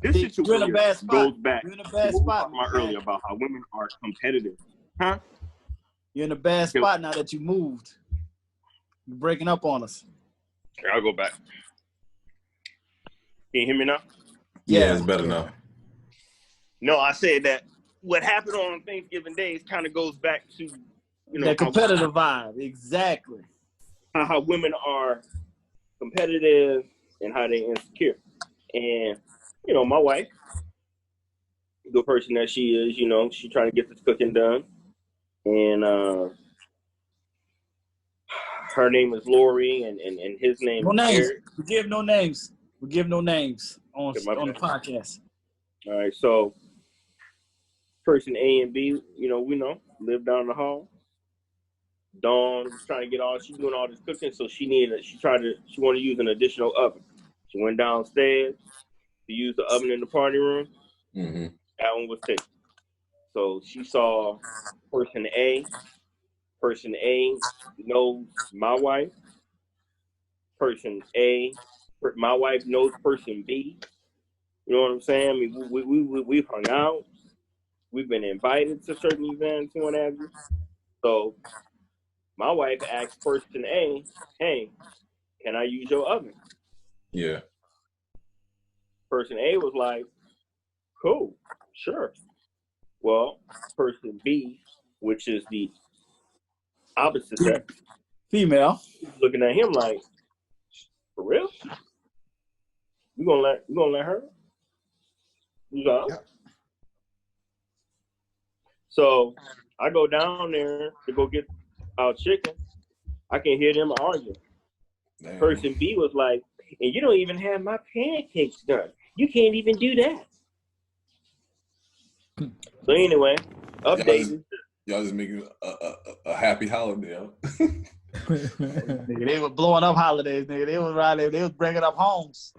This situation goes back You're in a bad spot. Earlier about how women are competitive, huh? You're in a bad spot now that you moved. You're breaking up on us. I'll go back. Can you hear me now? Yeah, it's better now. No, I said that what happened on Thanksgiving Day kind of goes back to that competitive vibe. Exactly. How women are competitive and how they insecure. And my wife, the person that she is, she trying to get this cooking done. And her name is Lori, and his name is Eric. We give no names. We give no names on the podcast. All right, so person A and B, we know, live down the hall. Dawn was trying to get she's doing all this cooking, so she wanted to use an additional oven. She went downstairs to use the oven in the party room. Mm-hmm. That one was taken. So she saw person A. Person A knows my wife. Person A, my wife knows person B. You know what I'm saying? I mean, we've hung out. We've been invited to certain events and what have you. So my wife asked person A, hey, can I use your oven? Yeah. Person A was like, cool, sure. Well, person B, which is the opposite sex, female, looking at him like, for real? You gonna let her? Yeah. So I go down there to go get our chicken. I can hear them arguing. Damn. Person B was like, and you don't even have my pancakes done. You can't even do that. So anyway, updating. Y'all just making a happy holiday. Huh? Nigga, they were blowing up holidays, nigga. They was right there. They was bringing up homes.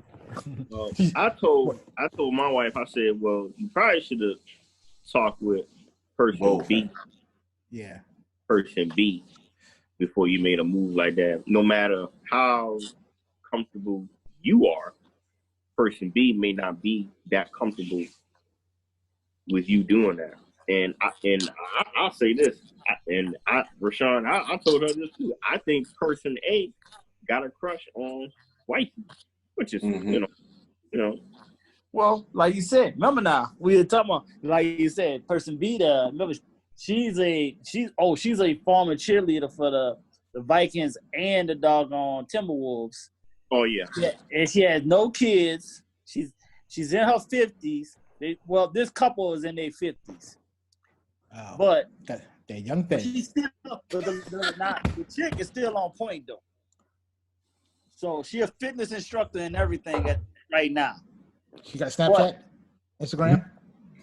I told my wife, I said, well, you probably should have talked with person B. Yeah. Person B before you made a move like that. No matter how comfortable you are, person B may not be that comfortable with you doing that. And I'll say this, Rashawn, I told her this too. I think person A got a crush on wifey, which is you know. Well, like you said, remember now we were talking about, like you said, person B. Remember, she's a former cheerleader for the Vikings and the doggone Timberwolves. Oh yeah. And she has no kids. She's in her 50s. This couple is in their 50s. Oh, but they're young thing. She's still, the chick is still on point though. So she a fitness instructor and everything right now. She got Snapchat, Instagram.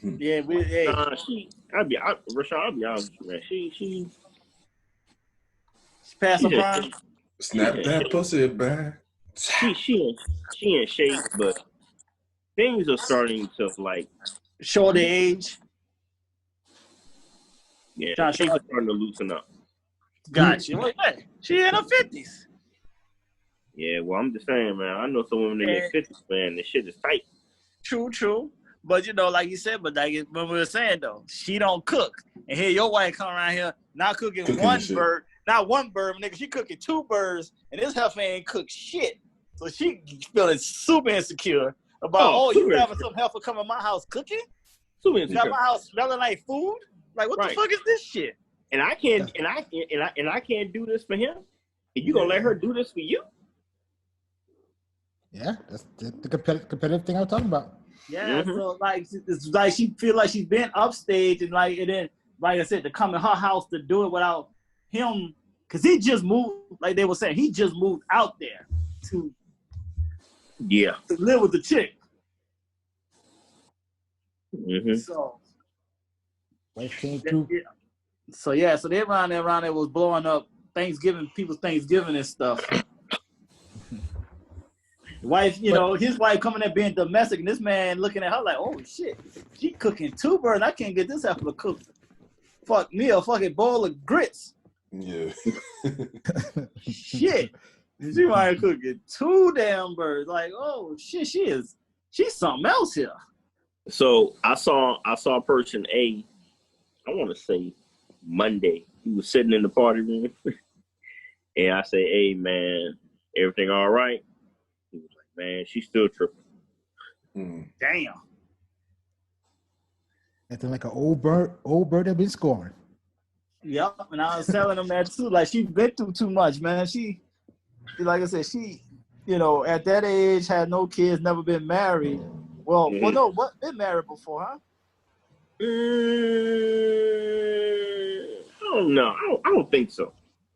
Yeah, Rashawn, I'll be honest with you, man. She passed her prime. Snap that pussy back. She in shape, but things are starting to show the age. Yeah, things are starting to loosen up. Gotcha. She in her 50s. Yeah, well, I'm just saying, man. I know some women in their 50s, man. This shit is tight. True. But, like you said, when we were saying, though, she don't cook. And here your wife come around here not cooking one bird. Not one bird, nigga. She cooking 2 birds, and this heifer ain't cooked shit. So she feeling super insecure about, you having some heifer come in my house cooking? Super insecure. Got my house smelling like food? Like, what the fuck is this shit? And I can't I can't do this for him. And you gonna let her do this for you? Yeah, that's the competitive thing I was talking about. Yeah, so it's like she feel like she's been upstage and then like I said, to come in her house to do it without him, because he just moved, like they were saying, he just moved out there to live with the chick. So wife came through. So they around there was blowing up people's Thanksgiving and stuff. Wife, his wife coming there being domestic, and this man looking at her like, oh shit, she cooking 2 birds. I can't get this heifer to cook. Fuck me a fucking bowl of grits. Yeah. Shit. She might cooking 2 damn birds. Like, oh shit, she's something else here. So I saw person A, I want to say Monday. He was sitting in the party room, and I say, hey man, everything all right? He was like, man, she's still tripping. Damn. Acting like an old bird that been scoring. Yep, and I was telling him that too. Like, she's been through too much, man. She, like I said, she, at that age had no kids, never been married. Well, no, been married before, huh? I don't know. I don't think so.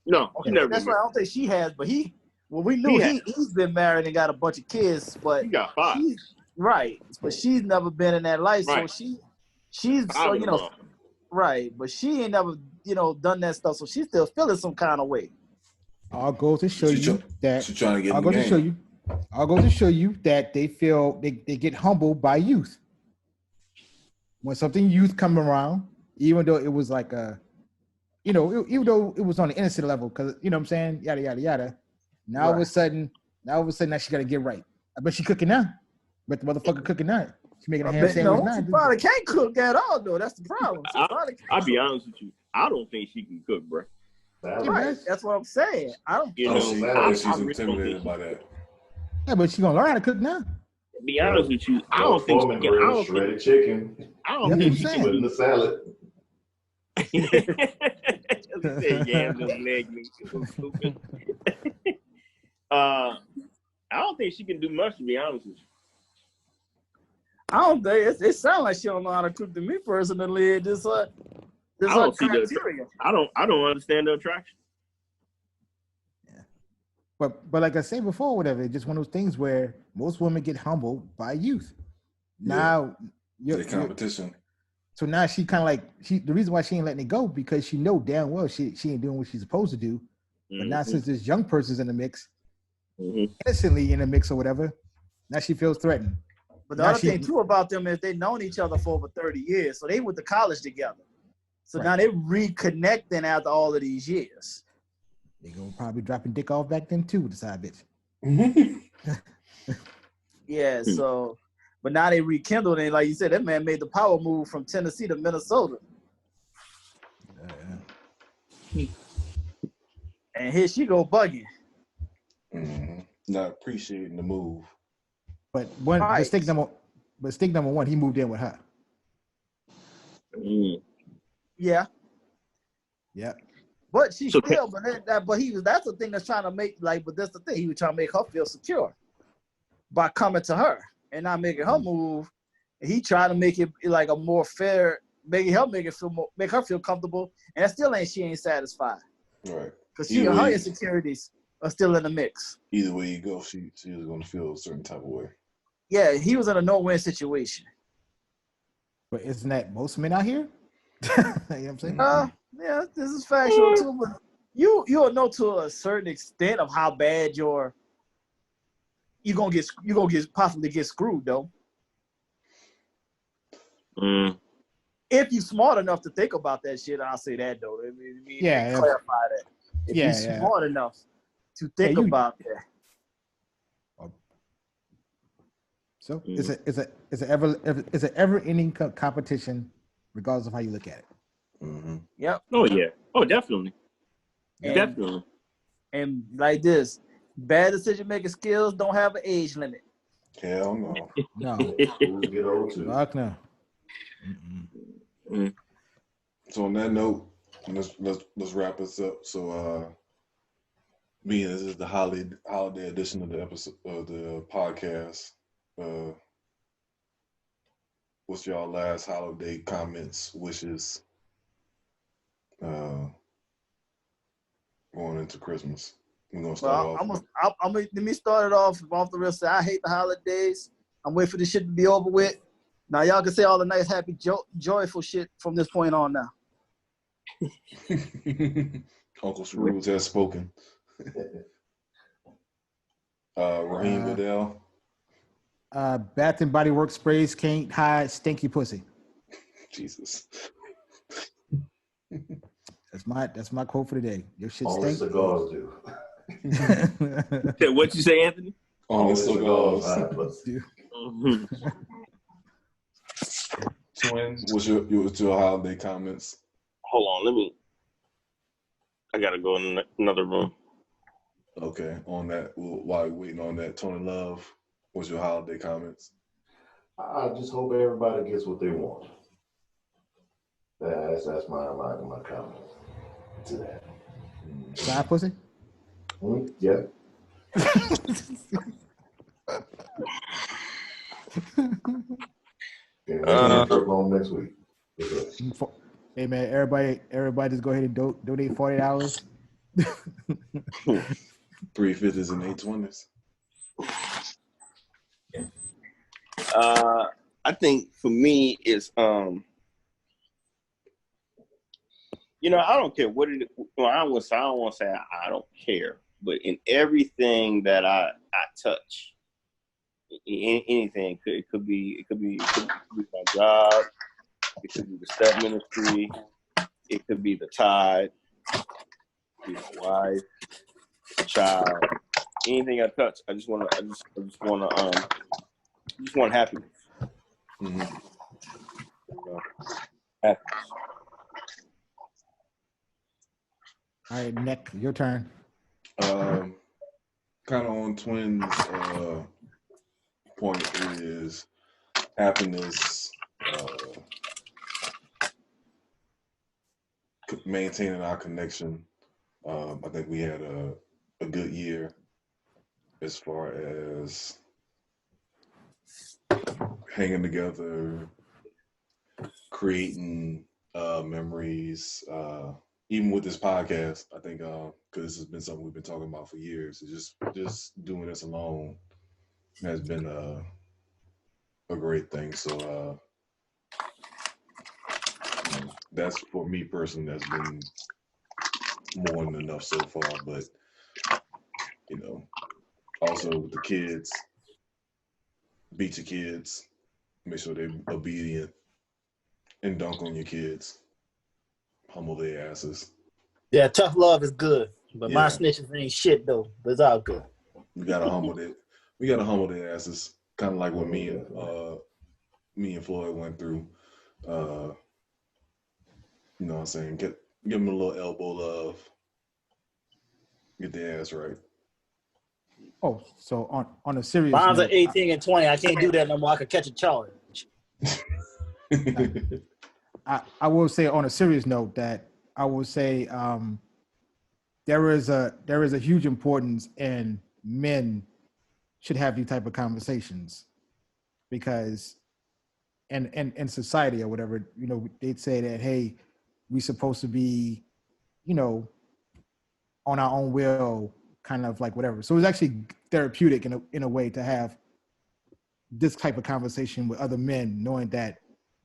No, okay, that's right. I don't think she has, but we knew he's been married and got a bunch of kids, but he got 5. Right, but she's never been in that life, right. So she's so right, but she ain't never done that stuff, so she's still feeling some kind of way. I'll go to show you that. She's trying to get I'll go to show you that they feel they get humbled by youth. When something youth come around, even though it was like even though it was on the innocent level, because what I'm saying, yada yada yada. Now all of a sudden, now she got to get right. I bet she cooking now. But the motherfucker cooking now. She making a ham sandwich now. She probably can't cook at all, though. That's the problem. I'll be honest with you. I don't think she can cook, bro. Right. That's what I'm saying. I don't. She's intimidated by that. Yeah, but she gonna learn how to cook now. To be honest with you, I don't think she can. I don't shredded chicken. I don't think she can put in the salad. I don't think she can do much, to be honest with you. I don't think it sounds like she don't know how to cook to me personally. This I don't see criteria. I don't understand the attraction. Yeah, but like I said before, whatever, it's just one of those things where most women get humbled by youth. Now the competition. So now she kind of like the reason why she ain't letting it go because she know damn well she ain't doing what she's supposed to do. But now since this young person's in the mix, innocently in the mix or whatever, now she feels threatened. But the other thing too about them is they've known each other for over 30 years. So they went to college together. So now they're reconnecting after all of these years. They gonna probably dropping dick off back then too with the side bitch. Yeah, so but now they rekindled and like you said, that man made the power move from Tennessee to Minnesota. And here she go bugging. Not appreciating the move. But mistake number one, he moved in with her. Yeah. Yeah. But she still, that's the thing that's trying to make, like, but that's the thing. He was trying to make her feel secure by coming to her and not making her move. And he tried to make it like a more fair, make her feel comfortable. And that still she ain't satisfied. Right. Because her insecurities are still in the mix. Either way you go, she was gonna feel a certain type of way. Yeah, he was in a no-win situation. But isn't that most men out here? You know what I'm saying? Yeah, this is factual too, but you'll know to a certain extent of how bad you're gonna possibly get screwed though. If you're smart enough to think about that shit, I'll say that though. Clarify that. If you're smart enough to think about that. So it's an ever-ending competition, regardless of how you look at it. Yep. Oh yeah. Oh, definitely. Definitely. And like this, bad decision-making skills don't have an age limit. Hell no. No. Get old too. Fuck no. So on that note, let's wrap this up. So being this is the holiday edition of the episode of the podcast. What's y'all last holiday comments, wishes? Going into Christmas. We're gonna start off. Let me start it off the real side. I hate the holidays. I'm waiting for this shit to be over with. Now y'all can say all the nice, happy, joyful shit from this point on now. Uncle Scrooge has spoken. Raheem Goodell. Bath and Body Works sprays can't hide stinky pussy. Jesus. That's my quote for today. Your shit Only stinks. cigars do. What you say, Anthony? Only cigars. Twin, what's your holiday comments? Hold on, I gotta go in another room. Okay, on that, while you're waiting on that, Tony Love, what's your holiday comments? I just hope everybody gets what they want. That's my comment to that. Side pussy? Yeah. On next week. Hey man, everybody just go ahead and donate $40. 350s and 820s. I think for me it's I don't care what it. Well, I don't want to say I don't care, but in everything that I touch, anything it could be my job, it could be the step ministry, it could be the tithe, it could be my wife, child, anything I touch, I just want happiness. Happiness. All right, Nick, your turn. Kind of on Twins' point is happiness, maintaining our connection. I think we had a good year as far as hanging together, creating memories. Even with this podcast, I think because this has been something we've been talking about for years. It's just doing this alone has been a great thing. So that's for me personally, that's been more than enough so far. But you know, also with the kids, beat your kids, make sure they're obedient, and dunk on your kids. Humble their asses. Yeah, tough love is good, but Yeah. my snitches ain't shit though. But it's all good. We gotta humble it. We gotta humble their asses. Kind of like what me and Floyd went through. You know what I'm saying? Give them a little elbow love. Get their ass right. Oh, so on a serious Mine's note, are 18 and 20. I can't do that no more. I could catch a charge. I will say on a serious note that I will say there is a huge importance in men should have these type of conversations, because in society or whatever, you know, they'd say that, hey, we supposed to be, you know, on our own will, kind of like whatever. So it's actually therapeutic in a way to have this type of conversation with other men, knowing that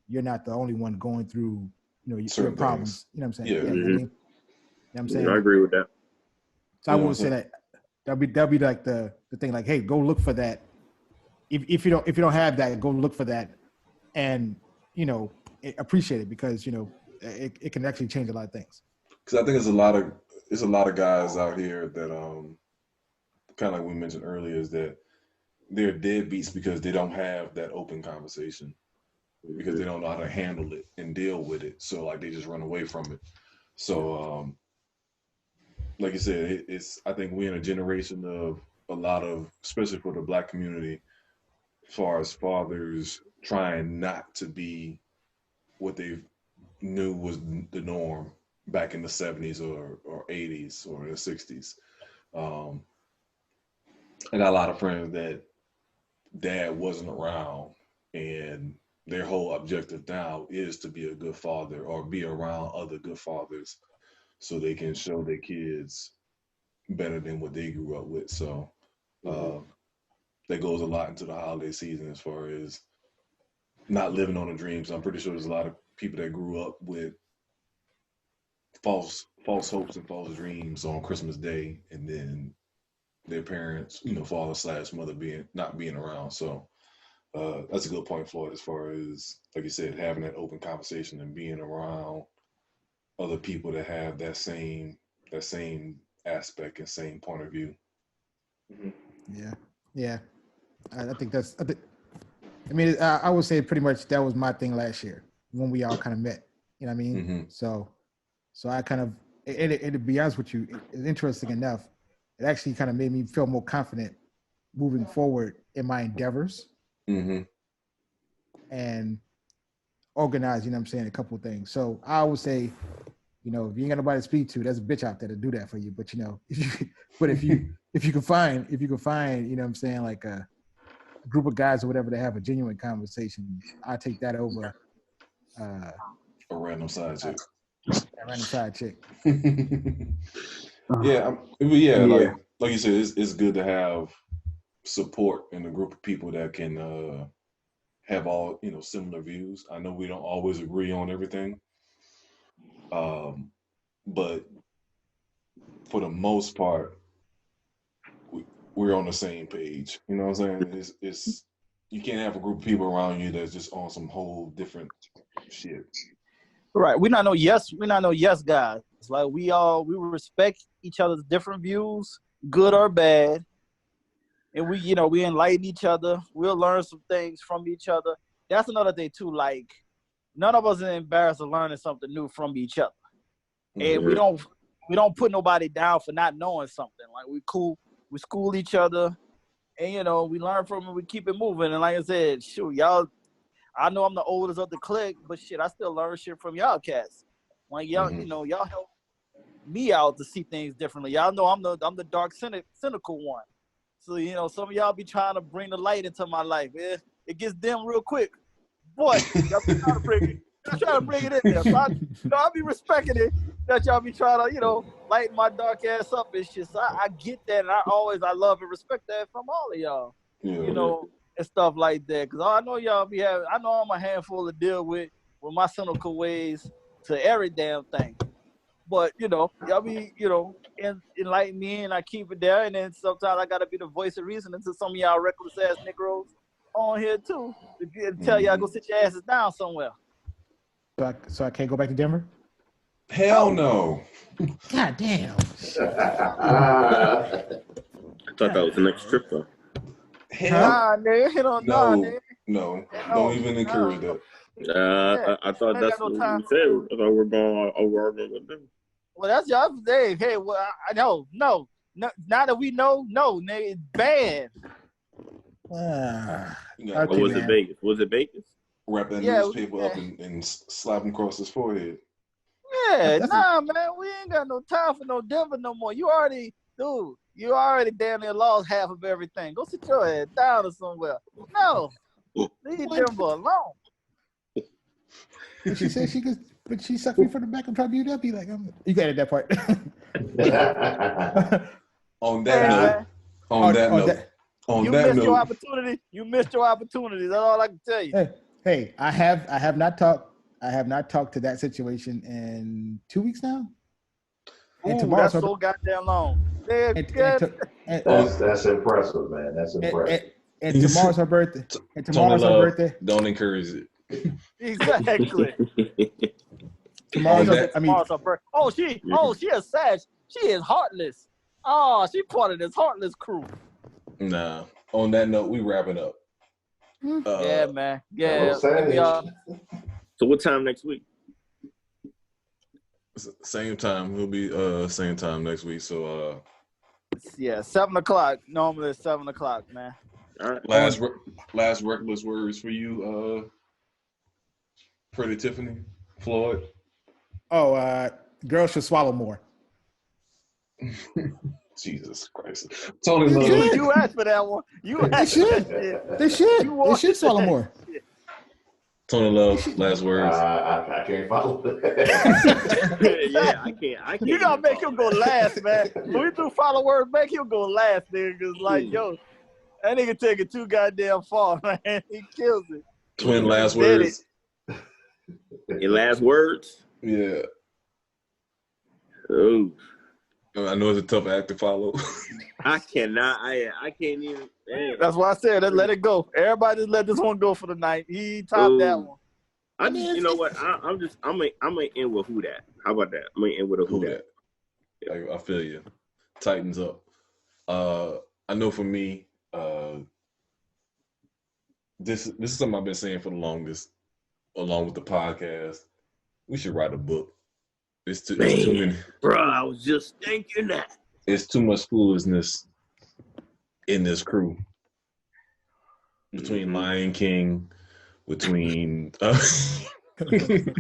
you're not the only one going through, you know, your problems. You know what I'm saying? Yeah. You know what I mean? You know what I'm saying? I agree with that. So I will say that that'll be like the thing, like, hey, go look for that. If you don't have that, go look for that, and you know, appreciate it, because you know it can actually change a lot of things. Because I think there's a lot of guys out here that kind of like we mentioned earlier, is that they're deadbeats because they don't have that open conversation, because they don't know how to handle it and deal with it. So like they just run away from it. So like you said, I think we're in a generation of a lot of, especially for the Black community, as far as fathers trying not to be what they knew was the norm back in the 70s or 80s or the 60s. I got a lot of friends that dad wasn't around, and their whole objective now is to be a good father or be around other good fathers so they can show their kids better than what they grew up with. So that goes a lot into the holiday season as far as not living on a dream. So I'm pretty sure there's a lot of people that grew up with false hopes and false dreams on Christmas Day, and then their parents, you know, father/mother not being around. So that's a good point, Floyd, as far as, like you said, having that open conversation and being around other people that have that same aspect and same point of view. Yeah. I think I mean, I would say pretty much that was my thing last year when we all kind of met. You know what I mean? Mm-hmm. So I kind of, and to be honest with you, it's interesting enough, it actually kind of made me feel more confident moving forward in my endeavors. Mm-hmm. And organize, you know what I'm saying, a couple of things. So I would say, you know, if you ain't got nobody to speak to, there's a bitch out there to do that for you. But you know, if you can find, you know what I'm saying, like a group of guys or whatever that have a genuine conversation, I take that over a random side chick. Yeah, like you said, it's good to have support in a group of people that can have all, you know, similar views. I know we don't always agree on everything, but for the most part, we're on the same page. You know what I'm saying? It's you can't have a group of people around you that's just on some whole different shit. Right. We're not no yes guys. Like we respect each other's different views, good or bad. And we enlighten each other. We'll learn some things from each other. That's another thing too. Like none of us are embarrassed of learning something new from each other. And we don't put nobody down for not knowing something. Like we school each other, and you know, we learn from it, we keep it moving. And like I said, shoot, y'all, I know I'm the oldest of the clique, but shit, I still learn shit from y'all cats. Like y'all, you know, y'all help me out to see things differently. Y'all know I'm the dark cynical one. So, you know, some of y'all be trying to bring the light into my life. It gets dim real quick. Boy, y'all be trying to bring it. Y'all trying to bring it in there. So I be respecting it that y'all be trying to, you know, lighten my dark ass up and shit. So I get that, and I love and respect that from all of y'all. Yeah. You know, and stuff like that. Because I know y'all I know I'm a handful to deal with my cynical ways. to every damn thing. But y'all be enlighten me and I keep it there, and then sometimes I gotta be the voice of reason to some of y'all reckless ass Negroes on here too to tell y'all go sit your asses down somewhere. So I can't go back to Denver? Hell no. God damn. I thought that was the next trip though. Nah, nigga. No. Don't even encourage that. I thought that's what we said. I thought we're going over with them. Well, that's y'all day. Hey, well, I know. No. Now that we know, no, nigga, it's bad. Okay, was it Vegas? Was it Vegas? Wrap that newspaper up and slap him across his forehead. Yeah, man, we ain't got no time for no Denver no more. You already damn near lost half of everything. Go sit your head down or somewhere. No, leave Denver alone. But she said she could, but she sucked me from the back and tried to mute up. Be like, you got it that part. On that note, you missed your opportunity. You missed your opportunity. That's all I can tell you. Hey, I have not talked to that situation in 2 weeks now. And tomorrow's that's so goddamn long. That's impressive, man. That's impressive. And tomorrow's her birthday. And tomorrow's her birthday. Don't encourage it. Exactly. Tomorrow's her birthday. She is sad. She is heartless. Oh, she part of this heartless crew. Nah. On that note, we wrapping up. Yeah, man. Yeah. So what time next week? Same time. We'll be same time next week. So 7:00. Normally it's 7:00, man. All right. Last reckless words for you, FreddieTiffani, Floyd. Girls should swallow more. Jesus Christ. Tony Love. You asked for that one. They should swallow more. Tony Love, last words. I can't follow that. Yeah, I can't. You gotta make him go last, man. When we do follow words, make him go last, nigga. Cause that nigga take it too goddamn far, man. He kills it. Twin last words. Your last words? Yeah. Oh. I know it's a tough act to follow. I cannot. I can't even. Man. That's why I said let it go. Everybody just let this one go for the night. He topped that one. You know what? I'm gonna end with who that. How about that? I'm gonna end with a who that. I feel you. Tightens up. I know for me, this is something I've been saying for the longest, along with the podcast. We should write a book. It's too many. Bro, I was just thinking that. It's too much foolishness in this crew. Between Lion King, between Lion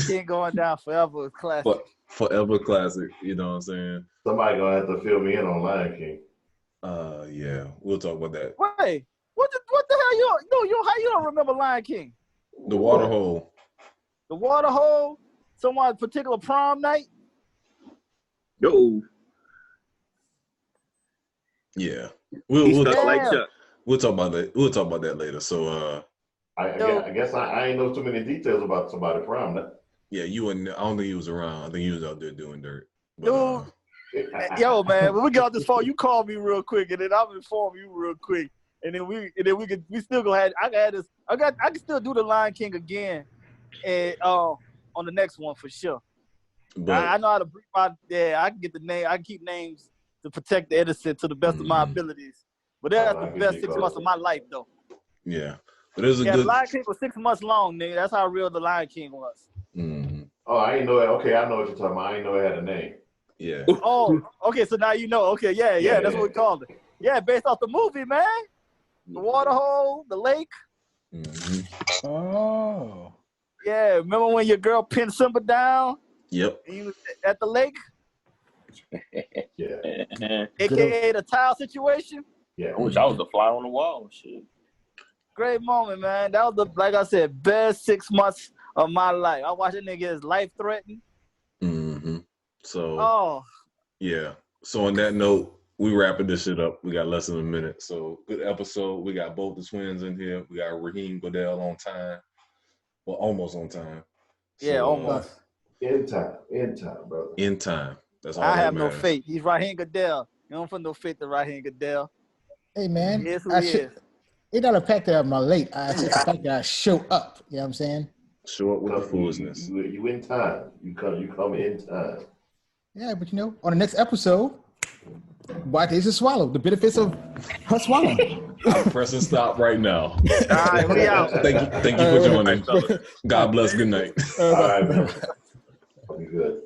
King going down forever is classic. Forever classic, you know what I'm saying? Somebody gonna have to fill me in on Lion King. Yeah, we'll talk about that. Wait, what the hell how you don't remember Lion King? The water hole. The water hole? Someone's particular prom night? Yo. Yeah. We'll talk about that. We'll talk about that later. So I guess I ain't know too many details about somebody's prom night. Yeah, I don't think he was around. I think he was out there doing dirt. But, yo, man, when we get off this phone, you call me real quick, and then I'll inform you real quick, and then we still gonna have. I can still do the Lion King again, and on the next one for sure. But I know how to brief my. Yeah, I can get the name. I can keep names to protect the innocent to the best of my abilities. But that's the best 6 months of my life, though. Yeah, but it was the Lion King was 6 months long, nigga. That's how real the Lion King was. Mm-hmm. Oh, I didn't know that. Okay, I know what you're talking about. I didn't know it had a name. Yeah. Oh, okay. So now you know. Okay, yeah. That's what we called it. Yeah, based off the movie, man. The water hole, the lake. Mm-hmm. Oh. Yeah, remember when your girl pinned Simba down? Yep. And he was at the lake? Yeah. AKA the tile situation? Yeah. I wish I was a fly on the wall. Shit. Great moment, man. That was like I said, best 6 months of my life. I watched that nigga get his life threatened. Mm-hmm. So, yeah. So on that note, we wrapping this shit up. We got less than a minute. So good episode. We got both the twins in here. We got Raheem Goodell on time. Well, almost on time. Yeah, So, almost. In time, brother. In time. That's all I that have matters. no faith. He's right hand Goodell. You don't put no faith in right hand Goodell. Hey man, Yes, who he is. It not the fact that I'm late. It's the fact that I show up. You know what I'm saying? Show up with the foolishness. You in time. You come in time. Yeah, but on the next episode, why days to swallow? The benefits of her swallowing. I'm pressing stop right now. All right, we out. Thank you for joining. God bless. Good night. All right, man. I'll be good.